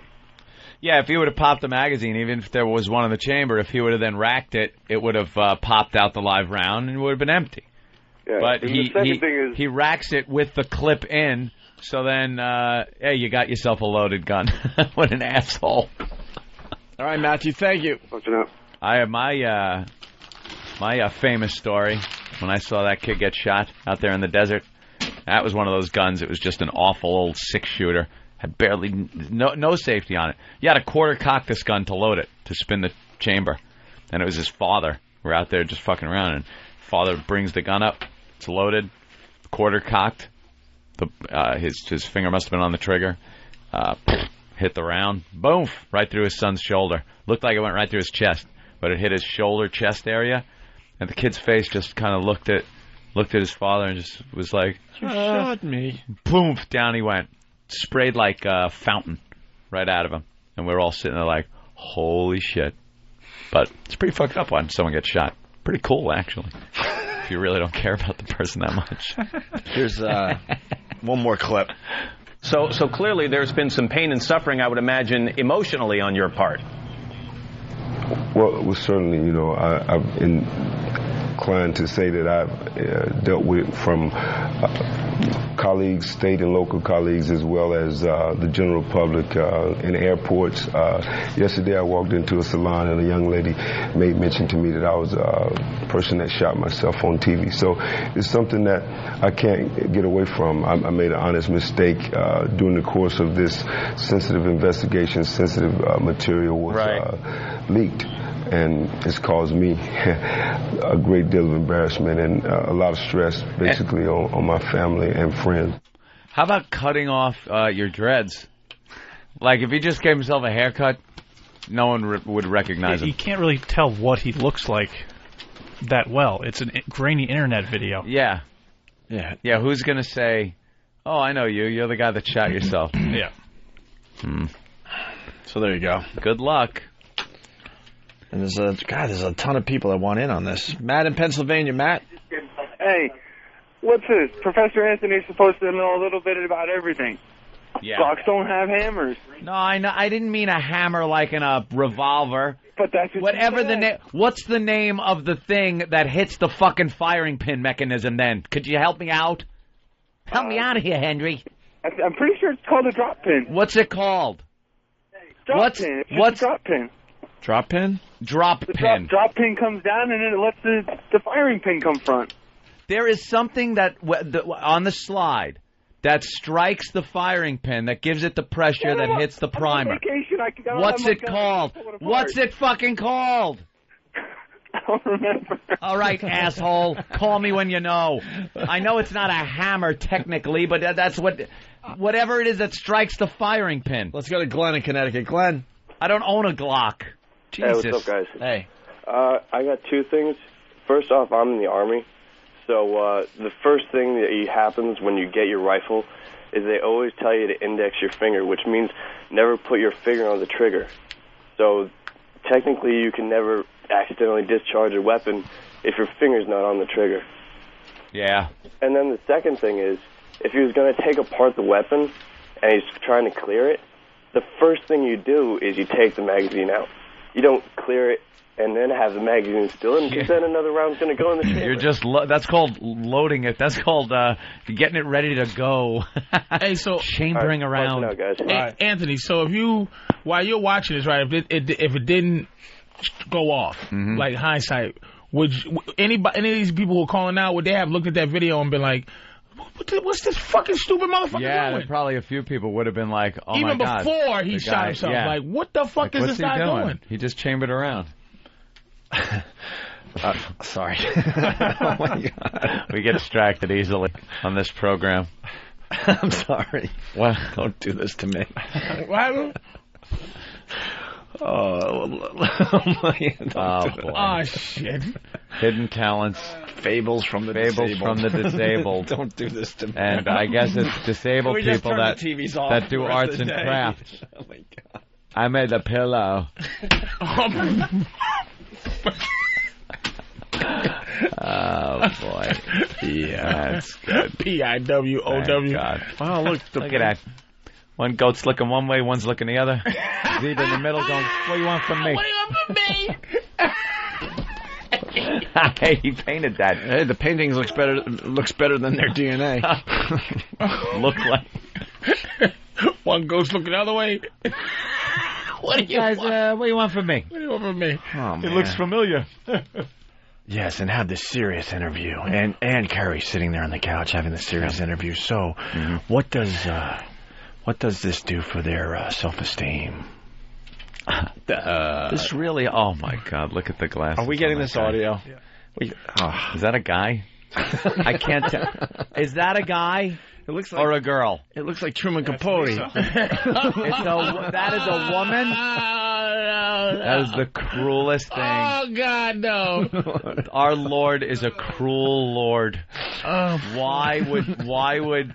Yeah, if he would have popped the magazine, even if there was one in the chamber, if he would have then racked it, it would have popped out the live round and it would have been empty. Yeah. But he racks it with the clip in, So then, hey, you got yourself a loaded gun. What an asshole. All right, Matthew, thank you. I have my famous story when I saw that kid get shot out there in the desert. That was one of those guns. It was just an awful old 6-shooter. Had barely no safety on it. You had to quarter cock this gun to load it, to spin the chamber. And it was his father. We're out there just fucking around, and father brings the gun up. It's loaded, quarter cocked. His finger must have been on the trigger. Hit the round. Boom! Right through his son's shoulder. Looked like it went right through his chest, but it hit his shoulder, chest area. And the kid's face just kind of looked at his father and just was like, "You shot me." Boom! Down he went. Sprayed like a fountain right out of him. And we were all sitting there like, holy shit. But it's pretty fucked up when someone gets shot. Pretty cool, actually. If you really don't care about the person that much. Here's one more clip. So clearly there's been some pain and suffering, I would imagine, emotionally on your part. Well, certainly, I've inclined to say that I've dealt with it from colleagues, state and local colleagues, as well as the general public in airports. Yesterday I walked into a salon and a young lady made mention to me that I was a person that shot myself on TV. So it's something that I can't get away from. I made an honest mistake during the course of this sensitive investigation. Sensitive material was leaked. And it's caused me a great deal of embarrassment and a lot of stress, basically, on my family and friends. How about cutting off your dreads? Like, if he just gave himself a haircut, no one would recognize him. You can't really tell what he looks like that well. It's a grainy internet video. Yeah. Yeah, who's going to say, oh, I know you. You're the guy that shot yourself. Yeah. So there you go. Good luck. And there's a ton of people that want in on this. Matt in Pennsylvania. Matt? Hey, what's this? Professor Anthony's supposed to know a little bit about everything. Yeah. Glocks don't have hammers. No, I know. I didn't mean a hammer like in a revolver. But that's whatever the name. What's the name of the thing that hits the fucking firing pin mechanism? Then could you help me out? Help me out of here, Henry. I'm pretty sure it's called a drop pin. What's it called? Drop pin. It's just a drop pin. Drop pin? Drop pin. Drop pin comes down and then it lets the firing pin come front. There is something that on the slide that strikes the firing pin that gives it the pressure that hits the primer. What's it called? What's it fucking called? I don't remember. All right, asshole. Call me when you know. I know it's not a hammer technically, but that's whatever it is that strikes the firing pin. Let's go to Glenn in Connecticut. Glenn. I don't own a Glock. Jesus. Hey, what's up, guys? Hey. I got two things. First off, I'm in the Army, so the first thing that happens when you get your rifle is they always tell you to index your finger, which means never put your finger on the trigger. So technically you can never accidentally discharge a weapon if your finger's not on the trigger. Yeah. And then the second thing is, if he was going to take apart the weapon and he's trying to clear it, the first thing you do is you take the magazine out. You don't clear it and then have the magazine still in, because then another round's going to go in the chamber. You're just that's called loading it. That's called getting it ready to go. Hey, so chambering around. Out, guys. Hey, Anthony, so while you're watching this, right? If it didn't go off, like hindsight, any of these people who are calling out, would they have looked at that video and been like, what's this fucking stupid motherfucker doing? Probably a few people would have been like, oh even my God. Even before he shot himself, like, what the fuck is this guy doing? He just chambered around. Sorry. Oh my God. We get distracted easily on this program. I'm sorry. What? Don't do this to me. What? Oh my God. Boy. Oh, shit. Hidden talents. Fables from the disabled. Don't do this to me. And I guess it's disabled people that do arts and crafts. Oh my God. I made a pillow. Oh boy. Yeah. That's good. P-I-W-O-W. Oh, look at that. One goat's looking one way, one's looking the other. Zebra in the middle going, what do you want from me? What do you want from me? Hey, he painted that. Hey, the paintings looks better than their DNA. Look like. One ghost looking the other way. What do you guys? want? What do you want from me? What do you want from me? Oh, man. It looks familiar. Yes, and have this serious interview, and Kerry sitting there on the couch having the serious interview. So, what does this do for their self-esteem? This really, oh my God, look at the glasses. Are we getting this audio? Is that a guy? I can't tell. Is that a guy? It looks like, or a girl? It looks like Truman Capote. That is a woman? That is the cruelest thing. Oh, God, no. Our Lord is a cruel Lord. Why would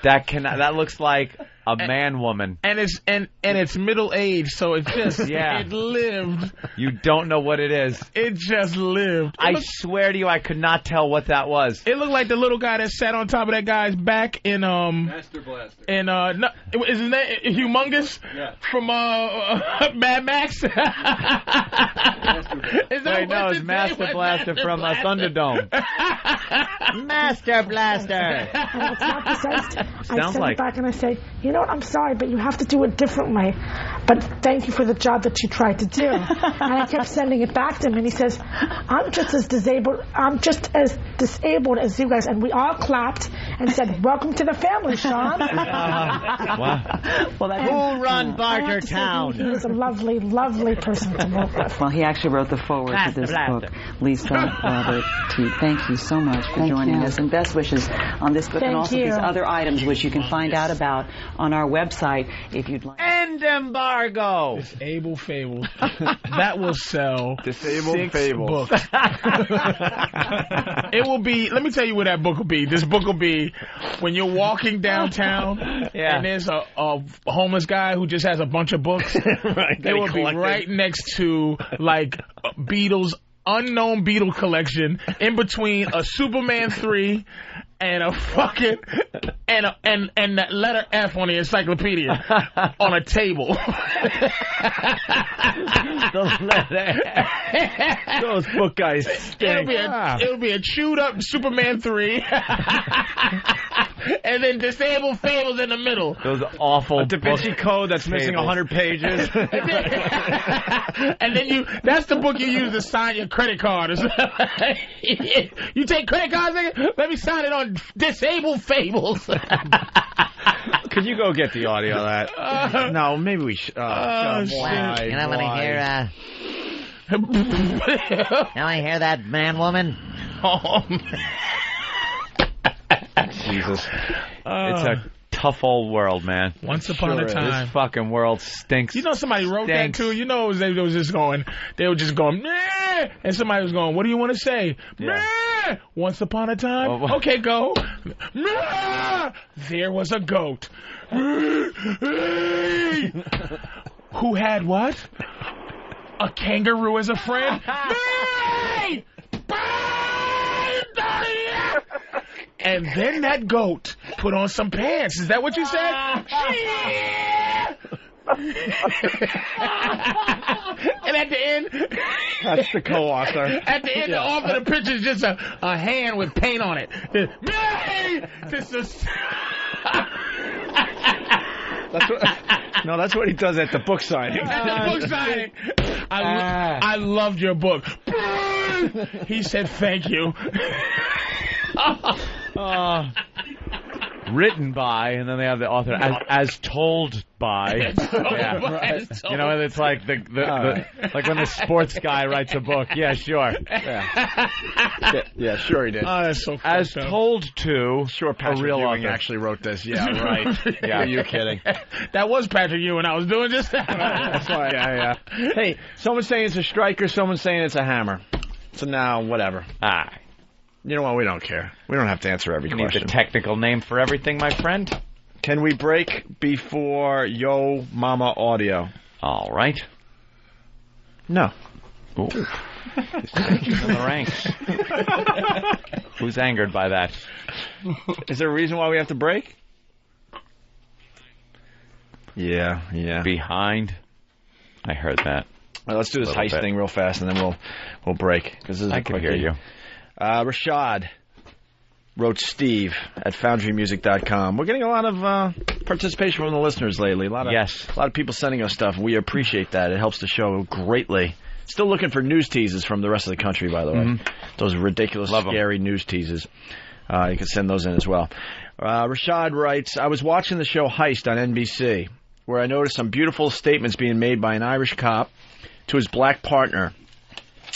that looks like a man-woman. And it's middle age, so it just it lived. You don't know what it is. It just lived. I swear to you, I could not tell what that was. It looked like the little guy that sat on top of that guy's back in Master Blaster. In no, is his name Humongous? Yeah. From Mad Max. It's Master Blaster from Thunderdome. Master Blaster. It's not dishonest. I Sounds sent like it back and I say, you know what, I'm sorry, but you have to do it differently. But thank you for the job that you tried to do. And I kept sending it back to him, and he says, I'm just as disabled as you guys. And we all clapped and said, welcome to the family, Sean. Well, who run Bartertown? He is a lovely, lovely person to work with. Well, he actually wrote the foreword to this book. Lisa, Robert, T, thank you so much for joining us, and best wishes on this book and also these other items, which you can find out about on our website if you'd like. End embargo. Disabled Fables. That will sell Disabled 6 Fables. books. It will be. Let me tell you what that book will be. This book will be when you're walking downtown and there's a homeless guy who just has a bunch of books. Right, it will be right next to like Beatles. Unknown Beatle collection in between a Superman 3 and a fucking and that letter F on the encyclopedia on a table. The letter F. Those book guys stink. It'll be a chewed up Superman 3. And then Disabled Fables in the middle. Those awful Da Vinci Code that's missing 100 pages. And then that's the book you use to sign your credit card. You take credit cards, nigga? Let me sign it on Disabled Fables. Could you go get the audio of that? No, maybe we should. And I want to hear, now I hear that man woman. Oh, man. Jesus. It's a tough old world, man. Once upon a time. This fucking world stinks. You know somebody wrote that too? You know they were just going, meh! And somebody was going, what do you want to say? Meh! Once upon a time? Okay, go. Meh! There was a goat. Who had what? A kangaroo as a friend? Meh! And then that goat put on some pants. Is that what you said? And at the end... That's the co-author. At the end, the author of the picture is just a hand with paint on it. That's what he does at the book signing. At the book signing. I loved your book. He said thank you. Written by, and then they have the author as told by. Right. You know, it's like like when the sports guy writes a book. Yeah, sure. Yeah, sure he did. Oh, that's so as told to. Sure, Patrick a real Ewing author actually wrote this. Yeah, right. Yeah, are you kidding? That was Patrick Ewing. I was doing just that. That's why. Yeah. Hey, someone's saying it's a striker. Someone's saying it's a hammer. So now, whatever. You know what? We don't care. We don't have to answer every question. You need the technical name for everything, my friend. Can we break before Yo Mama Audio? All right. No. Ooh. In the ranks. Who's angered by that? Is there a reason why we have to break? Yeah. Behind. I heard that. Well, let's do this heist thing real fast, and then we'll break. Because this is I can hear you. Rashad. wrote Steve at FoundryMusic.com. We're getting a lot of participation from the listeners lately. A lot of people sending us stuff. We appreciate that. It helps the show greatly. Still looking for news teases from the rest of the country, by the way. Those ridiculous, scary news teases. You can send those in as well. Rashad writes, I was watching the show Heist on NBC, where I noticed some beautiful statements being made by an Irish cop to his black partner.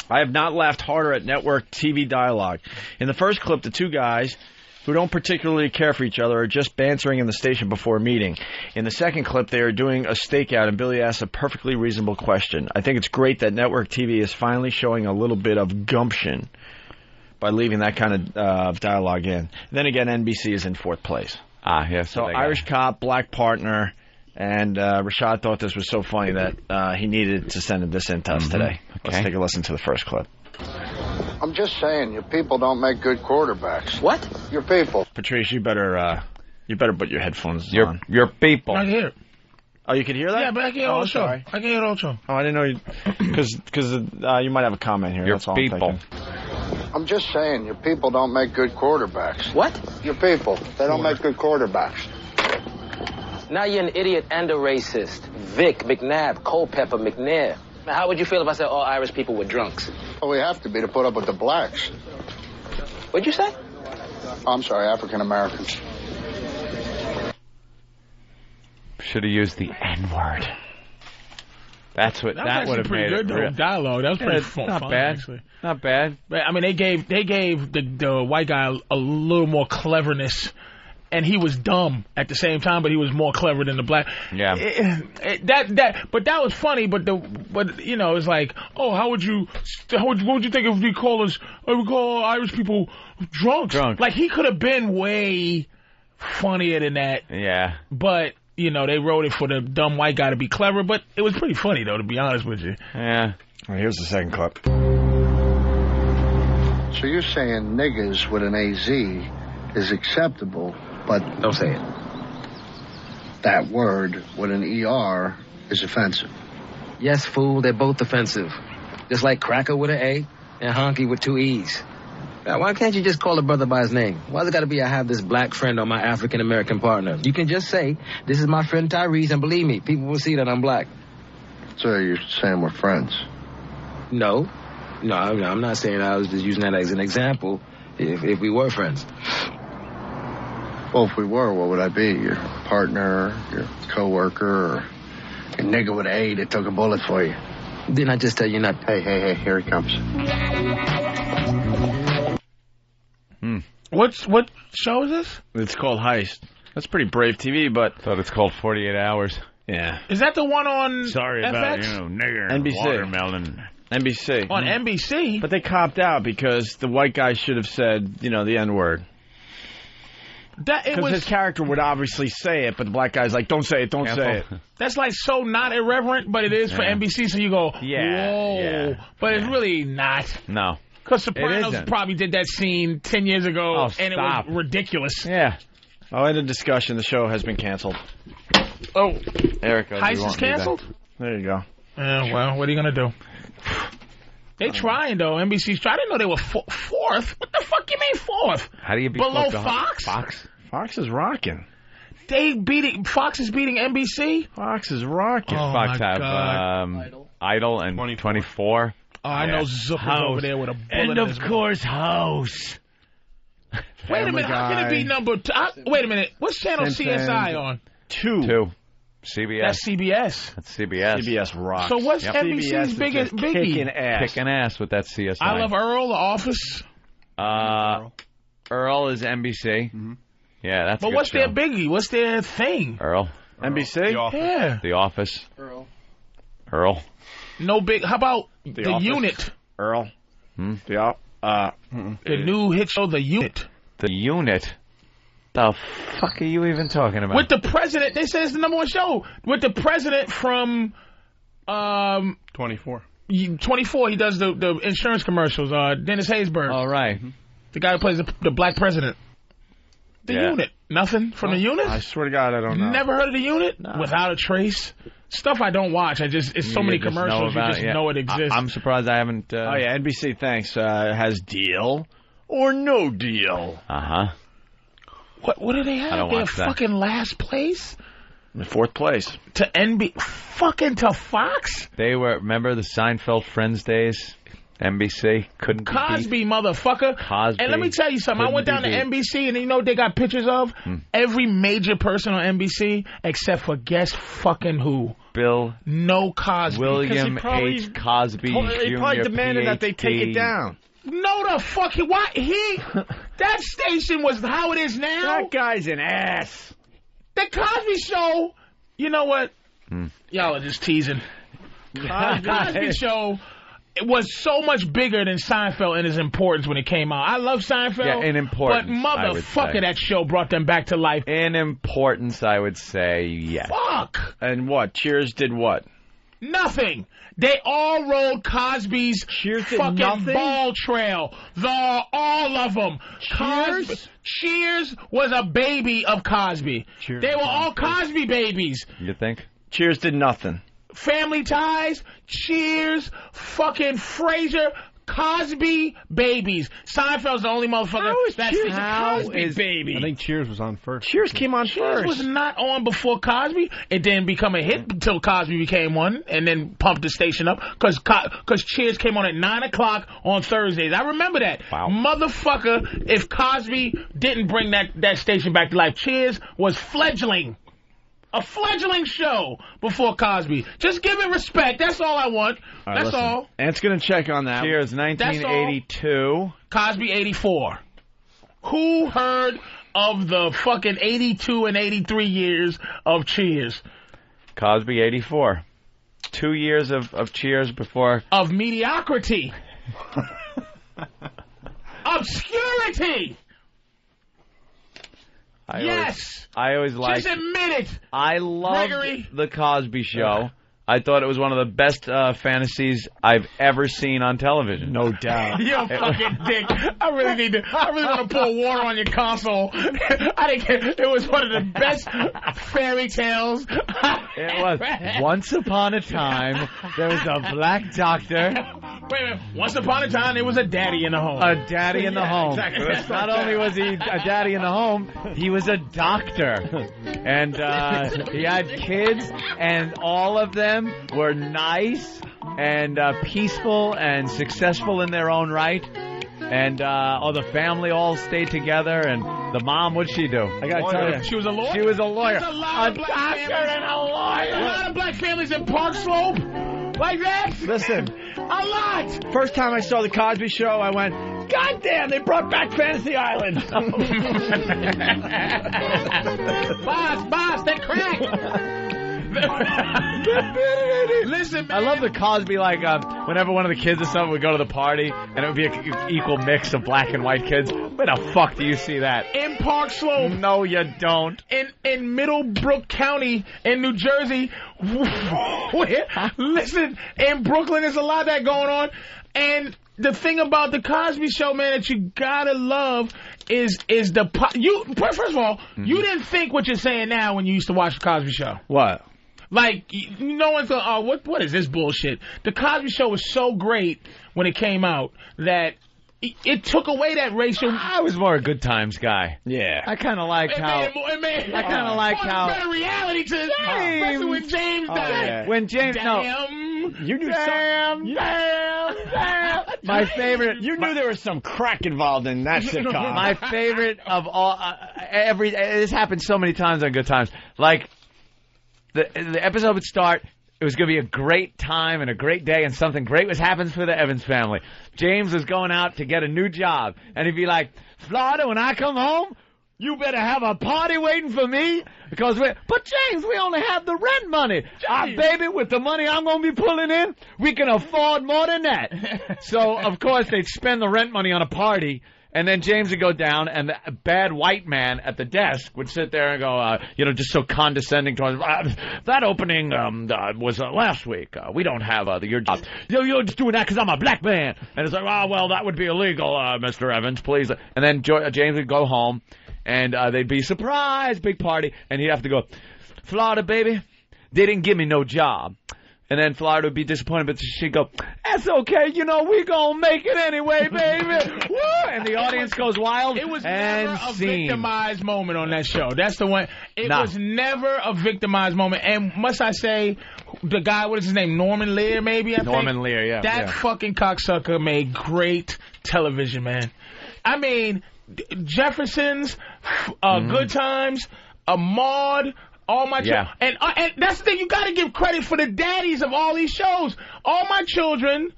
I have not laughed harder at network TV dialogue. In the first clip, the two guys, who don't particularly care for each other, are just bantering in the station before a meeting. In the second clip, they are doing a stakeout, and Billy asks a perfectly reasonable question. I think it's great that network TV is finally showing a little bit of gumption by leaving that kind of dialogue in. Then again, NBC is in fourth place. Yes. So Irish cop, black partner, and Rashad thought this was so funny that he needed to send this in to us today. Okay. Let's take a listen to the first clip. I'm just saying, your people don't make good quarterbacks. What? Your people. Patrice, you better put your headphones on. Your people. I can hear it. Oh, you can hear that? Yeah, but I can hear all the show. Sorry. I can hear all the show. Oh, I didn't know you... Because you might have a comment here. That's all people. I'm thinking. I'm just saying, your people don't make good quarterbacks. What? Your people. They don't make good quarterbacks. Now you're an idiot and a racist. Vic, McNabb, Culpepper, McNair. Now, how would you feel if I said all Irish people were drunks? Well, we have to be to put up with the blacks. What'd you say? I'm sorry, African Americans. Should have used the N-word. That would have made it good dialogue. That was pretty fun. Not bad. Actually. Not bad. But, I mean, they gave the white guy a little more cleverness, and he was dumb at the same time, but he was more clever than the black. Yeah. But that was funny. But you know, it's like, oh, what would you think if we call Irish people drunks? Like, he could have been way funnier than that. Yeah. But, you know, they wrote it for the dumb white guy to be clever, but it was pretty funny, though, to be honest with you. Yeah. All right, here's the second clip. So you're saying niggas with an AZ is acceptable, but... Don't say it. That word with an ER is offensive. Yes, fool, they're both offensive. Just like cracker with an A and honky with two E's. Now, why can't you just call a brother by his name? Why's it got to be I have this black friend or my African-American partner? You can just say, this is my friend Tyrese, and believe me, people will see that I'm black. So you're saying we're friends? No, I'm not saying I was just using that as an example if we were friends. Well, if we were, what would I be? Your partner, your co-worker, or a nigga with an A that took a bullet for you? Didn't I just tell you not... Hey, here he comes. What show is this? It's called Heist. That's pretty brave TV, but... Thought it's called 48 Hours. Yeah. Is that the one on Sorry FX? about, nigger and NBC. watermelon. NBC. On NBC? But they copped out because the white guy should have said, the N-word. Because his character would obviously say it, but the black guy's like, don't say it, don't say it. That's like so not irreverent, but it is for NBC, so you go, whoa. Yeah. But it's really not. No. Because Sopranos probably did that scene 10 years ago, and it was ridiculous. Yeah. Oh, end of discussion. The show has been canceled. Oh. Erica. Heist is canceled? There you go. Well, what are you going to do? They trying, though. NBC's trying. I didn't know they were fourth. What the fuck you mean fourth? How do you be below Fox? Fox is rocking. Fox is beating NBC? Fox is rocking. Oh, Fox have Idol and 24. Oh, I know Zook is over there with a bullet and in his of course, House. Wait a minute. How can it be number two? Wait a minute. What's channel CSI on? Two. CBS. That's CBS. That's CBS. CBS rocks. So what's NBC's biggest biggie? Kicking ass with that CSI. I Love Earl, The Office. Earl is NBC. Mm-hmm. Yeah, that's. But what's their biggie? What's their thing? Earl. NBC. Yeah. The Office. Earl. No big. How about The Unit? Earl. The new hit show, The Unit. The Unit. The fuck are you even talking about? With the president, they say it's the #1 show. With the president from 24. 24, he does the insurance commercials. Dennis Haysbert. All right. The guy who plays the black president. The Unit. Nothing from The Unit? I swear to God, I don't know. Never heard of The Unit? No. Without a Trace? Stuff I don't watch. It's so many commercials, you just know it exists. I'm surprised I haven't... Oh, yeah, NBC, thanks. Has Deal, or no deal. Uh-huh. What do they have? I don't They're watch that. fucking last place? In 4th place. To fucking to Fox? They were, remember the Seinfeld Friends days? NBC couldn't be Cosby, motherfucker. Cosby. And let me tell you something. I went down to Couldn't be NBC, and you know what they got pictures of? Every major person on NBC, except for guess fucking who? Bill. No Cosby. William H. Cosby He probably Jr., demanded that they take it down. No, the fuck. That station was how it is now. That guy's an ass. The Cosby Show, you know what? Y'all are just teasing. Cosby Show, it was so much bigger than Seinfeld in its importance when it came out. I love Seinfeld. Yeah, in importance, but I would say. motherfucker, that show brought them back to life. In importance, I would say yes. Fuck. And what? Cheers did what? Nothing. They all rode Cosby's fucking nothing? ball trail. All of them. Cheers was a baby of Cosby. Cheers They were all Cosby babies. You think? Cheers did nothing. Family Ties, Cheers, fucking Frasier, Cosby babies. Seinfeld's the only motherfucker that's a Cosby baby. I think Cheers was on first. Cheers came on Cheers first. was not on before Cosby. It didn't become a hit until Cosby became one, and then pumped the station up because Cheers came on at 9 o'clock on Thursdays. I remember that. Wow. Motherfucker, if Cosby didn't bring that station back to life, Cheers was fledgling. A fledgling show before Cosby. Just give it respect. That's all I want. All right, That's listen. all. Ant's going to check on that. Cheers, 1982. Cosby, 84. Who heard of the fucking 82 and 83 years of Cheers? Cosby, 84. 2 years of Cheers before. Of mediocrity. Obscurity. I always liked. Just admit it. I loved Gregory. the Cosby Show. I thought it was one of the best fantasies I've ever seen on television. No doubt. You fucking dick. I really want to pour water on your console. I didn't care. It was one of the best fairy tales. It was. Once upon a time, there was a black doctor. Wait a minute. Once upon a time, there was a daddy in the home. A daddy in the home. Exactly. Not only was he a daddy in the home, he was a doctor. And he had kids, and all of them were nice and peaceful and successful in their own right. And all the family all stayed together. And the mom, what'd she do? I gotta tell you, She was a lawyer? She was a lawyer. There's a lot of black doctor and a lawyer. A lot of black families in Park Slope. Like that? Listen. A lot. First time I saw the Cosby Show, I went, God damn, they brought back Fantasy Island. Boss, they crack. Listen, man. I love the Cosby, like, whenever one of the kids or something would go to the party, and it would be an equal mix of black and white kids. Where the fuck do you see that? In Park Slope. No, you don't. In Middlebrook County in New Jersey. Listen, in Brooklyn, there's a lot of that going on. And the thing about the Cosby Show, man, that you gotta love is first of all, you didn't think what you're saying now when you used to watch the Cosby Show. What? Like, no one thought, oh, what is this bullshit? The Cosby Show was so great when it came out that it took away that racial. I was more a Good Times guy. Yeah. I kind of liked how. I kind of liked how. Better reality to this, especially when James died. Yeah. When James, You knew damn. My favorite. You knew there was some crack involved in that sitcom. My favorite of all. This happened so many times on Good Times. Like. The episode would start, it was going to be a great time and a great day, and something great was happening for the Evans family. James was going out to get a new job, and he'd be like, Florida, when I come home, you better have a party waiting for me, but James, we only have the rent money. Baby, with the money I'm going to be pulling in, we can afford more than that. So, of course, they'd spend the rent money on a party. And then James would go down, and the bad white man at the desk would sit there and go, just so condescending to us. That opening was last week. We don't have your job. You're just doing that because I'm a black man. And it's like, well, that would be illegal, Mr. Evans, please. And then James would go home, and they'd be surprised, big party, and he'd have to go, Florida, baby, they didn't give me no job. And then Florida would be disappointed, but she'd go, "That's okay, you know, we gonna make it anyway, baby." Woo! And the audience goes wild. It was and never a scene. victimized moment on that show. That's the one. It was never a victimized moment. And must I say, the guy, what is his name? Norman Lear, maybe? Norman Lear, yeah. That fucking cocksucker made great television, man. I mean, Jeffersons, Good Times, Maude, all my children. And that's the thing, you got to give credit for the daddies of all these shows. All in the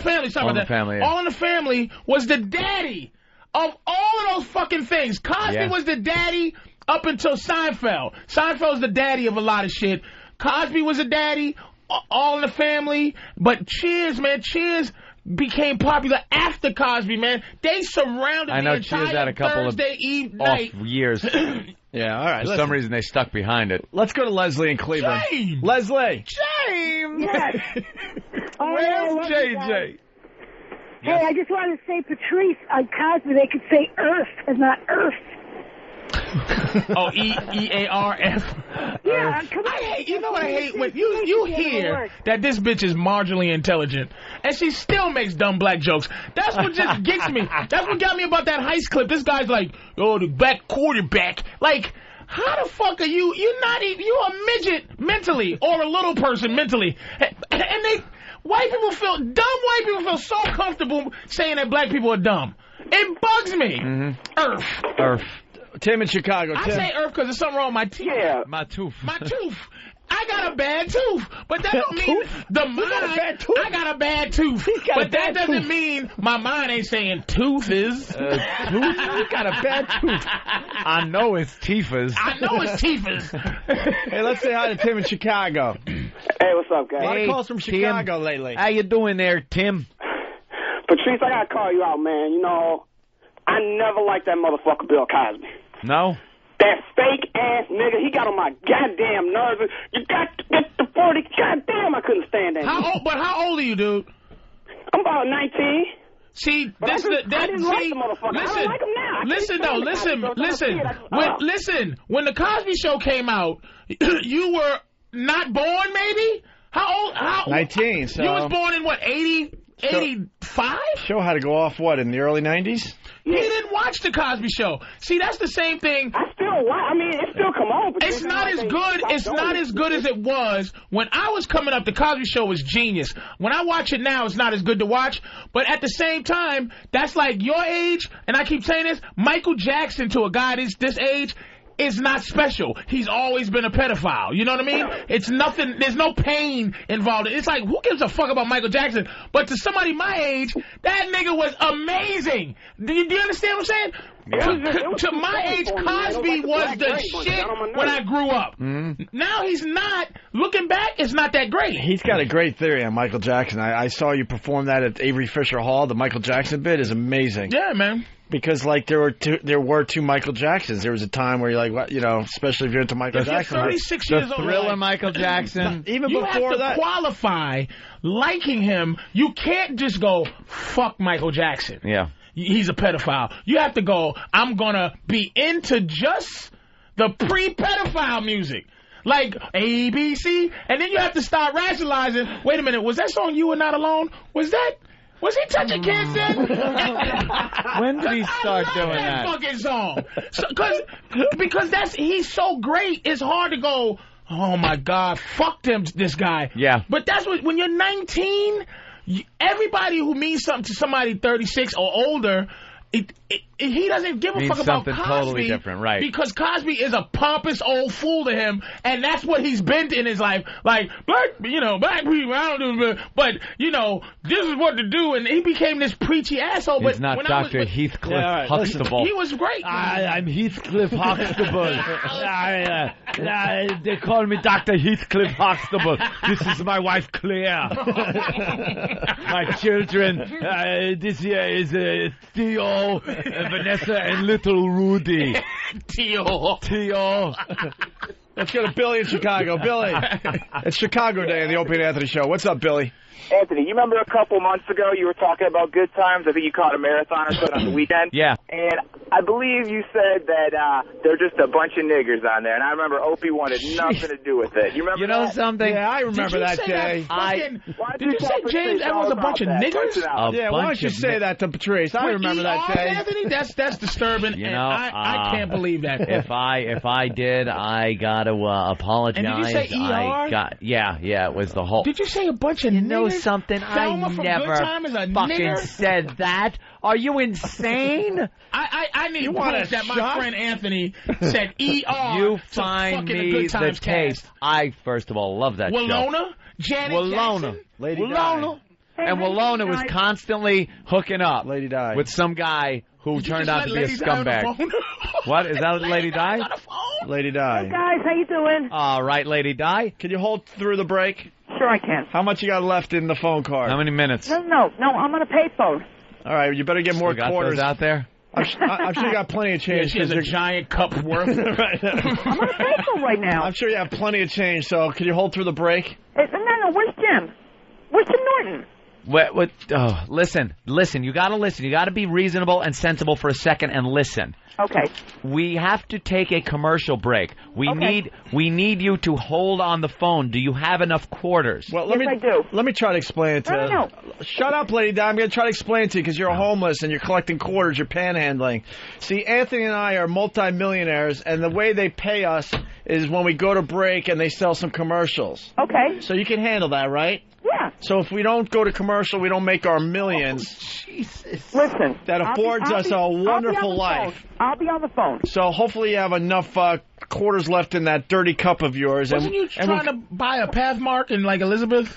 Family, sorry about that. All in the Family was the daddy of all of those fucking things. Cosby was the daddy up until Seinfeld. Seinfeld's the daddy of a lot of shit. Cosby was a daddy, All in the Family. But Cheers, man, Cheers became popular after Cosby, man. They surrounded the Cheers had entire a couple Thursday eve night. off years. Yeah, all right. For some reason, they stuck behind it. Let's go to Leslie in Cleveland. James! Leslie! James! Yes. Where's JJ? Hey, I just wanted to say, Patrice, on Cosby, they could say Earth and not Earth. Oh, E-A-R-F. Yeah, come on. You know what I hate? When you hear that this bitch is marginally intelligent, and she still makes dumb black jokes. That's what just gets me. That's what got me about that Heist clip. This guy's like, oh, the back quarterback. Like, how the fuck are you? You're not even, you're a midget mentally, or a little person mentally. And they, white people feel, dumb white people feel so comfortable saying that black people are dumb. It bugs me. Earth. Tim in Chicago. I say Earth because there's something wrong with my teeth. Yeah. My tooth. I got a bad tooth, but that don't mean the mind. I got a bad tooth, but that doesn't mean my mind ain't saying tooth is. Tooth? You got a bad tooth. I know it's teethers. Hey, let's say hi to Tim in Chicago. Hey, what's up, guys? A lot of calls from Chicago lately. How you doing there, Tim? Patrice, I gotta call you out, man. You know, I never liked that motherfucker Bill Cosby. No? That fake-ass nigga, he got on my goddamn nerves. You got to get the 40. Goddamn, I couldn't stand that. How old are you, dude? I'm about 19. See, I didn't like the motherfucker. I don't like him now. Listen. When the Cosby Show came out, you were not born, maybe? How old? 19, so... You was born in, what, 85? Show had to go off, what, in the early 90s? He didn't watch the Cosby Show. See, that's the same thing. I mean, it still come on. But it's not as good. It's not as good as it was when I was coming up. The Cosby Show was genius. When I watch it now, it's not as good to watch. But at the same time, that's like your age, and I keep saying this. Michael Jackson to a guy this age is not special. He's always been a pedophile. You know what I mean? It's nothing. There's no pain involved. It's like, who gives a fuck about Michael Jackson? But to somebody my age, that nigga was amazing. Do you understand what I'm saying? Yeah. To my age, Cosby was the shit when I grew up. Now he's not. Looking back, it's not that great. He's got a great theory on Michael Jackson. I saw you perform that at Avery Fisher Hall. The Michael Jackson bit is amazing. Yeah, man. Because like there were two Michael Jacksons. There was a time where you're like, what, you know, especially if you're into Michael Jackson. You're 36 years old. The Thriller Michael Jackson. Even you before have to qualify liking him. You can't just go fuck Michael Jackson. Yeah. He's a pedophile. You have to go, I'm gonna be into just the pre-pedophile music. Like ABC, and then you have to start rationalizing, wait a minute, was that song You Were Not Alone? Was he touching kids then? When did he start doing that fucking song? Because he's so great, it's hard to go, oh my God, fuck this guy. Yeah. But that's when you're 19, everybody who means something to somebody 36 or older, he doesn't give a fuck about Cosby. Totally different, right? Because Cosby is a pompous old fool to him, and that's what he's been in his life. Like black people, I don't do, but this is what to do, and he became this preachy asshole. He's not Dr. Heathcliff Huxtable. He was great. I'm Heathcliff Huxtable. They call me Dr. Heathcliff Huxtable. This is my wife Claire. My children. This here is Theo. Vanessa and little Rudy. Theo. Let's go to Billy in Chicago. Billy, it's Chicago Day on the Opie and Anthony Show. What's up, Billy? Anthony, you remember a couple months ago you were talking about Good Times? I think you caught a marathon or so on the weekend. Yeah. And I believe you said that they're just a bunch of niggers on there, and I remember Opie wanted nothing to do with it. You remember? You know that? something? Yeah, I remember that day. Did you say James Evans a bunch of niggers? Yeah, why don't you say that to Patrice? I remember that day. Anthony, that's disturbing. You and know, I can't believe that. If I did, I got to apologize. And did you say ER? Yeah, it was the whole. Did you say a bunch of niggers? You know something? Thelma I from never Good Time is a fucking nigger? said that. Are you insane? I need You proof want a that my shot? friend Anthony said ER. You to find fucking me Good the Times tape. cast. I first of all love that show. Walona, Janet Walona, Jackson, Lady Walona, Di. and Walona was constantly hooking up Lady Di. with some guy who Did you turned just out to let be a Lady Di on the scumbag. phone? What is that? Lady Di? Lady Di. Hey guys, how you doing? All right, Lady Di. Can you hold through the break? Sure I can. How much you got left in the phone card? How many minutes? No, I'm on a payphone. All right, you better get more You got quarters those out there? I'm sure you got plenty of Yeah, change. she has a giant cup worth. Right. I'm on a payphone right now. I'm sure you have plenty of change, so can you hold through the break? No, where's Jim? Where's Jim Norton? What? Oh, listen. You got to listen. You got to be reasonable and sensible for a second and listen. Okay. We have to take a commercial break. We need you to hold on the phone. Do you have enough quarters? Well, I do. Let me try to explain it to you. No. Shut up, Lady Di. I'm going to try to explain it to you because you're homeless and you're collecting quarters. You're panhandling. See, Anthony and I are multimillionaires, and the way they pay us is when we go to break and they sell some commercials. Okay. So you can handle that, right? Yeah. So if we don't go to commercial, we don't make our millions. Jesus. Listen. That affords us a wonderful life. I'll be on the phone. So hopefully you have enough quarters left in that dirty cup of yours. Wasn't you trying to buy a Pathmark in, like, Elizabeth?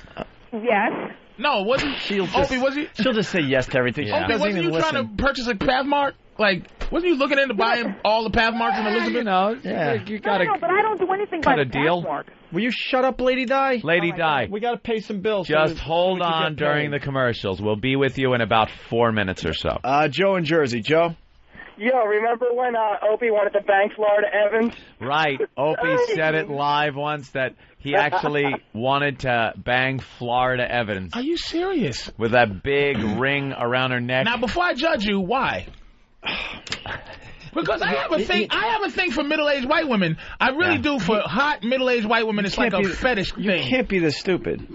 Yes. No, wasn't She'll just say yes to everything. Yeah. Opie, wasn't you trying to purchase a Pathmark? Like, wasn't you looking into buying all the Pathmarks in Elizabeth? You know, yeah. You got No, but I don't do anything cut by a deal. Pathmark. Will you shut up, Lady Di? Lady Di. We got to pay some bills. Just hold on during the commercials. We'll be with you in about 4 minutes or so. Joe in Jersey. Joe? Yo, remember when Opie wanted to bang Florida Evans? Right. Opie said it live once that he actually wanted to bang Florida Evans. Are you serious? With that big ring around her neck. Now, before I judge you, why? Because I have a thing for middle-aged white women. I really do for hot middle-aged white women. It's like a fetish thing. You can't be this stupid.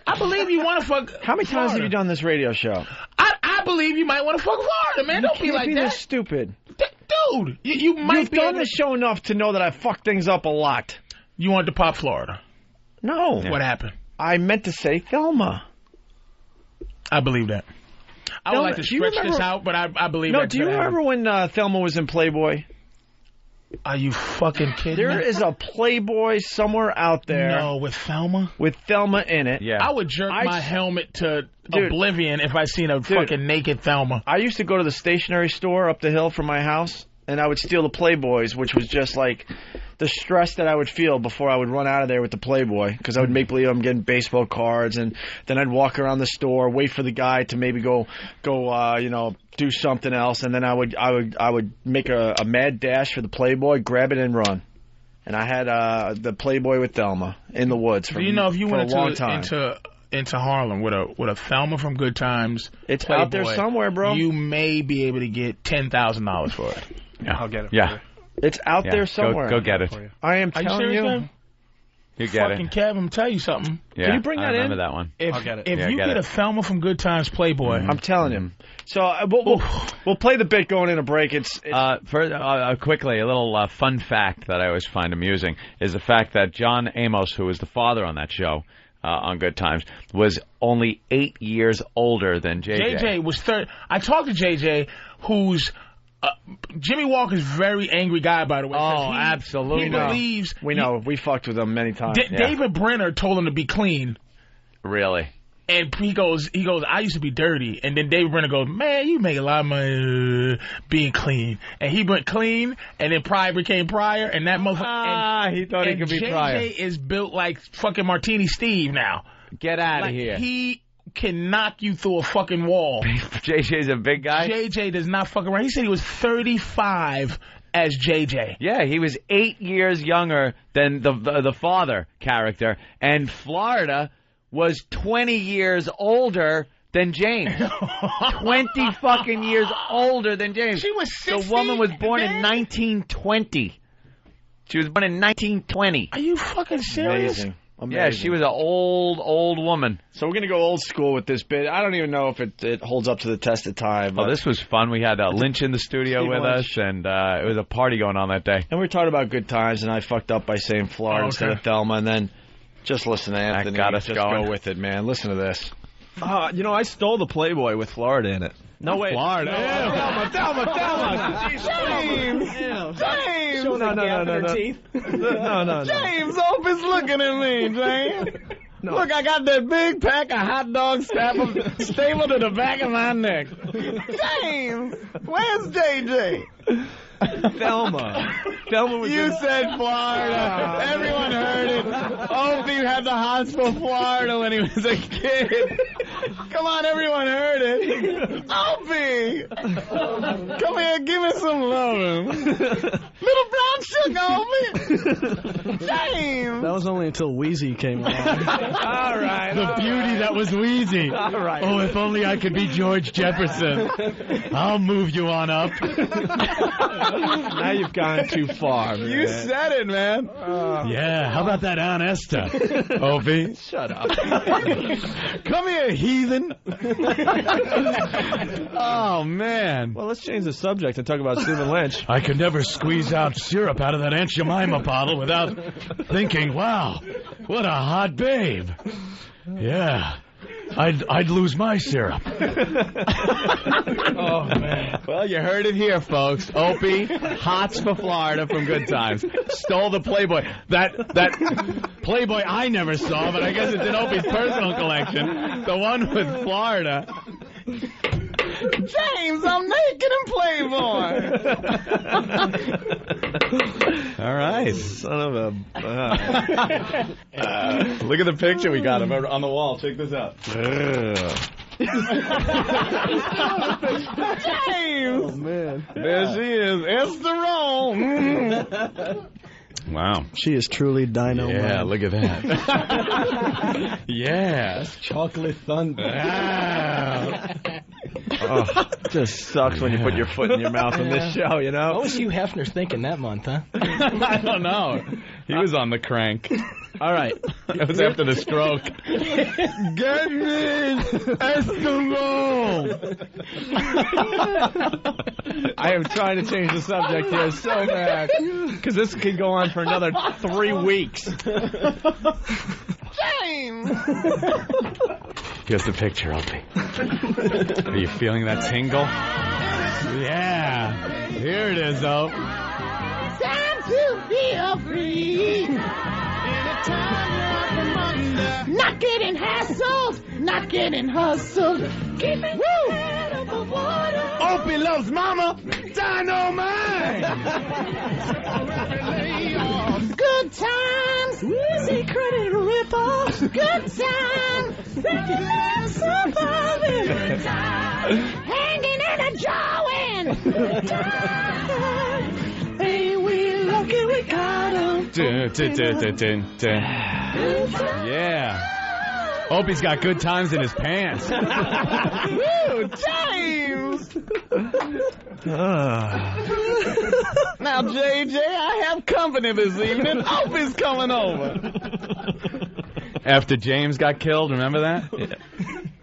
I believe you want to fuck. How many times have you done this radio show? I believe you might want to fuck Florida, man. Don't be like that. You can't be this stupid. Dude, you might You've be done the show enough to know that I fuck things up a lot. You wanted to pop Florida. No. What happened? I meant to say Thelma. I believe that. I would like to stretch this out, but I believe that. No, do you remember when Thelma was in Playboy? Are you fucking kidding me? There is a Playboy somewhere out there. No, with Thelma? With Thelma in it. Yeah. I would jerk my helmet to oblivion if I seen a fucking naked Thelma. I used to go to the stationery store up the hill from my house, and I would steal the Playboys, which was just like the stress that I would feel before I would run out of there with the Playboy, because I would make believe I'm getting baseball cards, and then I'd walk around the store, wait for the guy to maybe go do something else, and then I would make a mad dash for the Playboy, grab it and run. And I had the Playboy with Thelma in the woods for, if you went a long time. into Harlem with a Thelma from Good Times, it's Playboy, out there somewhere, bro. You may be able to get $10,000 for it. Yeah, I'll get it. Yeah. It's out there somewhere. Go get it. I am Are telling you. you. You get fucking it. Kev, I'm tell you something. Yeah, Can you bring that in? I remember that one. If, I'll get it. If Yeah, you get get it. a Thelma from Good Times Playboy, I'm telling him. So we'll play the bit going in a break. Quickly, a little fun fact that I always find amusing is the fact that John Amos, who was the father on that show on Good Times, was only 8 years older than JJ. JJ was 30. I talked to JJ, who's Jimmy Walker's very angry guy, by the way. Oh, absolutely. He believes... We know. We fucked with him many times. David Brenner told him to be clean. Really? And he goes, I used to be dirty. And then David Brenner goes, man, you make a lot of money being clean. And he went clean, and then Pryor became Pryor, and that motherfucker... he thought he could be JJ Pryor. JJ is built like fucking Martini Steve now. Get out of here. He can knock you through a fucking wall. JJ's a big guy? JJ does not fuck around. He said he was 35 as JJ. Yeah, he was 8 years younger than the father character, and Florida was 20 years older than James. 20 fucking years older than James. She was 60. The woman was born in 1920. She was born in 1920. Are you fucking serious? Amazing. Yeah, she was an old woman. So we're going to go old school with this bit. I don't even know if it holds up to the test of time. Oh, this was fun. We had Lynch in the studio Steve with Lynch. us, and it was a party going on that day. And we were talking about good times, and I fucked up by saying Florida instead of Thelma, and then just listen to Anthony. That got us just going. go with it, man. Listen to this. I stole the Playboy with Florida in it. No way. Florida. Thelma. James. No. James, Opie's looking at me, James. No. Look, I got that big pack of hot dogs stapled to the back of my neck. James, where's JJ? Thelma was You said Florida. Everyone heard it. Opie had the hots for Florida when he was a kid. Come on, everyone heard it. Opie! Come here, give me some loving. Little brown sugar, Opie! James! That was only until Wheezy came along. All right. The beauty that was Wheezy. All right. Oh, if only I could be George Jefferson. I'll move you on up. Now you've gone too far, man. You said it, man. Yeah, how about that Aunt Esther? Opie? Shut up. Come here, heathen. Oh, man. Well, let's change the subject and talk about Stephen Lynch. I could never squeeze out syrup out of that Aunt Jemima bottle without thinking, wow, what a hot babe. Yeah. I'd lose my syrup. Oh, man. Well, you heard it here, folks. Opie, hots for Florida from Good Times. Stole the Playboy. That Playboy I never saw, but I guess it's in Opie's personal collection. The one with Florida. James, I'm naked in Playboy. All right. Son of a... Look at the picture we got of her on the wall. Check this out. James! Oh, man. There she is. Esther Rome. Wow. She is truly dynamite. Yeah, look at that. Yeah. Chocolate thunder. Wow. Oh, it just sucks when you put your foot in your mouth on this show, you know? What was Hugh Hefner thinking that month, huh? I don't know. He was on the crank. All right. It was after the stroke. Get me Eskimo! I am trying to change the subject here so bad. Because this could go on for another 3 weeks. James! Here's the picture, Opie. Are you feeling that tingle? Yeah. Here it is, Opie. Time to feel free. Not getting hassled, not getting hustled. Keeping your head above water. Opie loves mama. Dynamite. Good times, easy credit rip-offs. Good times, regular surviving. Good times, hanging in a jawing. Good times, ain't we lucky we got 'em. Yeah. Opie's got good times in his pants. Woo, James! Now, JJ, I have company this evening. Opie's coming over. After James got killed, remember that? Yeah.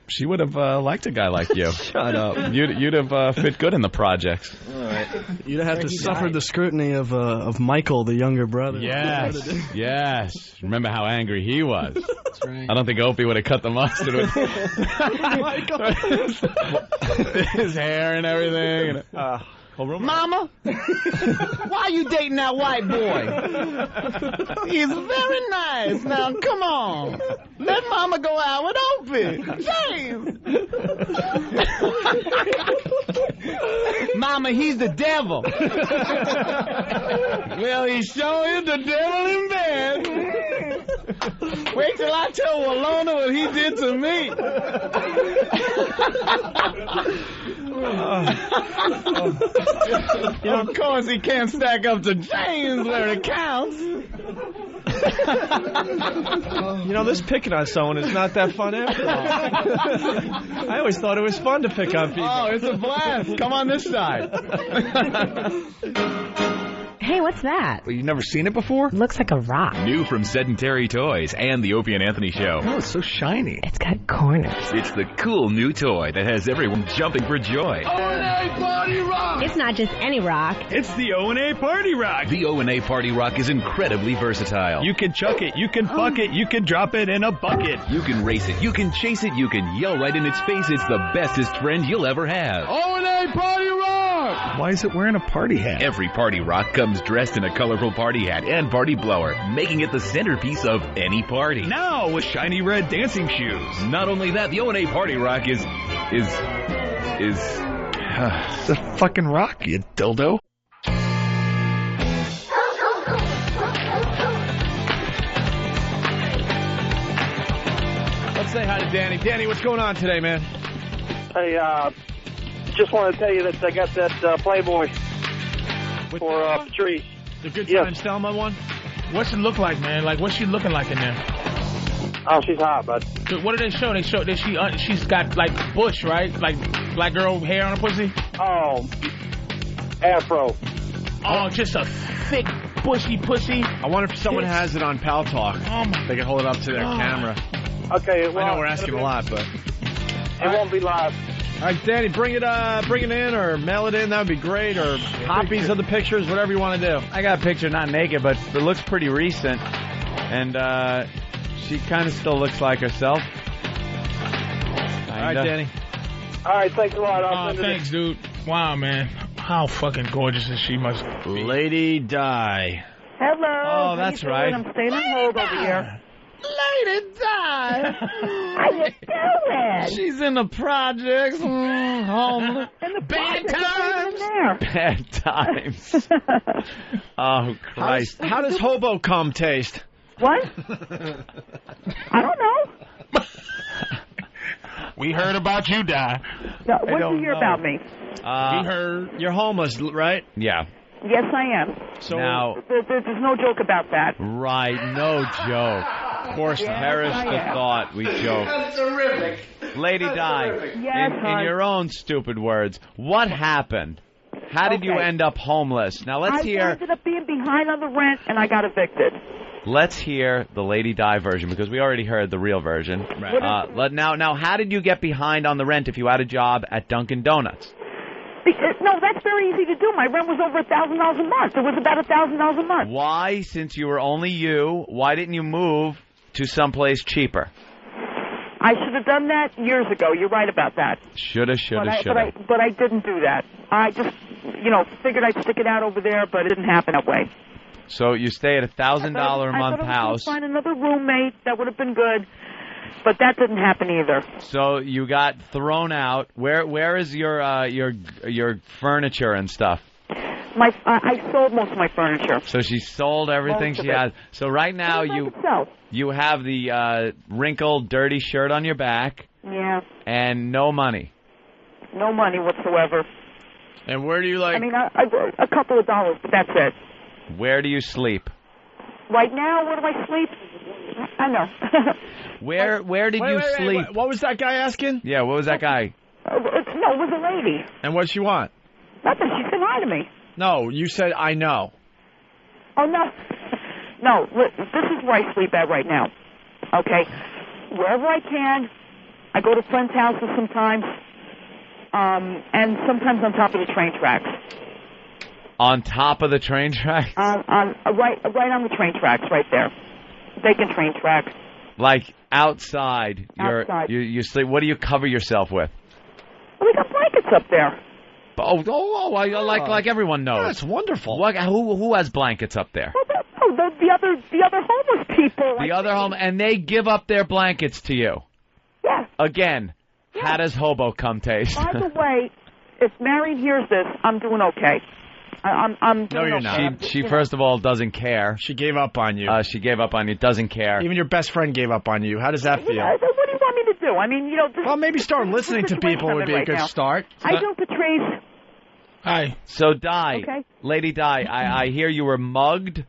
She would have liked a guy like you. Shut up. You'd have fit good in the projects. All right. You'd have to suffer the scrutiny of Michael, the younger brother. Yes, yes. Remember how angry he was. That's right. I don't think Opie would have cut the mustard with his hair and everything. Mama, why you dating that white boy? He's very nice. Now, come on. Let Mama go out with Opie. James. Mama, he's the devil. Well, he sure is the devil in bed. Wait till I tell Walona what he did to me. Of course, he can't stack up to James where it counts. You know, this picking on someone is not that fun after all. I always thought it was fun to pick on people. Oh, it's a blast. Come on this side. Hey, what's that? Well, you've never seen it before? Looks like a rock. New from Sedentary Toys and the Opie and Anthony Show. Oh, it's so shiny. It's got corners. It's the cool new toy that has everyone jumping for joy. O&A Party Rock! It's not just any rock. It's the O&A Party Rock. The O&A Party Rock is incredibly versatile. You can chuck it, you can fuck it, you can drop it in a bucket. You can race it, you can chase it, you can yell right in its face. It's the bestest friend you'll ever have. O&A Party Rock! Why is it wearing a party hat? Every Party Rock comes dressed in a colorful party hat and party blower, making it the centerpiece of any party. Now with shiny red dancing shoes. Not only that, the O&A Party Rock is it's a fucking rock, you dildo. Let's say hi to Danny. Danny, what's going on today, man? Hey, just want to tell you that I got that Playboy for Patrice. The Good Times Thelma one? What's she look like, man? Like, what's she looking like in there? Oh, she's hot, bud. What do they show? They show that she's got, like, bush, right? Like, black girl hair on her pussy? Oh, afro. Oh, just a thick, bushy pussy. I wonder if someone has it on Pal Talk. Oh, my They can hold it up to their God. camera. Okay, well, I know we're asking a lot, but... It won't be live. All right, Danny, bring it in or mail it in. That would be great. Or copies of the pictures, whatever you want to do. I got a picture, not naked, but it looks pretty recent. And she kind of still looks like herself. All right, Danny. All right, thanks a lot. Oh, thanks, dude. Wow, man. How fucking gorgeous is she must be. Lady Di. Hello. Oh, that's right. I'm staying on hold over here. Lady Di! How you doing? She's in the projects. Homeless. In the Bad times. Bad times. Oh, Christ. How does hobo cum taste? What? I don't know. We heard about you, Di. No, what did you hear about me? We heard. You're homeless, right? Yeah. Yes, I am. So now, there's no joke about that. right, no joke. Of course, perish the thought we joke. That's terrific. Lady Di, in your own stupid words, what happened? How did you end up homeless? Now let's hear. I ended up being behind on the rent, and I got evicted. Let's hear the Lady Di version because we already heard the real version. Right. Now, how did you get behind on the rent if you had a job at Dunkin' Donuts? No, that's very easy to do. My rent was over $1,000 a month. It was about $1,000 a month. Why, since you were only you, why didn't you move to someplace cheaper? I should have done that years ago. You're right about that. Shoulda. But I didn't do that. I just, figured I'd stick it out over there, but it didn't happen that way. So you stay at $1,000 a month I thought I was house. going to find another roommate. That would have been good. But that didn't happen either. So you got thrown out. Where is your furniture and stuff? I sold most of my furniture. So she sold everything she has. So right now you have the wrinkled, dirty shirt on your back. Yeah. And no money. No money whatsoever. And where do you like? I mean, a couple of dollars, but that's it. Where do you sleep? Right now, where do I sleep? I know. Where did you sleep? What was that guy asking? Yeah, what was that guy? No, it was a lady. And what'd she want? Nothing. She said hi to me. No, you said I know. Oh, no. No, this is where I sleep at right now. Okay? Wherever I can. I go to friends' houses sometimes. And sometimes on top of the train tracks. On top of the train tracks? Right on the train tracks, right there. Vacant train tracks. Like outside. Outside. You sleep. What do you cover yourself with? We got blankets up there. Like everyone knows. That's wonderful. Who has blankets up there? The other homeless people. The other and they give up their blankets to you. Yeah. Again, how does hobo cum taste? By the way, if Marion hears this, I'm doing okay. I'm no, you're not. She first of all doesn't care. She gave up on you. She gave up on you. Doesn't care. Even your best friend gave up on you. How does that feel? What do you want me to do? I mean, well, maybe start listening to people would be a good start. I do, Patrice. Hi. So, Di, okay. Lady Di, I hear you were mugged.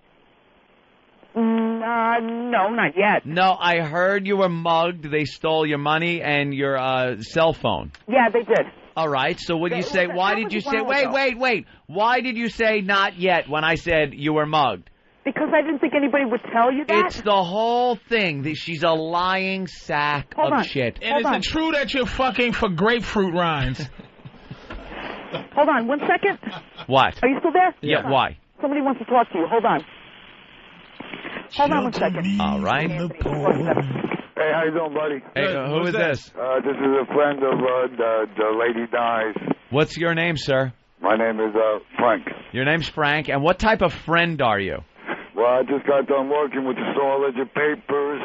No, not yet. No, I heard you were mugged. They stole your money and your cell phone. Yeah, they did. All right, so what did you say? Why did you say, wait. Why did you say not yet when I said you were mugged? Because I didn't think anybody would tell you that. It's the whole thing. She's a lying sack of shit. And is it true that you're fucking for grapefruit rinds? Hold on, 1 second. What? Are you still there? Yeah, why? Somebody wants to talk to you. Hold on. Hold on 1 second. All right. Hey, how you doing, buddy? Hey, who is this? This is a friend of the Lady Dies. What's your name, sir? My name is Frank. Your name's Frank, and what type of friend are you? Well, I just got done working with the Star Ledger papers.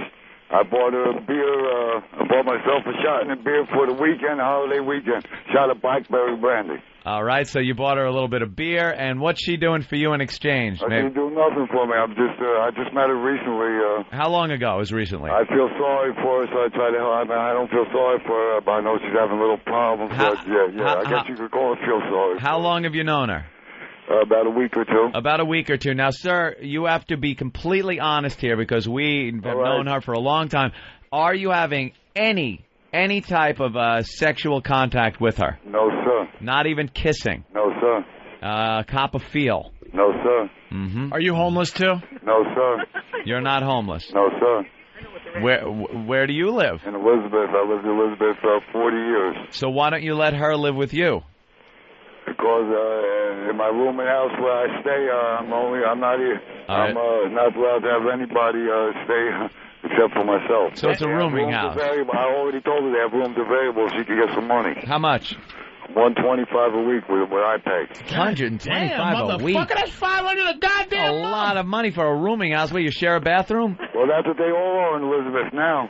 I bought her a beer. I bought myself a shot in a beer for the weekend, holiday weekend. Shot of blackberry brandy. All right, so you bought her a little bit of beer, and what's she doing for you in exchange? She didn't do nothing for me. I just met her recently. How long ago? It was recently. I feel sorry for her, so I try to help. I don't feel sorry for her, but I know she's having little problems. I guess you could call it feel sorry. How long have you known her? About a week or two. About a week or two. Now, sir, you have to be completely honest here because we have known her for a long time. Are you having any type of sexual contact with her? No, sir. Not even kissing? No, sir. Cop a feel? No, sir. Mm-hmm. Are you homeless, too? No, sir. You're not homeless? No, sir. Where do you live? In Elizabeth. I lived in Elizabeth for 40 years. So why don't you let her live with you? Because in my room and house where I stay, I'm not here. Right. I'm not allowed to have anybody stay except for myself. So it's a rooming house. I already told her they have rooms available. She could get some money. How much? $125 a week with what I pay. $125 a week. That's $500 a goddamn month. A lot of money for a rooming house where you share a bathroom. Well, that's what they all are in Elizabeth now.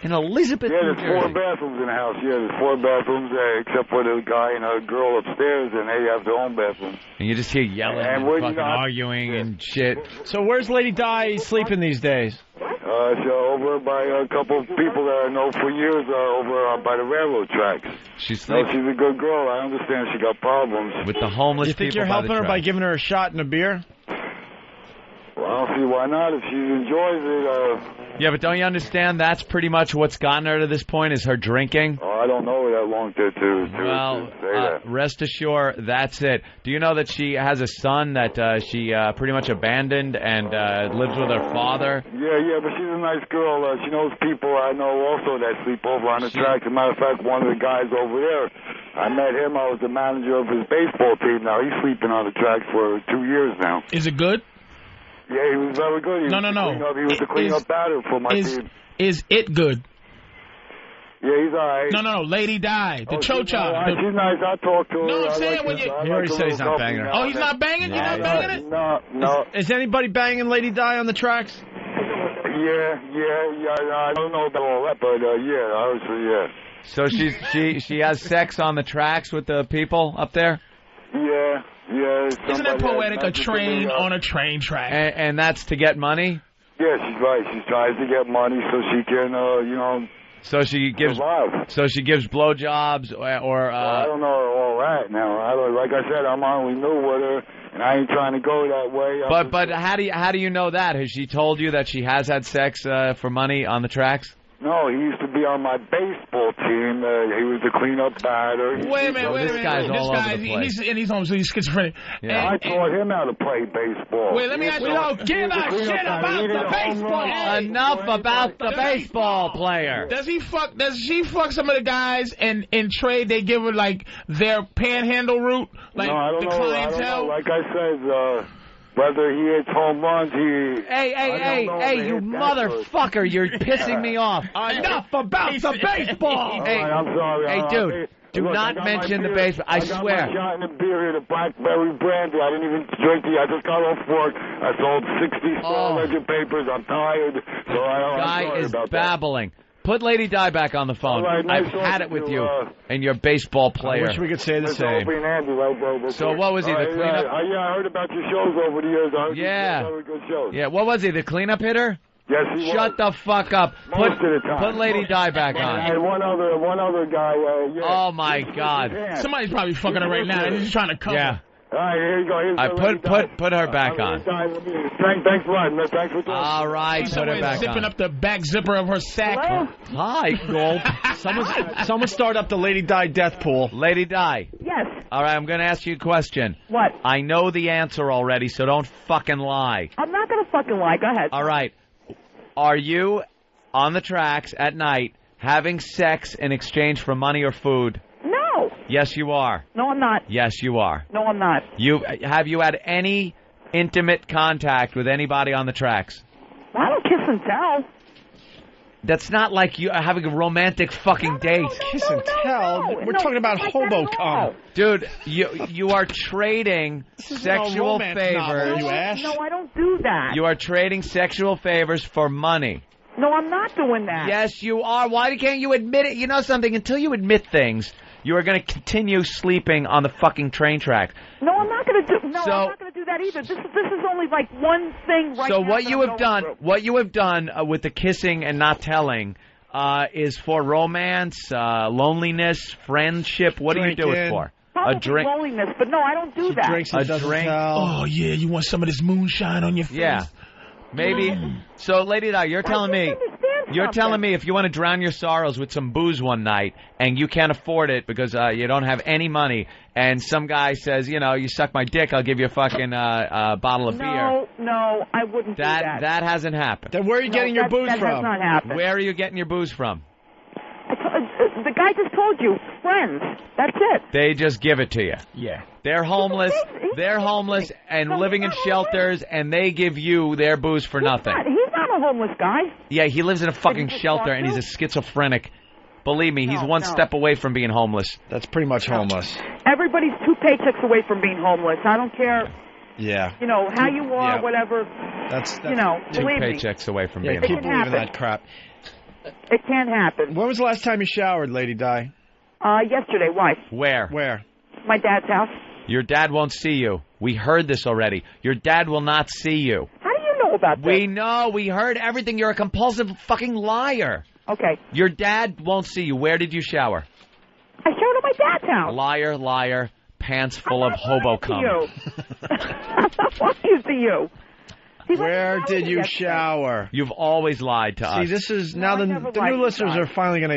In Elizabeth, yeah, New there's Jersey. 4 bathrooms in the house. Yeah, there's 4 bathrooms except for the guy and a girl upstairs, and they have their own bathroom. And you just hear yelling and fucking arguing and shit. So where's Lady Di sleeping these days? So over by a couple of people that I know for years, over by the railroad tracks. She's a good girl. I understand she got problems. With the homeless You think people you're helping her by giving her a shot and a beer? Well, I don't see why not. If she enjoys it, Yeah, but don't you understand that's pretty much what's gotten her to this point is her drinking? I don't know her that long to say that. Rest assured, that's it. Do you know that she has a son that she pretty much abandoned and lives with her father? Yeah, but she's a nice girl. She knows people I know also that sleep over on the tracks. As a matter of fact, one of the guys over there, I met him. I was the manager of his baseball team. Now he's sleeping on the tracks for 2 years now. Is it good? Yeah, he was very good. He was the cleanup batter for my team. Is it good? Yeah, he's all right. No, Lady Di, the Cho-Cha. She's nice. I talk to her. No, I'm saying when you... He already said he's not banging her. Oh, he's not banging? You're not banging it? No. Is anybody banging Lady Di on the tracks? Yeah. I don't know about all that, but yeah. So she has sex on the tracks with the people up there? Yeah. Isn't that poetic? A train on a train track. And that's to get money? Yeah, she's right. She tries to get money so she can, So she gives. survive. So she gives blowjobs or. I don't know all that now. Like I said, I'm only new with her, and I ain't trying to go that way. But how do you know that? Has she told you that she has had sex for money on the tracks? No, he used to be on my baseball team. He was the cleanup batter. Wait a minute. This guy's all over the place. He's home, so he's schizophrenic. Yeah. I taught him how to play baseball. Wait, let me ask you. We don't give a shit about the baseball. Enough about the baseball player. Does she fuck some of the guys and in trade they give her like their panhandle route? Like no, I don't the know. clientele? I don't know. Like I said, whether he hits home runs, Hey, you motherfucker, you're pissing me off. Enough about the baseball. Hey, I'm sorry. Hey, dude, do not mention the baseball. I swear. I got in the beer here, the blackberry brandy. I didn't even drink it. I just got off work. I sold 60 Star Ledger papers. I'm tired. So I'm sorry is about babbling. Put Lady Di back on the phone. Right, nice I've had it with you and your baseball player. I wish we could say the same. So what was he, the cleanup? I heard about your shows over the years. I heard Yeah. very good shows. Yeah, what was he, the cleanup hitter? Yes, he was. Shut the fuck up. Most of the time. Put Lady Di back on. And one other guy. Oh, my God. Somebody's probably fucking her right now. He's just trying to cover. Yeah. All right, here you go. Here's Put her back on. Thanks a lot. Thanks for talking. All right, put her back zipping on. up the back zipper of her sack. Hi, Gold. Someone start up the Lady Di death pool. Lady Di. Yes. All right, I'm going to ask you a question. What? I know the answer already, so don't fucking lie. I'm not going to fucking lie. Go ahead. All right. Are you on the tracks at night having sex in exchange for money or food? No. Yes, you are. No, I'm not. Yes, you are. No, I'm not. Have you had any intimate contact with anybody on the tracks? I don't kiss and tell. That's not like you having a romantic fucking date. Kiss and tell? We're talking about hobo cum. Dude, you are trading sexual favors. No, I don't do that. You are trading sexual favors for money. No, I'm not doing that. Yes, you are. Why can't you admit it? You know something? Until you admit things, you are going to continue sleeping on the fucking train track. No, I'm not going to do. No, I'm not going to do that either. This is only like one thing right now. So what you have done with the kissing and not telling is for romance, loneliness, friendship. What do you do it for? Probably a drink. Loneliness, but no, I don't do that. A drink. Oh yeah, you want some of this moonshine on your face? Yeah, maybe. So, Lady Di, you're telling me. You're telling me if you want to drown your sorrows with some booze one night and you can't afford it because you don't have any money, and some guy says, you suck my dick, I'll give you a fucking bottle of beer. No, I wouldn't do that. That hasn't happened. Then where are you getting your booze from? That has not happened. Where are you getting your booze from? The guy just told you, friends. That's it. They just give it to you. Yeah. They're homeless. They're homeless and living in shelters, and they give you their booze for nothing. He's not a homeless guy. Yeah, he lives in a fucking shelter, and he's a schizophrenic. Believe me, he's one step away from being homeless. That's pretty much homeless. Everybody's 2 paychecks away from being homeless. I don't care. Yeah. How you are, whatever. That's 2 believe me. paychecks away from being keep homeless. believing that crap. It can happen. When was the last time you showered, Lady Di? Yesterday. Why? Where? My dad's house. Your dad won't see you. We heard this already. Your dad will not see you. How do you know about this? We know. We heard everything. You're a compulsive fucking liar. Okay. Your dad won't see you. Where did you shower? I showered at my dad's house. Liar, liar, pants full of hobo cum. I'm not lying to you. Where did you shower? You've always lied to us. See, this is now the new listeners are finally going to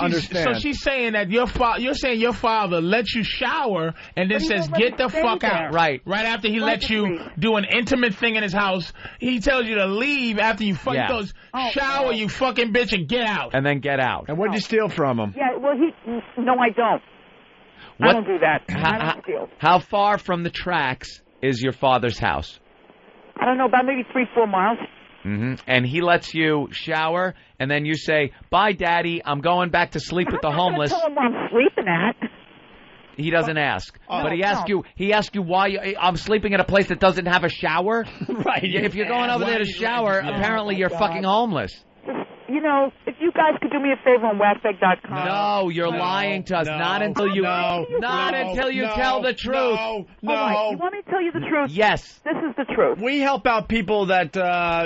understand. So she's saying that you're saying your father lets you shower and then says, "Get the fuck out." Right. Right after he lets you do an intimate thing in his house, he tells you to leave after you fuck. Yeah. He goes, "Shower, you fucking bitch, and get out." And then get out. And what did you steal from him? Yeah. Well, no, I don't. I don't do that. I don't steal. How far from the tracks is your father's house? I don't know, about maybe 3-4 miles. Mm-hmm. And he lets you shower, and then you say, "Bye, Daddy. I'm going back to sleep with the homeless." I'm not going to tell him where I'm sleeping at. He doesn't ask, but he asks no. you. He asks you why I'm sleeping at a place that doesn't have a shower. Right. If you're going over there to shower, apparently you're fucking homeless. If you guys could do me a favor on wackbag.com. No, you're lying to us. Not until you tell the truth. No. Right. You want me to tell you the truth? Yes. This is the truth. We help out people that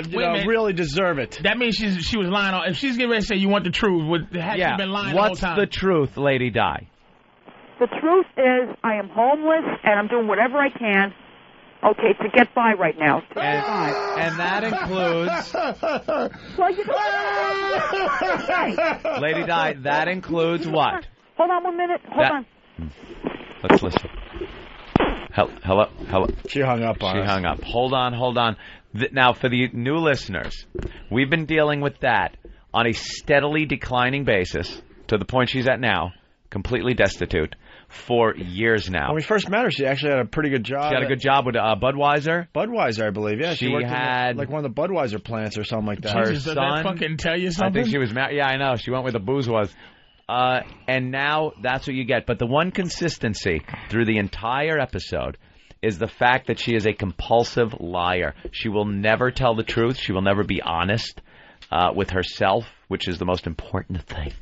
really deserve it. That means she was lying. If she's getting ready to say you want the truth, has she been lying the whole time? What's the truth, Lady Di? The truth is I am homeless and I'm doing whatever I can. Okay, to get by right now. And that includes... Well, you know... Lady Di, that includes what? Hold on 1 minute. Hold on. Let's listen. Hello? She hung up on us. She hung up. Hold on. Now, for the new listeners, we've been dealing with that on a steadily declining basis to the point she's at now, completely destitute, for years now. When we first met her, she actually had a pretty good job. She had a good job with Budweiser. Budweiser, I believe. Yeah, she worked had in one of the Budweiser plants or something like that. Her Jesus, son. Did that fucking tell you something? I think she was married. Yeah, I know. She went where the booze was. And now that's what you get. But the one consistency through the entire episode is the fact that she is a compulsive liar. She will never tell the truth. She will never be honest with herself, which is the most important thing.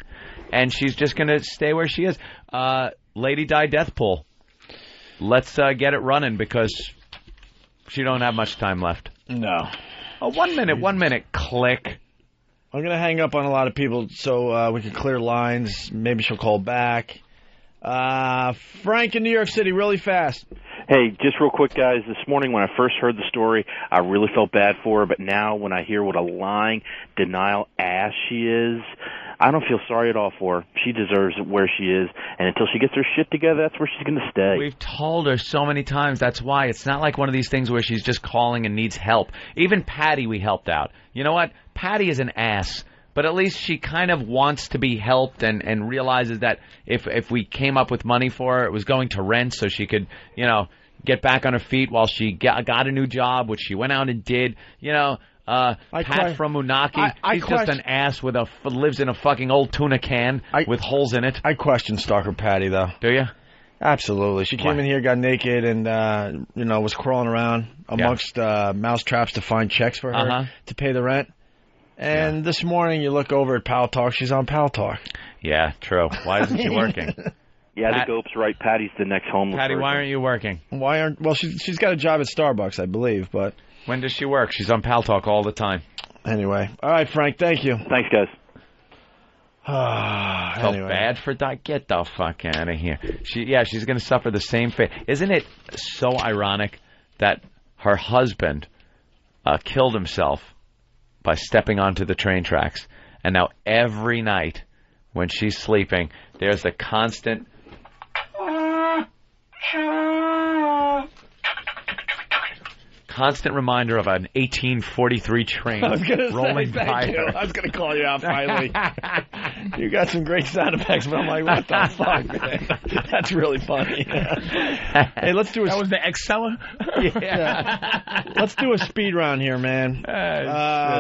And she's just going to stay where she is. Lady Di Death Pool. Let's get it running because she don't have much time left. No. 1 minute. Click. I'm going to hang up on a lot of people so we can clear lines. Maybe she'll call back. Frank in New York City, really fast. Hey, just real quick, guys. This morning when I first heard the story, I really felt bad for her. But now when I hear what a lying, denial ass she is, I don't feel sorry at all for her. She deserves where she is. And until she gets her shit together, that's where she's going to stay. We've told her so many times. That's why. It's not like one of these things where she's just calling and needs help. Even Patty we helped out. You know what? Patty is an ass. But at least she kind of wants to be helped and realizes that if we came up with money for her, it was going to rent so she could, get back on her feet while she got a new job, which she went out and did. Pat from Unaki, he's just an ass lives in a fucking old tuna can with holes in it. I question Stalker Patty, though. Do you? Absolutely. She came in here, got naked, and, was crawling around amongst mouse traps to find checks for her to pay the rent. And this morning, you look over at Pal Talk, she's on Pal Talk. Yeah, true. Why isn't she working? Yeah, the Gope's right. Patty's the next homeless Patty, person. why aren't you working? Well, she's got a job at Starbucks, I believe, but... When does she work? She's on Pal Talk all the time. Anyway. All right, Frank, thank you. Thanks, guys. Felt bad for Doc. Get the fuck out of here. She's going to suffer the same fate. Isn't it so ironic that her husband killed himself by stepping onto the train tracks, and now every night when she's sleeping, there's the constant reminder of an 1843 train rolling by her. I was going to call you out finally. You got some great sound effects, but I'm like, what the fuck, man? That's really funny. Hey, let's do That was the Excella? Yeah. Let's do a speed round here, man.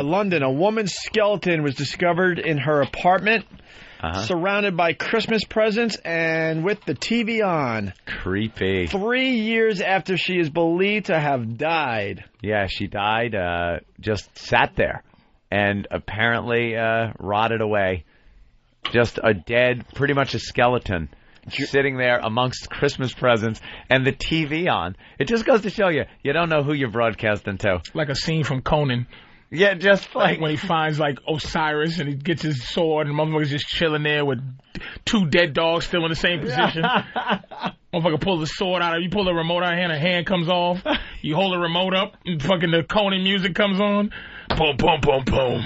London, a woman's skeleton was discovered in her apartment. Surrounded by Christmas presents and with the TV on. Creepy. 3 years after she is believed to have died. Yeah, she died, just sat there and apparently rotted away. Just a dead, pretty much a skeleton, sitting there amongst Christmas presents and the TV on. It just goes to show you don't know who you're broadcasting to. Like a scene from Conan. Yeah, just like when he finds Osiris and he gets his sword and motherfucker's just chilling there with 2 dead dogs still in the same position. Motherfucker pull the sword out, you pull the remote out of hand, a hand comes off. You hold the remote up and fucking the Conan music comes on. Boom, boom, boom, boom.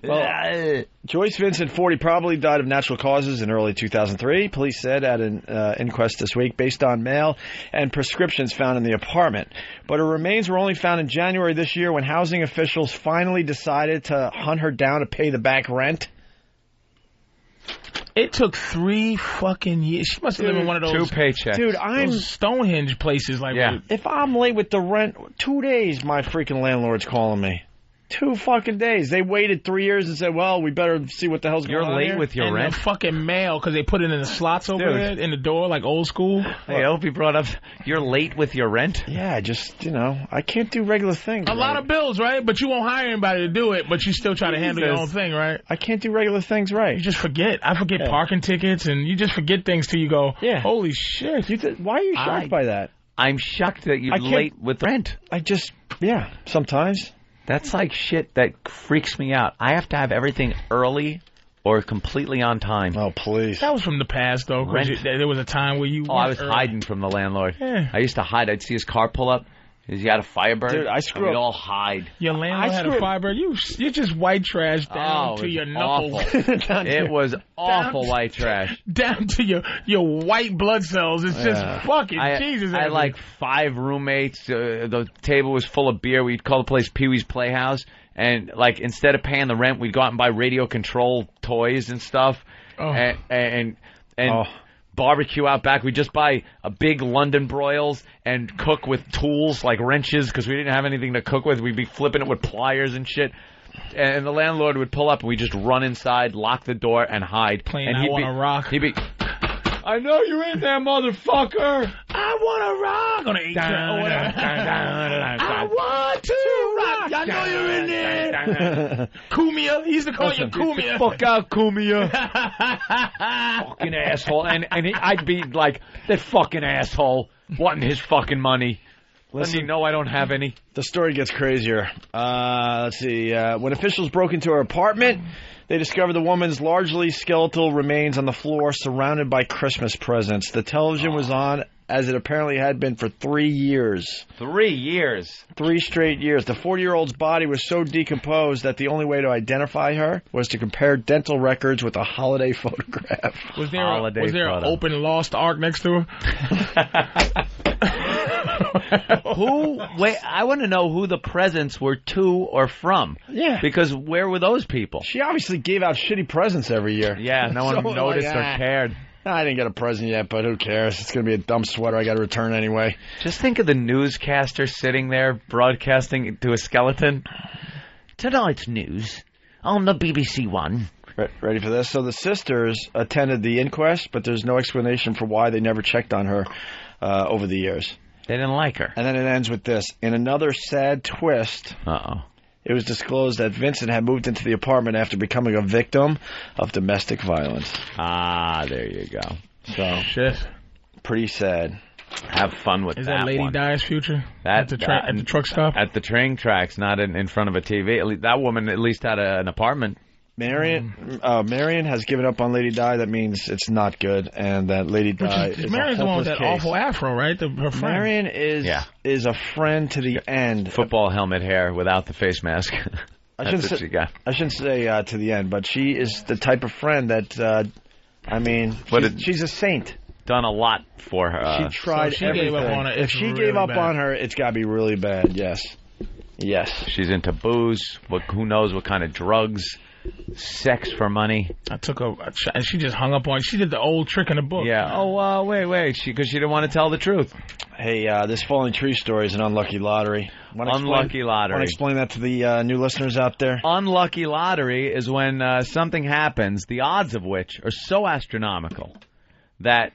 Well, Joyce Vincent, 40, probably died of natural causes in early 2003. Police said at an inquest this week based on mail and prescriptions found in the apartment. But her remains were only found in January this year when housing officials finally decided to hunt her down to pay the back rent. It took 3 fucking years. She must have lived in one of those 2 paychecks. Dude, I'm those Stonehenge places. If I'm late with the rent, 2 days, my freaking landlord's calling me. 2 fucking days. They waited 3 years and said, well, we better see what the hell's going on. You're late with your and rent? The fucking mail, because they put it in the slots over there in the door, like old school. Hey, I hope you brought up, you're late with your rent? Yeah, just, I can't do regular things. A lot of bills, right? But you won't hire anybody to do it, but you still try to handle your own thing, right? I can't do regular things right. You just forget. I forget parking tickets, and you just forget things till you go, holy shit. Why are you shocked by that? I'm shocked that you're late with rent. Sometimes. That's like shit that freaks me out. I have to have everything early or completely on time. Oh, please. That was from the past, though. There was a time where you I was hiding from the landlord. Yeah. I used to hide. I'd see his car pull up. He had a Firebird. Dude, I screw up. We'd all hide. Your landlord had a Firebird. You just white trash down to your knuckles. It was awful white trash. Down to your white blood cells. It's just fucking Jesus. I had like 5 roommates. The table was full of beer. We'd call the place Pee-wee's Playhouse. And like instead of paying the rent, we'd go out and buy radio control toys and stuff. Oh. And barbecue out back. We'd just buy a big London broils and cook with tools like wrenches because we didn't have anything to cook with. We'd be flipping it with pliers and shit. And the landlord would pull up and we'd just run inside, lock the door, and hide. Playing I Want to Rock. He'd be, I know you're in there, motherfucker. I want to rock on the I want to rock. I know you're in there. Kumia. He used to call you Kumia. Fuck out, Kumia. Fucking asshole. And I'd be like, that fucking asshole wanting his fucking money. Listen, you know I don't have any. The story gets crazier. Let's see. When officials broke into her apartment, They discovered the woman's largely skeletal remains on the floor surrounded by Christmas presents. The television was on as it apparently had been for 3 years. 3 years? 3 straight years. The 40-year-old's body was so decomposed that the only way to identify her was to compare dental records with a holiday photograph. Was there an open lost ark next to her? I want to know who the presents were to or from. Yeah. Because where were those people? She obviously gave out shitty presents every year. Yeah, no one noticed or cared. I didn't get a present yet, but who cares? It's going to be a dumb sweater I got to return anyway. Just think of the newscaster sitting there broadcasting to a skeleton. Tonight's news on the BBC One. Ready for this? So the sisters attended the inquest, but there's no explanation for why they never checked on her over the years. They didn't like her. And then it ends with this. In another sad twist, it was disclosed that Vincent had moved into the apartment after becoming a victim of domestic violence. Ah, there you go. So, shit. Pretty sad. Have fun with that. Is that Lady one. Di's future? At the truck stop? At the train tracks, not in front of a TV. At least, that woman at least had an apartment. Marion has given up on Lady Di. That means it's not good, and that Lady Di is Marion's a the one with hopeless that case. awful afro, right? Her friend. Marion is a friend to the end. Football helmet hair without the face mask. That's what she got. I shouldn't say to the end, but she is the type of friend that, she's a saint. Done a lot for her. She tried everything. Gave up on her. If she gave up on her, it's got to be really bad, yes. Yes. She's into booze, who knows what kind of drugs. Sex for money. I took a shot, and she just hung up on. She did the old trick in the book. Yeah. Oh, wait. Because she didn't want to tell the truth. Hey, this falling tree story is an unlucky lottery. Unlucky lottery. Want to explain that to the new listeners out there? Unlucky lottery is when something happens, the odds of which are so astronomical that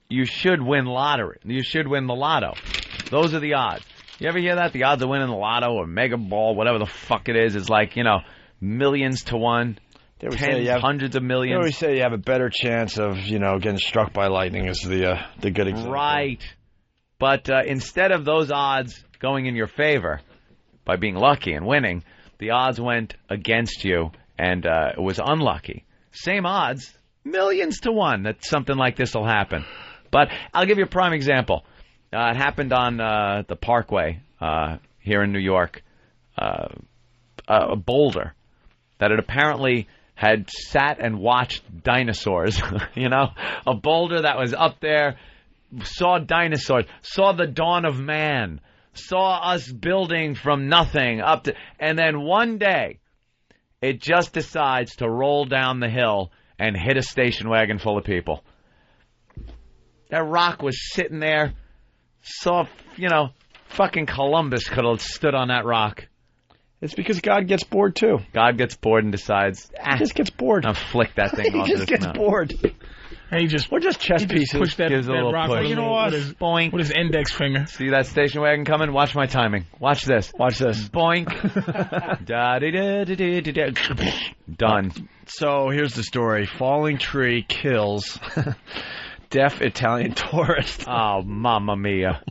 you should win lottery. You should win the lotto. Those are the odds. You ever hear that? The odds of winning the lotto or mega ball, whatever the fuck it is like, millions to one, hundreds of millions. They always say you have a better chance of, getting struck by lightning is the good example. Right. But instead of those odds going in your favor by being lucky and winning, the odds went against you, and it was unlucky. Same odds, millions to one that something like this will happen. But I'll give you a prime example. It happened on the Parkway here in New York, a boulder that it apparently had sat and watched dinosaurs. A boulder that was up there, saw dinosaurs, saw the dawn of man, saw us building from nothing up to, and then one day it just decides to roll down the hill and hit a station wagon full of people. That rock was sitting there, saw, fucking Columbus could have stood on that rock. It's because God gets bored, too. God gets bored and decides, he just gets bored. I'll flick that thing off. He just gets bored. And we're just chess pieces. Push that Gives a little rock push. with his index finger. See that station wagon coming? Watch my timing. Watch this. Boink. Da-de-da-de-de-de-de. Done. So here's the story. Falling tree kills deaf Italian tourist. Oh, mamma mia.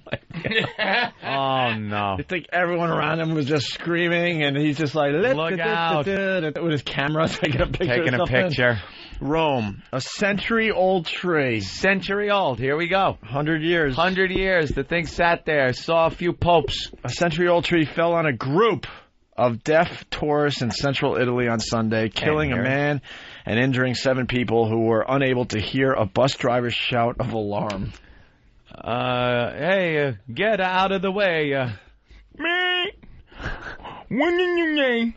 Oh, no. You think everyone around him was just screaming, and he's just like, look out. With his camera taking a picture. Taking a picture. Rome, a century-old tree. Century-old. Here we go. 100 years. 100 years. The thing sat there, saw a few popes. A century-old tree fell on a group of deaf tourists in central Italy on Sunday, killing a man and injuring 7 people who were unable to hear a bus driver's shout of alarm. Hey, get out of the way. Me? What in your name?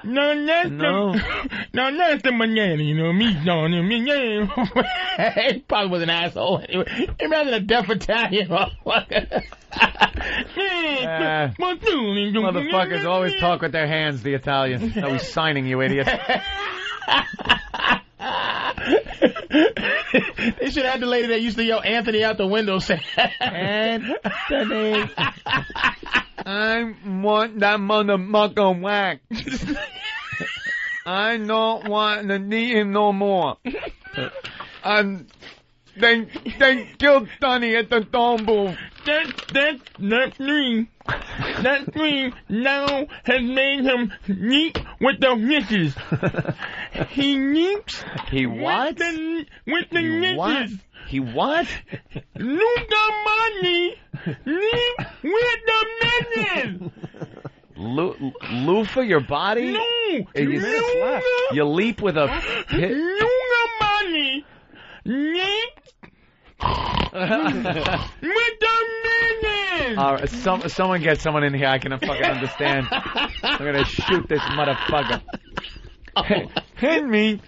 No, that's the banana, me, no, he probably was an asshole anyway. Imagine a deaf Italian motherfucker. Motherfuckers always talk with their hands, the Italians. Oh, he's signing, you idiot. They should have the lady that used to yell Anthony out the window saying, Anthony, I want that motherfucker whack. I don't want to need him no more. They killed Sonny at the phone booth. That dream now has made him neat with the missus. He neeps. He what? With the missus. What? He what? Luca money. Neep with the missus. Loofah, your body? No. You leap with a pit. Luca money. Neep. With the minutes! All right, someone get someone in here. I can fucking understand. I'm gonna shoot this motherfucker. Henry,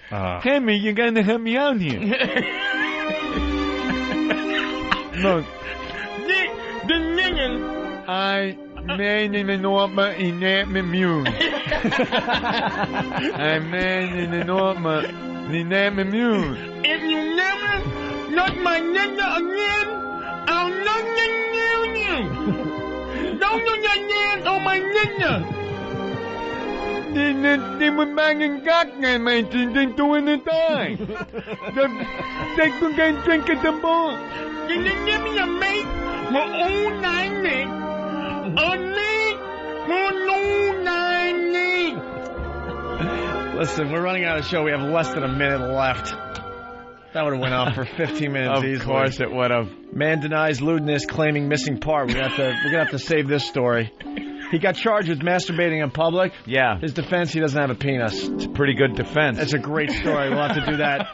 you're gonna help me out here. Look, the nigger. I made an enormous immune. I made an enormous immune. If you never not my nigga again, I'll not get near you. Don't do your hands on my nigga. They were banging cock and they didn't do anything. They couldn't drink at the bar. Can you give me a mate for all 9 nights? A mate for all 9 nights. Listen, we're running out of show. We have less than a minute left. That would have went on for 15 minutes easily. Of course it would have. Man denies lewdness, claiming missing part. We're gonna have to save this story. He got charged with masturbating in public. Yeah. His defense, he doesn't have a penis. It's a pretty good defense. It's a great story. We'll have to do that.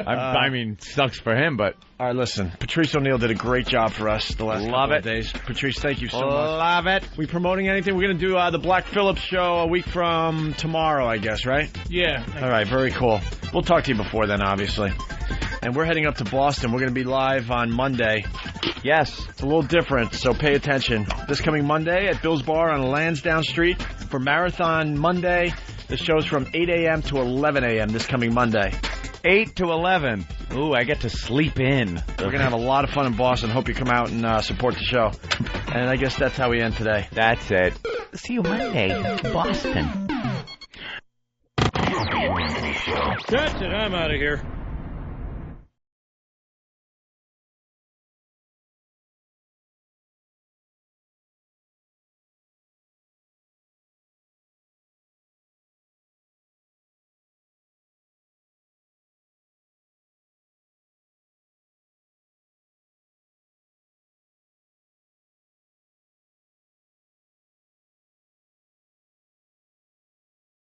I mean, sucks for him, but... All right, listen. Patrice O'Neill did a great job for us the last couple of days. Patrice, thank you so much. Love it. We promoting anything? We're going to do the Black Phillips show a week from tomorrow, I guess, right? Yeah. All right, very cool. We'll talk to you before then, obviously. And we're heading up to Boston. We're going to be live on Monday. Yes. It's a little different, so pay attention. This coming Monday at Bill's Bar on Lansdowne Street for Marathon Monday. The show's from 8 a.m. to 11 a.m. this coming Monday. 8 to 11. Ooh, I get to sleep in. We're going to have a lot of fun in Boston. Hope you come out and support the show. And I guess that's how we end today. That's it. See you Monday, Boston. That's it. I'm out of here.